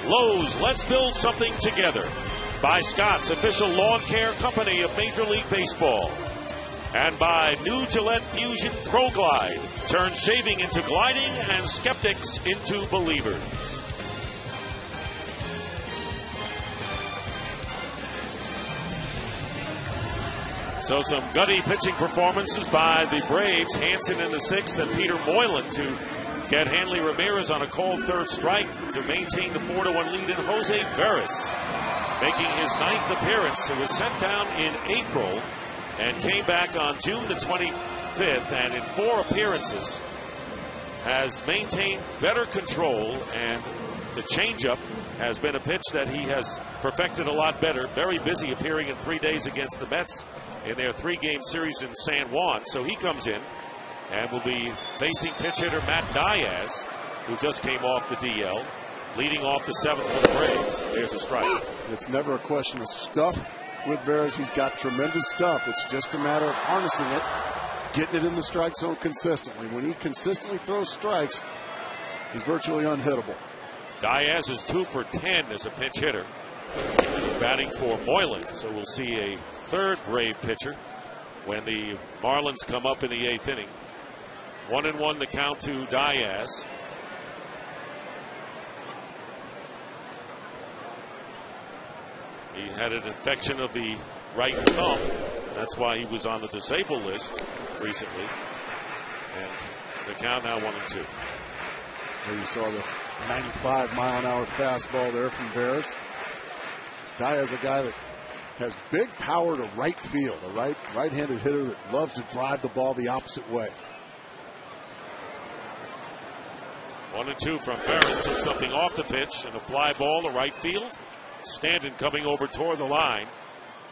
Lowe's, let's build something together. By Scott's, official lawn care company of Major League Baseball. And by new Gillette Fusion Pro Glide. Turn shaving into gliding and skeptics into believers. So some gutty pitching performances by the Braves. Hansen in the sixth and Peter Moylan to get Hanley Ramirez on a called third strike to maintain the 4-1 lead in Jose Veras, making his ninth appearance. It was sent down in April and came back on June the 25th, and in 4 appearances has maintained better control, and the changeup has been a pitch that he has perfected a lot better. Very busy appearing in 3 days against the Mets in their 3-game series in San Juan. So he comes in and will be facing pinch hitter Matt Diaz, who just came off the DL, leading off the 7th for the Braves. There's a strike. It's never a question of stuff with Veras. He's got tremendous stuff. It's just a matter of harnessing it, getting it in the strike zone consistently. When he consistently throws strikes, he's virtually unhittable. Diaz is 2 for 10 as a pinch hitter. He's batting for Moylan, so we'll see a third Brave pitcher when the Marlins come up in the 8th inning. 1-1 the count to Diaz. He had an infection of the right thumb. That's why he was on the disabled list recently. And the count now 1-2. There you saw the 95-mile-an-hour fastball there from Veras. Diaz, a guy that has big power to right field, a right-handed hitter that loves to drive the ball the opposite way. 1-2 from Veras. Took something off the pitch and a fly ball to right field. Standen coming over toward the line.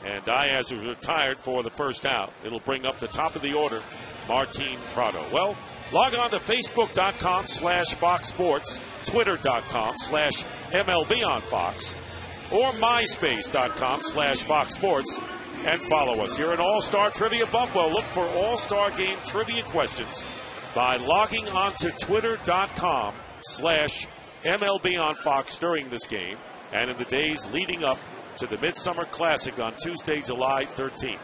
And Diaz is retired for the first out. It'll bring up the top of the order, Martin Prado. Well, log on to Facebook.com/Fox Sports, Twitter.com/MLB on Fox, or MySpace.com/Fox Sports, and follow us here at All-Star Trivia Buffalo. Look for All-Star Game trivia questions by logging on to Twitter.com MLB on Fox during this game and in the days leading up to the Midsummer Classic on Tuesday, July 13th.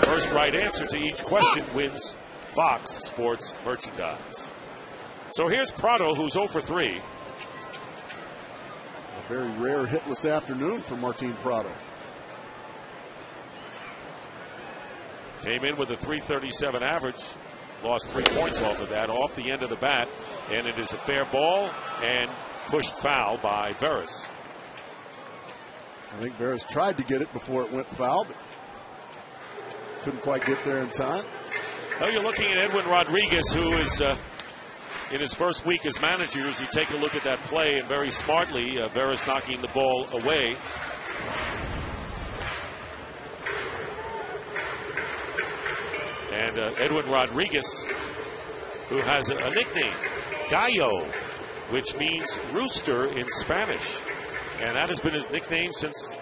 First right answer to each question wins Fox Sports merchandise. So here's Prado, who's 0 for 3. A very rare hitless afternoon for Martin Prado. Came in with a .337 average. Lost 3 points off of that, off the end of the bat. And it is a fair ball and pushed foul by Veras. I think Veras tried to get it before it went foul, but couldn't quite get there in time. Now you're looking at Edwin Rodriguez, who is in his first week as manager. As you take a look at that play, and very smartly, Veras knocking the ball away. And Edwin Rodriguez, who has a nickname, Gallo, which means rooster in Spanish. And that has been his nickname since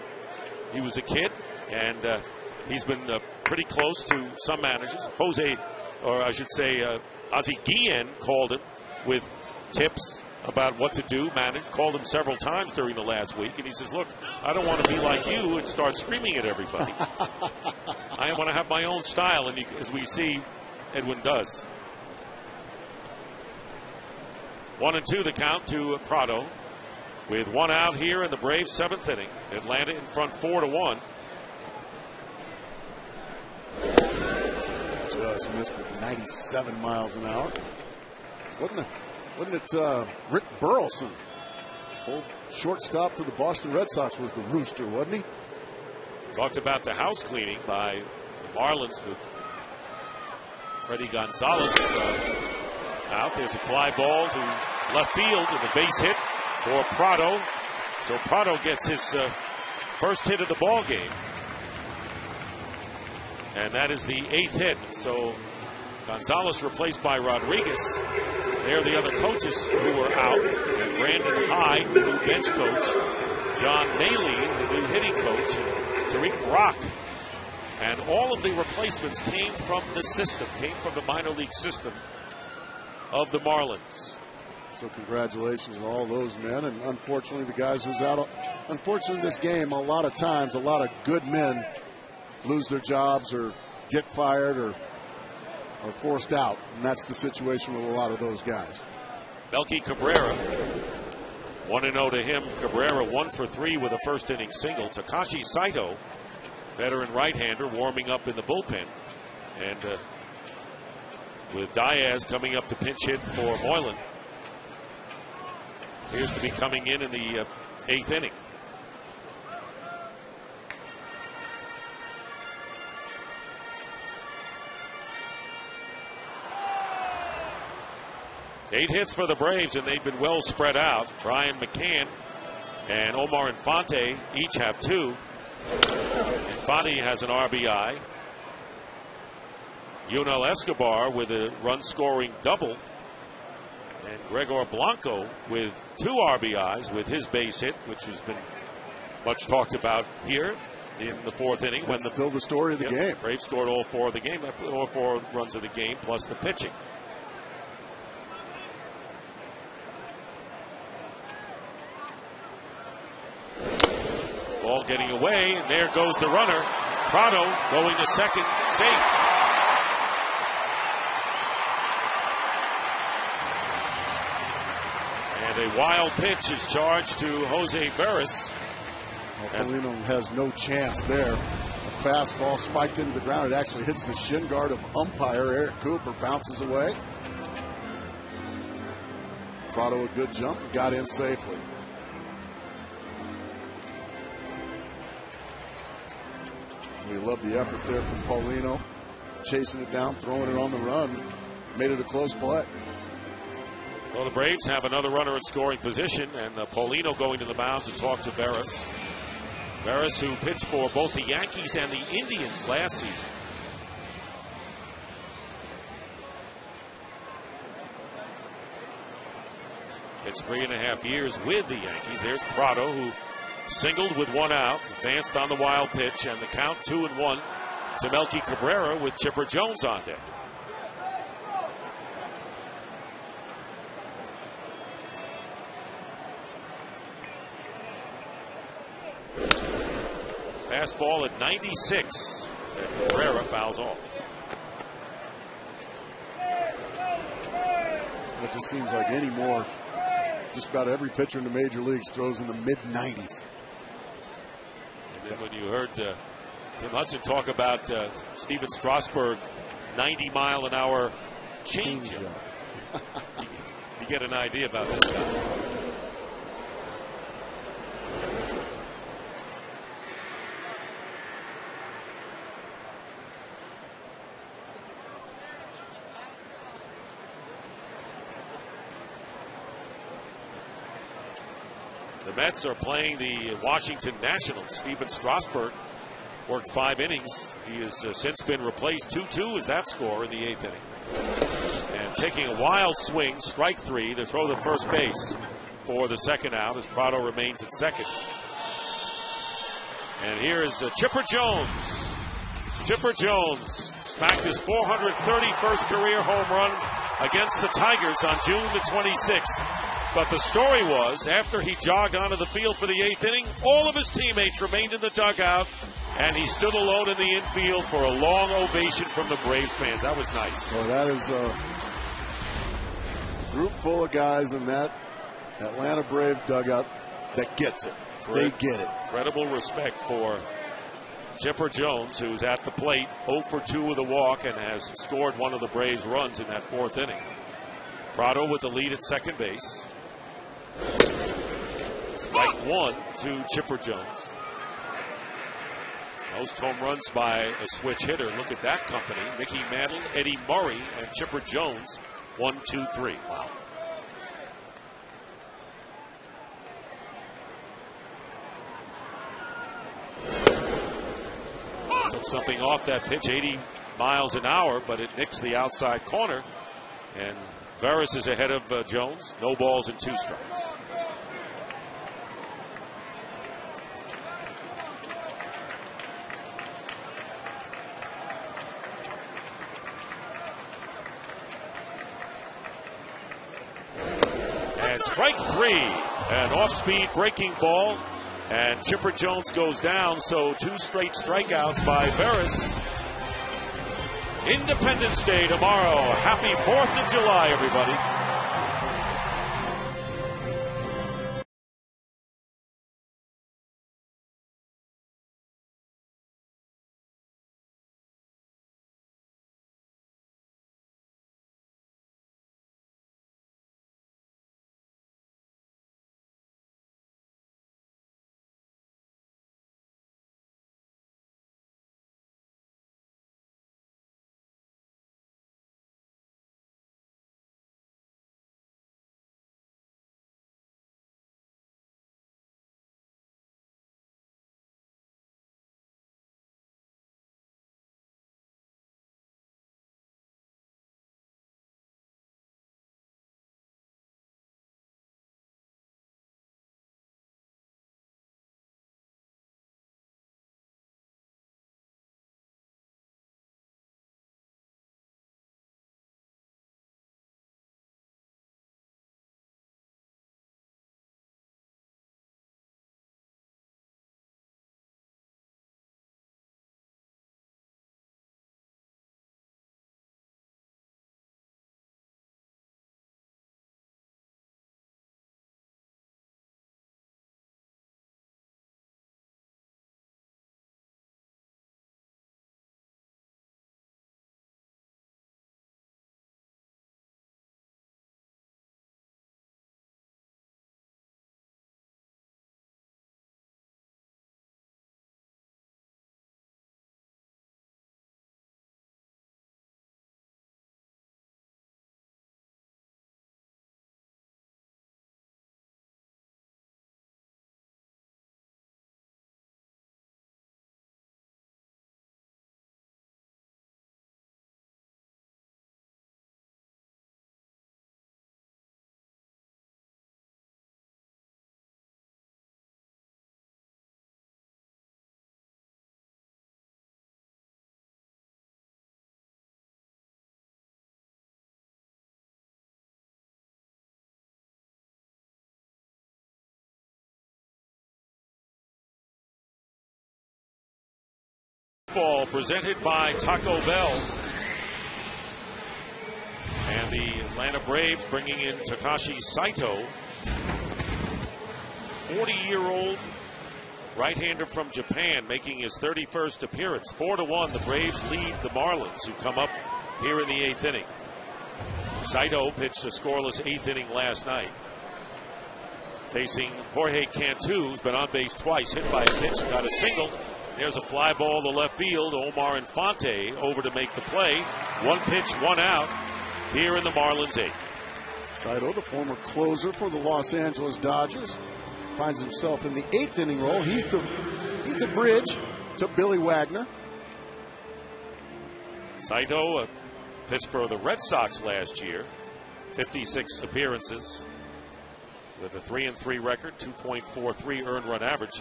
he was a kid. And he's been pretty close to some managers. Jose, or I should say, Ozzie Guillen called him with tips about what to do, called him several times during the last week. And he says, look, I don't want to be like you and start screaming at everybody. I want to have my own style, and as we see, Edwin does. 1-2 the count to Prado. With 1 out here in the Braves' 7th inning. Atlanta in front 4-1. Just missed with 97 miles an hour. Wasn't it Rick Burleson, old shortstop for the Boston Red Sox, was the rooster, wasn't he? Talked about the house cleaning by the Marlins with Freddie Gonzalez out. There's a fly ball to left field and a base hit for Prado. So Prado gets his first hit of the ball game. And that is the 8th hit. So Gonzalez replaced by Rodriguez. They're the other coaches who were out. And Brandon Hyde, the new bench coach. John Maley, the new hitting coach. And Tariq Brock. And all of the replacements came from the system, came from the minor league system of the Marlins. So congratulations to all those men. And unfortunately, the guys who's out. Unfortunately, this game, a lot of times, a lot of good men lose their jobs or get fired or are forced out. And that's the situation with a lot of those guys. Melky Cabrera, 1-0 to him. Cabrera 1 for 3 with a first inning single. Takashi Saito, veteran right-hander, warming up in the bullpen. And with Diaz coming up to pinch hit for Moylan. Appears to be coming in the 8th inning. Eight hits for the Braves, and they've been well spread out. Brian McCann and Omar Infante each have 2. Infante has an RBI. Yunel Escobar with a run-scoring double. And Gregor Blanco with 2 RBIs with his base hit, which has been much talked about here in the 4th inning. That's still the story of the game. Braves scored all 4 of the game, all 4 runs of the game, plus the pitching. Ball getting away, and there goes the runner. Prado going to second, safe. And a wild pitch is charged to Jose Veras. Polino has no chance there. A fastball spiked into the ground. It actually hits the shin guard of umpire Eric Cooper, bounces away. Prado a good jump, got in safely. We love the effort there from Paulino, chasing it down, throwing it on the run, made it a close play. Well, the Braves have another runner at scoring position, and Paulino going to the mound to talk to Veras. Veras, who pitched for both the Yankees and the Indians last season. It's 3.5 years with the Yankees. There's Prado, who singled with 1 out, advanced on the wild pitch, and the count 2-1 to Melky Cabrera with Chipper Jones on deck. Fastball at 96. And Cabrera fouls off. It just seems like anymore, just about every pitcher in the major leagues throws in the mid-90s. And then when you heard Tim Hudson talk about Steven Strasburg 90-mile-an-hour changeup, you get an idea about this guy. The Mets are playing the Washington Nationals. Steven Strasburg worked 5 innings. He has since been replaced. 2-2 is that score in the 8th inning. And taking a wild swing, strike 3 to throw the first base for the second out as Prado remains at second. And here is Chipper Jones. Chipper Jones smacked his 431st career home run against the Tigers on June the 26th. But the story was, after he jogged onto the field for the 8th inning, all of his teammates remained in the dugout, and he stood alone in the infield for a long ovation from the Braves fans. That was nice. Well, that is a group full of guys in that Atlanta Brave dugout that gets it. They get it. Incredible respect for Chipper Jones, who's at the plate, 0 for 2 with a walk, and has scored one of the Braves' runs in that 4th inning. Prado with the lead at second base. Strike 1 to Chipper Jones. Most home runs by a switch hitter. Look at that company. Mickey Mantle, Eddie Murray, and Chipper Jones. 1, 2, 3. Wow. Took something off that pitch, 80 miles an hour, but it nicks the outside corner. And Veras is ahead of Jones. No balls and 2 strikes. And strike 3. An off-speed breaking ball. And Chipper Jones goes down, so 2 straight strikeouts by Veras. Independence Day tomorrow. Happy 4th of July, everybody. football presented by Taco Bell. And the Atlanta Braves bringing in Takashi Saito, 40-year-old right-hander from Japan, making his 31st appearance. 4-1, the Braves lead the Marlins, who come up here in the 8th inning. Saito pitched a scoreless 8th inning last night, facing Jorge Cantu, who's been on base twice, hit by a pitch and got a single. There's a fly ball to left field. Omar Infante over to make the play. One pitch, one out here in the Marlins 8th. Saito, the former closer for the Los Angeles Dodgers, finds himself in the 8th inning role. He's the bridge to Billy Wagner. Saito pitched for the Red Sox last year, 56 appearances with a 3-3 record, 2.43 earned run average.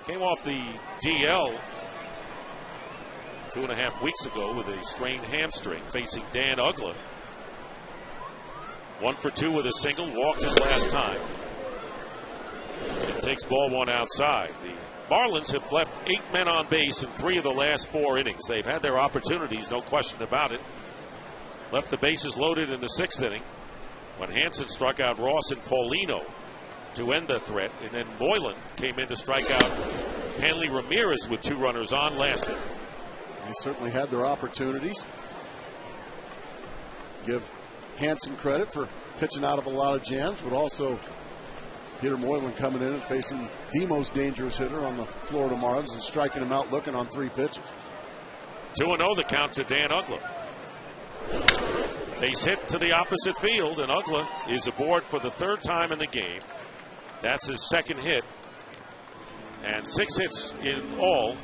Came off the DL 2.5 weeks ago with a strained hamstring, facing Dan Uggla. 1 for 2 with a single, walked his last time. It takes ball one outside. The Marlins have left 8 men on base in 3 of the last 4 innings. They've had their opportunities, no question about it. Left the bases loaded in the 6th inning when Hansen struck out Ross and Paulino to end the threat, and then Moylan came in to strike out Hanley Ramirez with 2 runners on last inning. They certainly had their opportunities. Give Hansen credit for pitching out of a lot of jams, but also Peter Moylan coming in and facing the most dangerous hitter on the Florida Marlins and striking him out looking on 3 pitches. 2-0 the count to Dan Uggla. Base hit to the opposite field, and Uggla is aboard for the 3rd time in the game. That's his 2nd hit, and 6 hits in all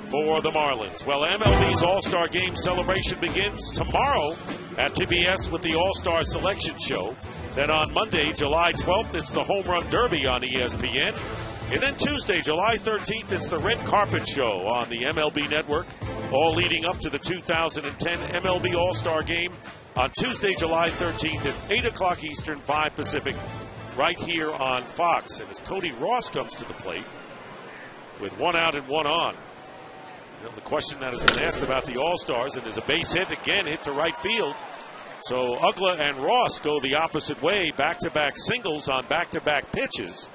for the Marlins. Well, MLB's All-Star Game celebration begins tomorrow at TBS with the All-Star Selection Show. Then on Monday, July 12th, it's the Home Run Derby on ESPN. And then Tuesday, July 13th, it's the Red Carpet Show on the MLB Network, all leading up to the 2010 MLB All-Star Game on Tuesday, July 13th at 8 o'clock Eastern, 5 Pacific, right here on Fox. And as Cody Ross comes to the plate with 1 out and 1 on. You know, the question that has been asked about the All-Stars, and there's a base hit again, hit to right field. So Uggla and Ross go the opposite way, back-to-back singles on back-to-back pitches.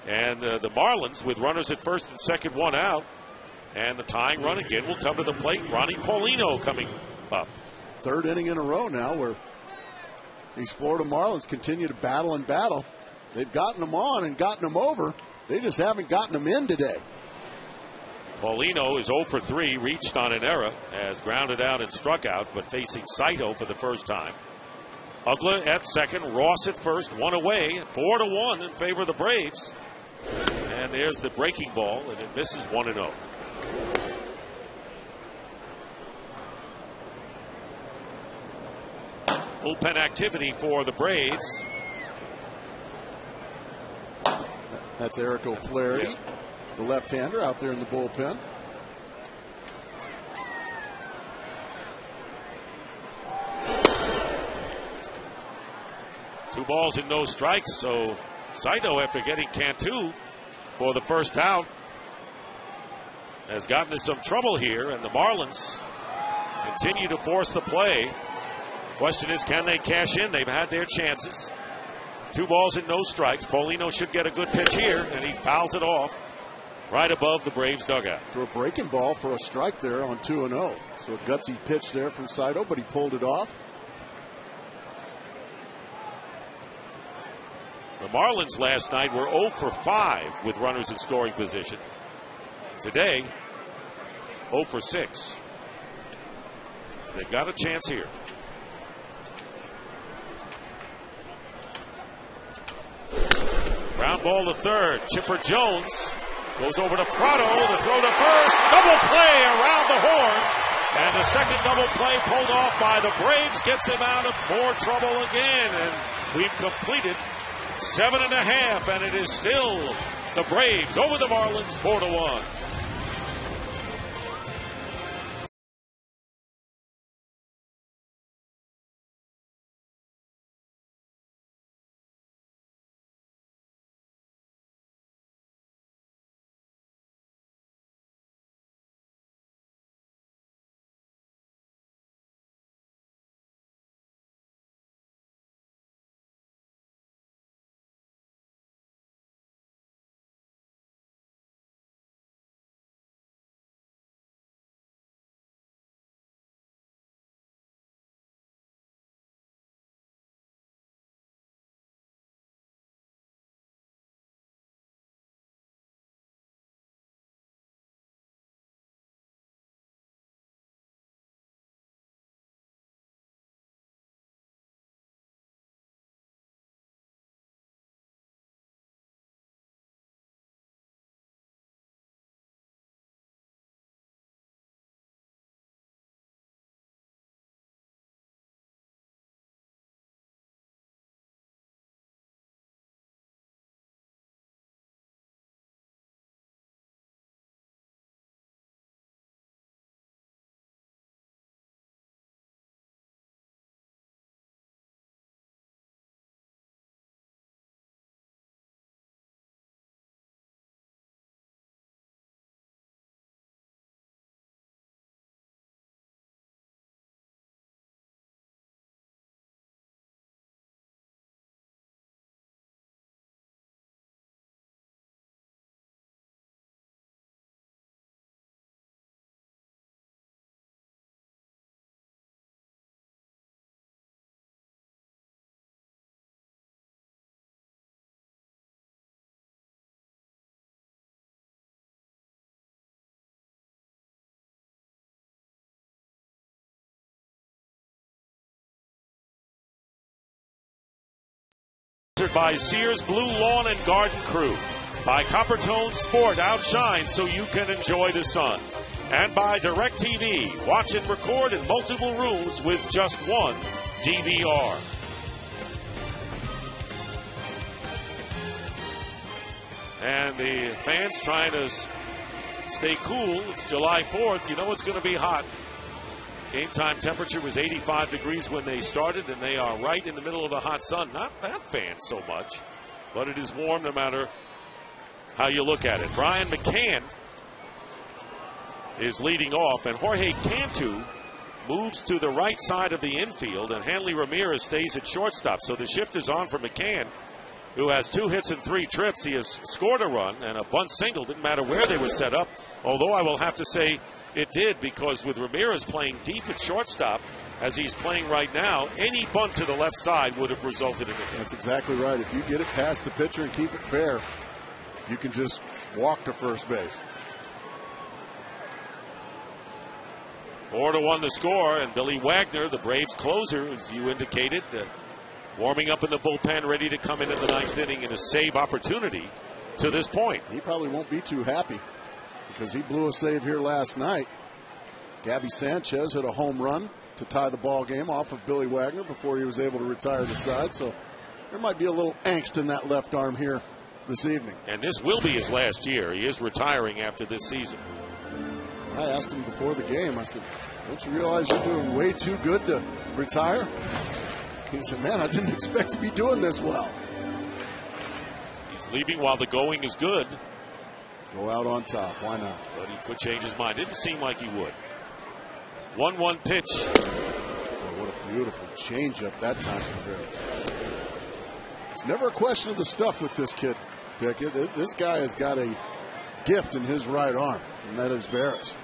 And the Marlins, with runners at first and second, 1 out, and the tying run again will come to the plate. Ronnie Paulino coming up. 3rd inning in a row now where these Florida Marlins continue to battle and battle. They've gotten them on and gotten them over. They just haven't gotten them in today. Paulino is 0 for 3, reached on an error, as grounded out and struck out, but facing Saito for the first time. Uggla at second, Ross at first, 1 away, 4-1 in favor of the Braves. And there's the breaking ball, and it misses 1-0. Bullpen activity for the Braves. That's Eric O'Flaherty, the left-hander out there in the bullpen. Two balls and no strikes, so Saito, after getting Cantu for the first out, has gotten into some trouble here, and the Marlins continue to force the play. Question is, can they cash in? They've had their chances. 2 balls and no strikes. Paulino should get a good pitch here, and he fouls it off right above the Braves dugout. For a breaking ball for a strike there on 2-0. So a gutsy pitch there from Saito, but he pulled it off. The Marlins last night were 0 for 5 with runners in scoring position. Today, 0 for 6. They've got a chance here. Ground ball to third. Chipper Jones goes over to Prado. The throw to first. Double play around the horn. And the second double play pulled off by the Braves gets him out of more trouble again. And we've completed 7.5, and it is still the Braves over the Marlins 4-1. Sponsored by Sears Blue Lawn and Garden Crew. By Coppertone Sport, outshine so you can enjoy the sun. And by DirecTV, watch and record in multiple rooms with just one DVR. And the fans trying to stay cool. It's July 4th. You know it's going to be hot. Game time temperature was 85 degrees when they started, and they are right in the middle of the hot sun. Not that fan so much, but it is warm no matter how you look at it. Brian McCann is leading off, and Jorge Cantu moves to the right side of the infield, and Hanley Ramirez stays at shortstop. So the shift is on for McCann, who has 2 hits and 3 trips. He has scored a run and a bunt single. Didn't matter where they were set up, although I will have to say it did, because with Ramirez playing deep at shortstop, as he's playing right now, any bunt to the left side would have resulted in it. That's exactly right. If you get it past the pitcher and keep it fair, you can just walk to first base. 4-1 the score, and Billy Wagner, the Braves closer, as you indicated, warming up in the bullpen, ready to come in the 9th inning in a save opportunity to this point. He probably won't be too happy because he blew a save here last night. Gabby Sanchez hit a home run to tie the ball game off of Billy Wagner before he was able to retire the side. So there might be a little angst in that left arm here this evening. And this will be his last year. He is retiring after this season. I asked him before the game, I said, don't you realize you're doing way too good to retire? He said, man, I didn't expect to be doing this well. He's leaving while the going is good. Go out on top. Why not? But he could change his mind. Didn't seem like he would. 1-1 pitch. Oh, what a beautiful changeup that time for Barris. It's never a question of the stuff with this kid, Pickett. This guy has got a gift in his right arm, and that is Barris.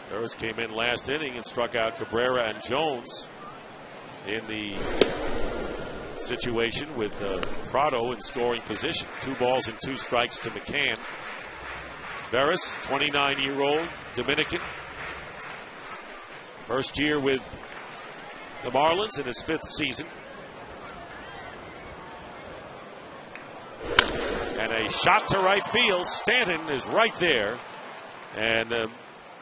Barris came in last inning and struck out Cabrera and Jones in the situation with Prado in scoring position. 2 balls and 2 strikes to McCann. Barris, 29-year-old Dominican. First year with the Marlins in his 5th season. And a shot to right field. Stanton is right there. And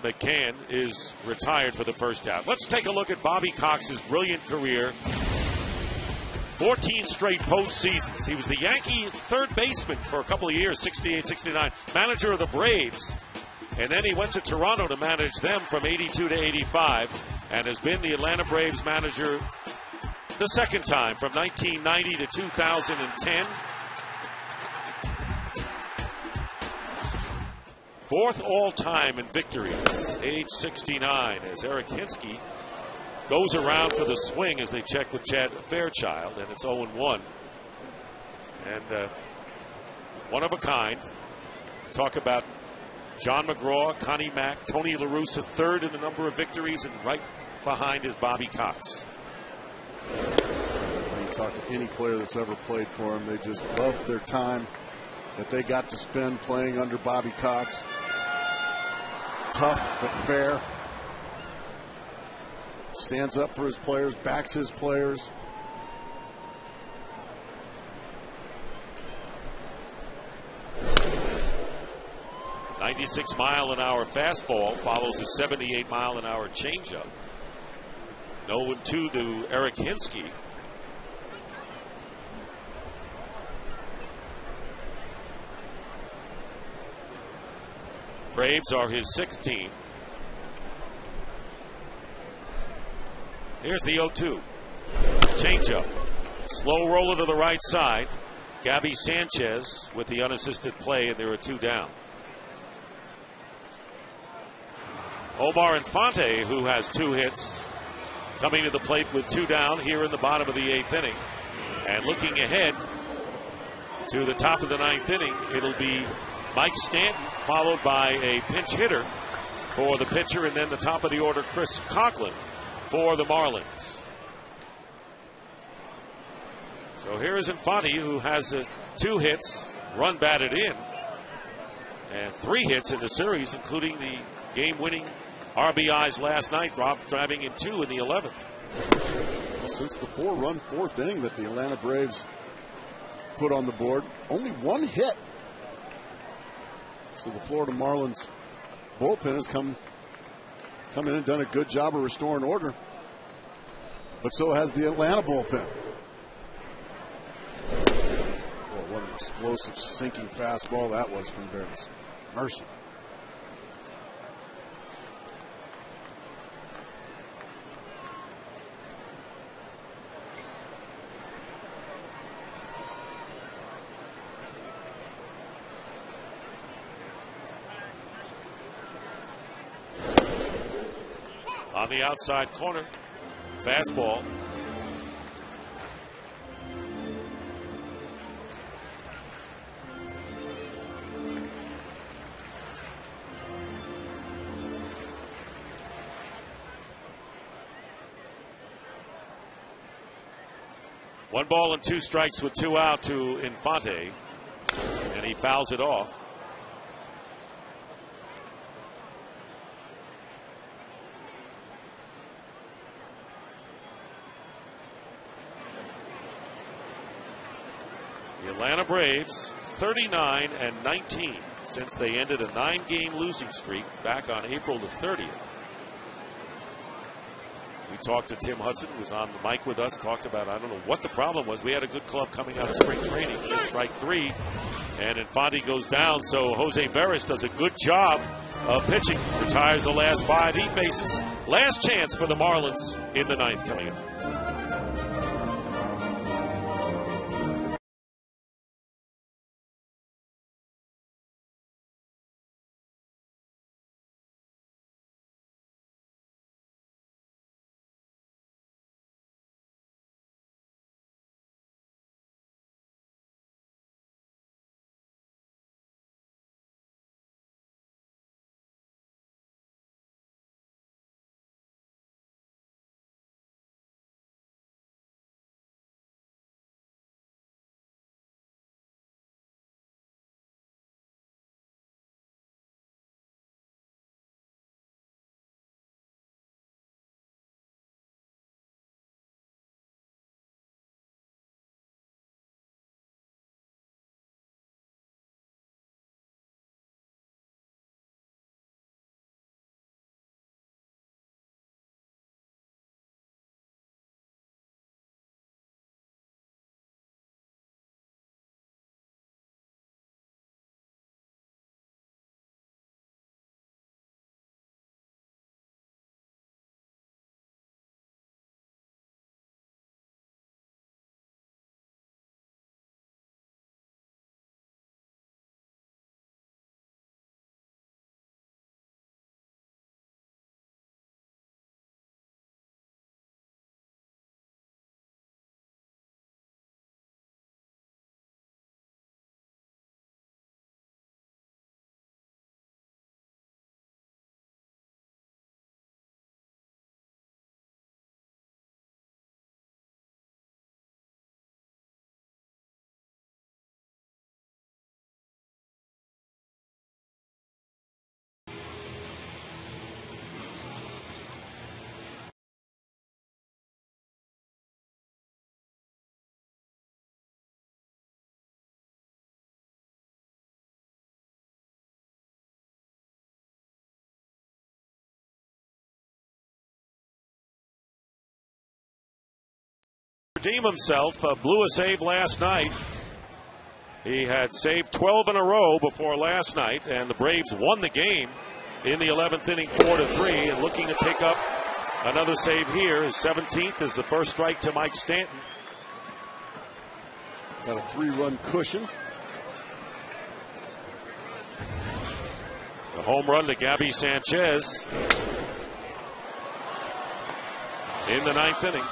McCann is retired for the first out. Let's take a look at Bobby Cox's brilliant career. 14 straight postseasons. He was the Yankee third baseman for a couple of years, 68, 69, manager of the Braves. And then he went to Toronto to manage them from 82 to 85 and has been the Atlanta Braves manager the second time from 1990 to 2010. 4th all-time in victories, age 69, as Eric Hinsky goes around for the swing as they check with Chad Fairchild, and it's 0-1. And one of a kind. Talk about John McGraw, Connie Mack, Tony La Russa, 3rd in the number of victories, and right behind is Bobby Cox. When you talk to any player that's ever played for him, they just love their time that they got to spend playing under Bobby Cox. Tough but fair. Stands up for his players, backs his players. .96-mile-an-hour fastball follows a 78-mile-an-hour changeup. 0-2 to Eric Hinsky. Braves are his 6th team. Here's the 0-2. Changeup. Slow roller to the right side. Gabby Sanchez with the unassisted play, and there are 2 down. Omar Infante, who has 2 hits, coming to the plate with 2 down here in the bottom of the 8th inning. And looking ahead to the top of the 9th inning, it'll be Mike Stanton, followed by a pinch hitter for the pitcher, and then the top of the order, Chris Conklin for the Marlins. So here is Infante, who has 2 hits, run batted in, and 3 hits in the series, including the game-winning RBIs last night, driving in 2 in the 11th. since the 4-run fourth inning that the Atlanta Braves put on the board, only one hit. So the Florida Marlins bullpen has come in and done a good job of restoring order. But so has the Atlanta bullpen. Oh, what an explosive sinking fastball that was from Barnes. Mercy. On the outside corner, fastball. One ball and 2 strikes with 2 out to Infante, and he fouls it off. The Atlanta Braves 39-19 since they ended a 9-game losing streak back on April the 30th. We talked to Tim Hudson, who was on the mic with us, talked about, I don't know what the problem was. We had a good club coming out of spring training. Just strike 3, and Infante goes down. So Jose Veras does a good job of pitching. Retires the last 5 he faces. Last chance for the Marlins in the 9th coming up. Redeem himself, blew a save last night. He had saved 12 in a row before last night, and the Braves won the game in the 11th inning 4-3, and looking to pick up another save here. His 17th is the first strike to Mike Stanton. Got a 3-run cushion. The home run to Gabby Sanchez in the 9th inning.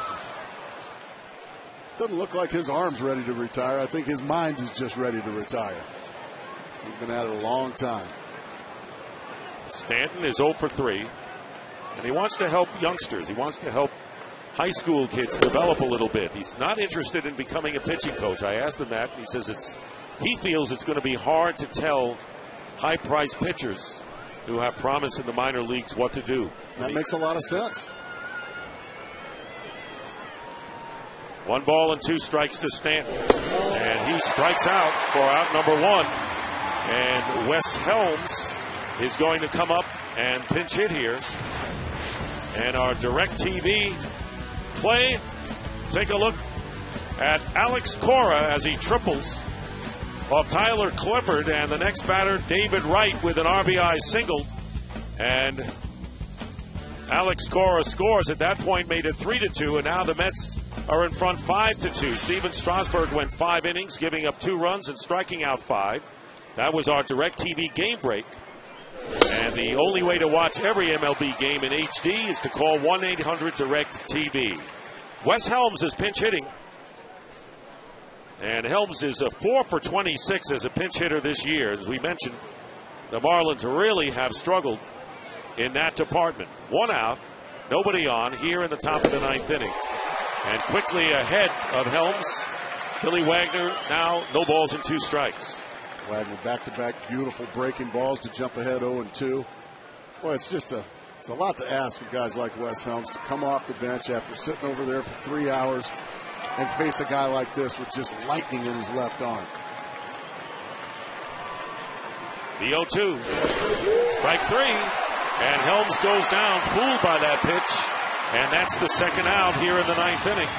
Doesn't look like his arm's ready to retire. I think his mind is just ready to retire. He's been at it a long time. Stanton is 0 for 3, and he wants to help youngsters. He wants to help high school kids develop a little bit. He's not interested in becoming a pitching coach. I asked him that, and he says he feels it's going to be hard to tell high-priced pitchers who have promise in the minor leagues what to do. That makes a lot of sense. 1 ball and 2 strikes to Stanton. And he strikes out for out number 1. And Wes Helms is going to come up and pinch hit here. And our DirecTV play, take a look at Alex Cora as he triples off Tyler Clippard, and the next batter, David Wright, with an RBI single. And Alex Cora scores. At that point, made it 3-2, and now the Mets are in front 5-2. Steven Strasburg went 5 innings, giving up 2 runs and striking out 5. That was our DirecTV game break. And the only way to watch every MLB game in HD is to call 1-800-DIRECTV. Wes Helms is pinch hitting. And Helms is a 4 for 26 as a pinch hitter this year. As we mentioned, the Marlins really have struggled in that department. 1 out, nobody on here in the top of the 9th inning. And quickly ahead of Helms, Billy Wagner, now no balls and 2 strikes. Wagner back-to-back beautiful breaking balls to jump ahead 0-2. Boy, it's a lot to ask of guys like Wes Helms to come off the bench after sitting over there for 3 hours and face a guy like this with just lightning in his left arm. The 0-2, strike 3, and Helms goes down, fooled by that pitch, and that's the second out here in the 9th inning.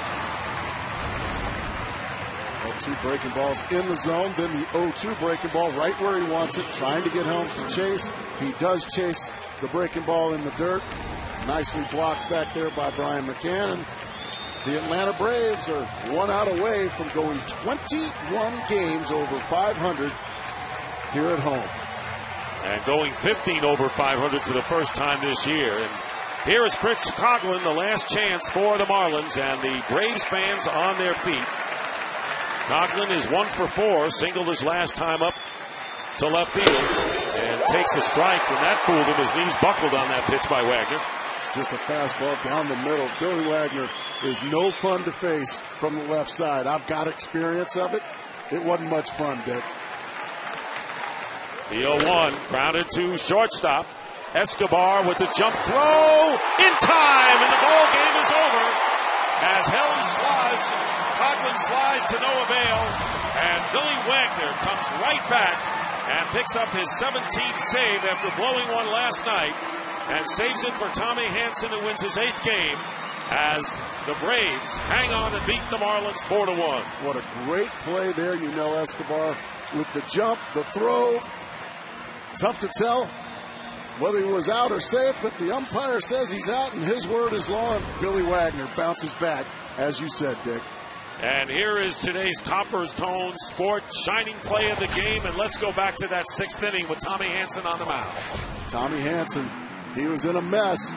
2 breaking balls in the zone, then the 0-2 breaking ball right where he wants it, trying to get Helms to chase. He does chase the breaking ball in the dirt. Nicely blocked back there by Brian McCann. And the Atlanta Braves are 1 out away from going 21 games over 500 here at home. And going 15 over 500 for the first time this year. And here is Chris Coughlin, the last chance for the Marlins, and the Braves fans on their feet. Coughlin is 1 for 4, singled his last time up to left field, and takes a strike, and that fooled him. His knees buckled on that pitch by Wagner. Just a fastball down the middle. Billy Wagner is no fun to face from the left side. I've got experience of it. It wasn't much fun, Dick. The 0-1 grounded to shortstop. Escobar with the jump throw in time, and the ball game is over as Helms slides. Coughlin slides to no avail, and Billy Wagner comes right back and picks up his 17th save after blowing one last night, and saves it for Tommy Hanson, who wins his 8th game as the Braves hang on and beat the Marlins 4-1. What a great play there, Escobar, with the jump, the throw. Tough to tell whether he was out or safe, but the umpire says he's out, and his word is law, and Billy Wagner bounces back, as you said, Dick. And here is today's Copper's Tone Sport shining play of the game, and let's go back to that 6th inning with Tommy Hanson on the mound. Tommy Hanson, he was in a mess,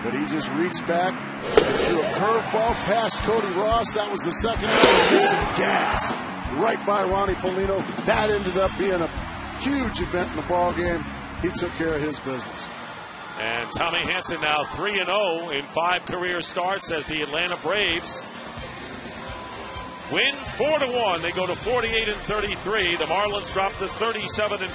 but he just reached back and threw a curveball past Cody Ross. That was the second inning, with some gas right by Ronnie Paulino. That ended up being a huge event in the ball game. He took care of his business. And Tommy Hanson now 3-0 in 5 career starts as the Atlanta Braves win 4-1. They go to 48-33. The Marlins drop to 37-5.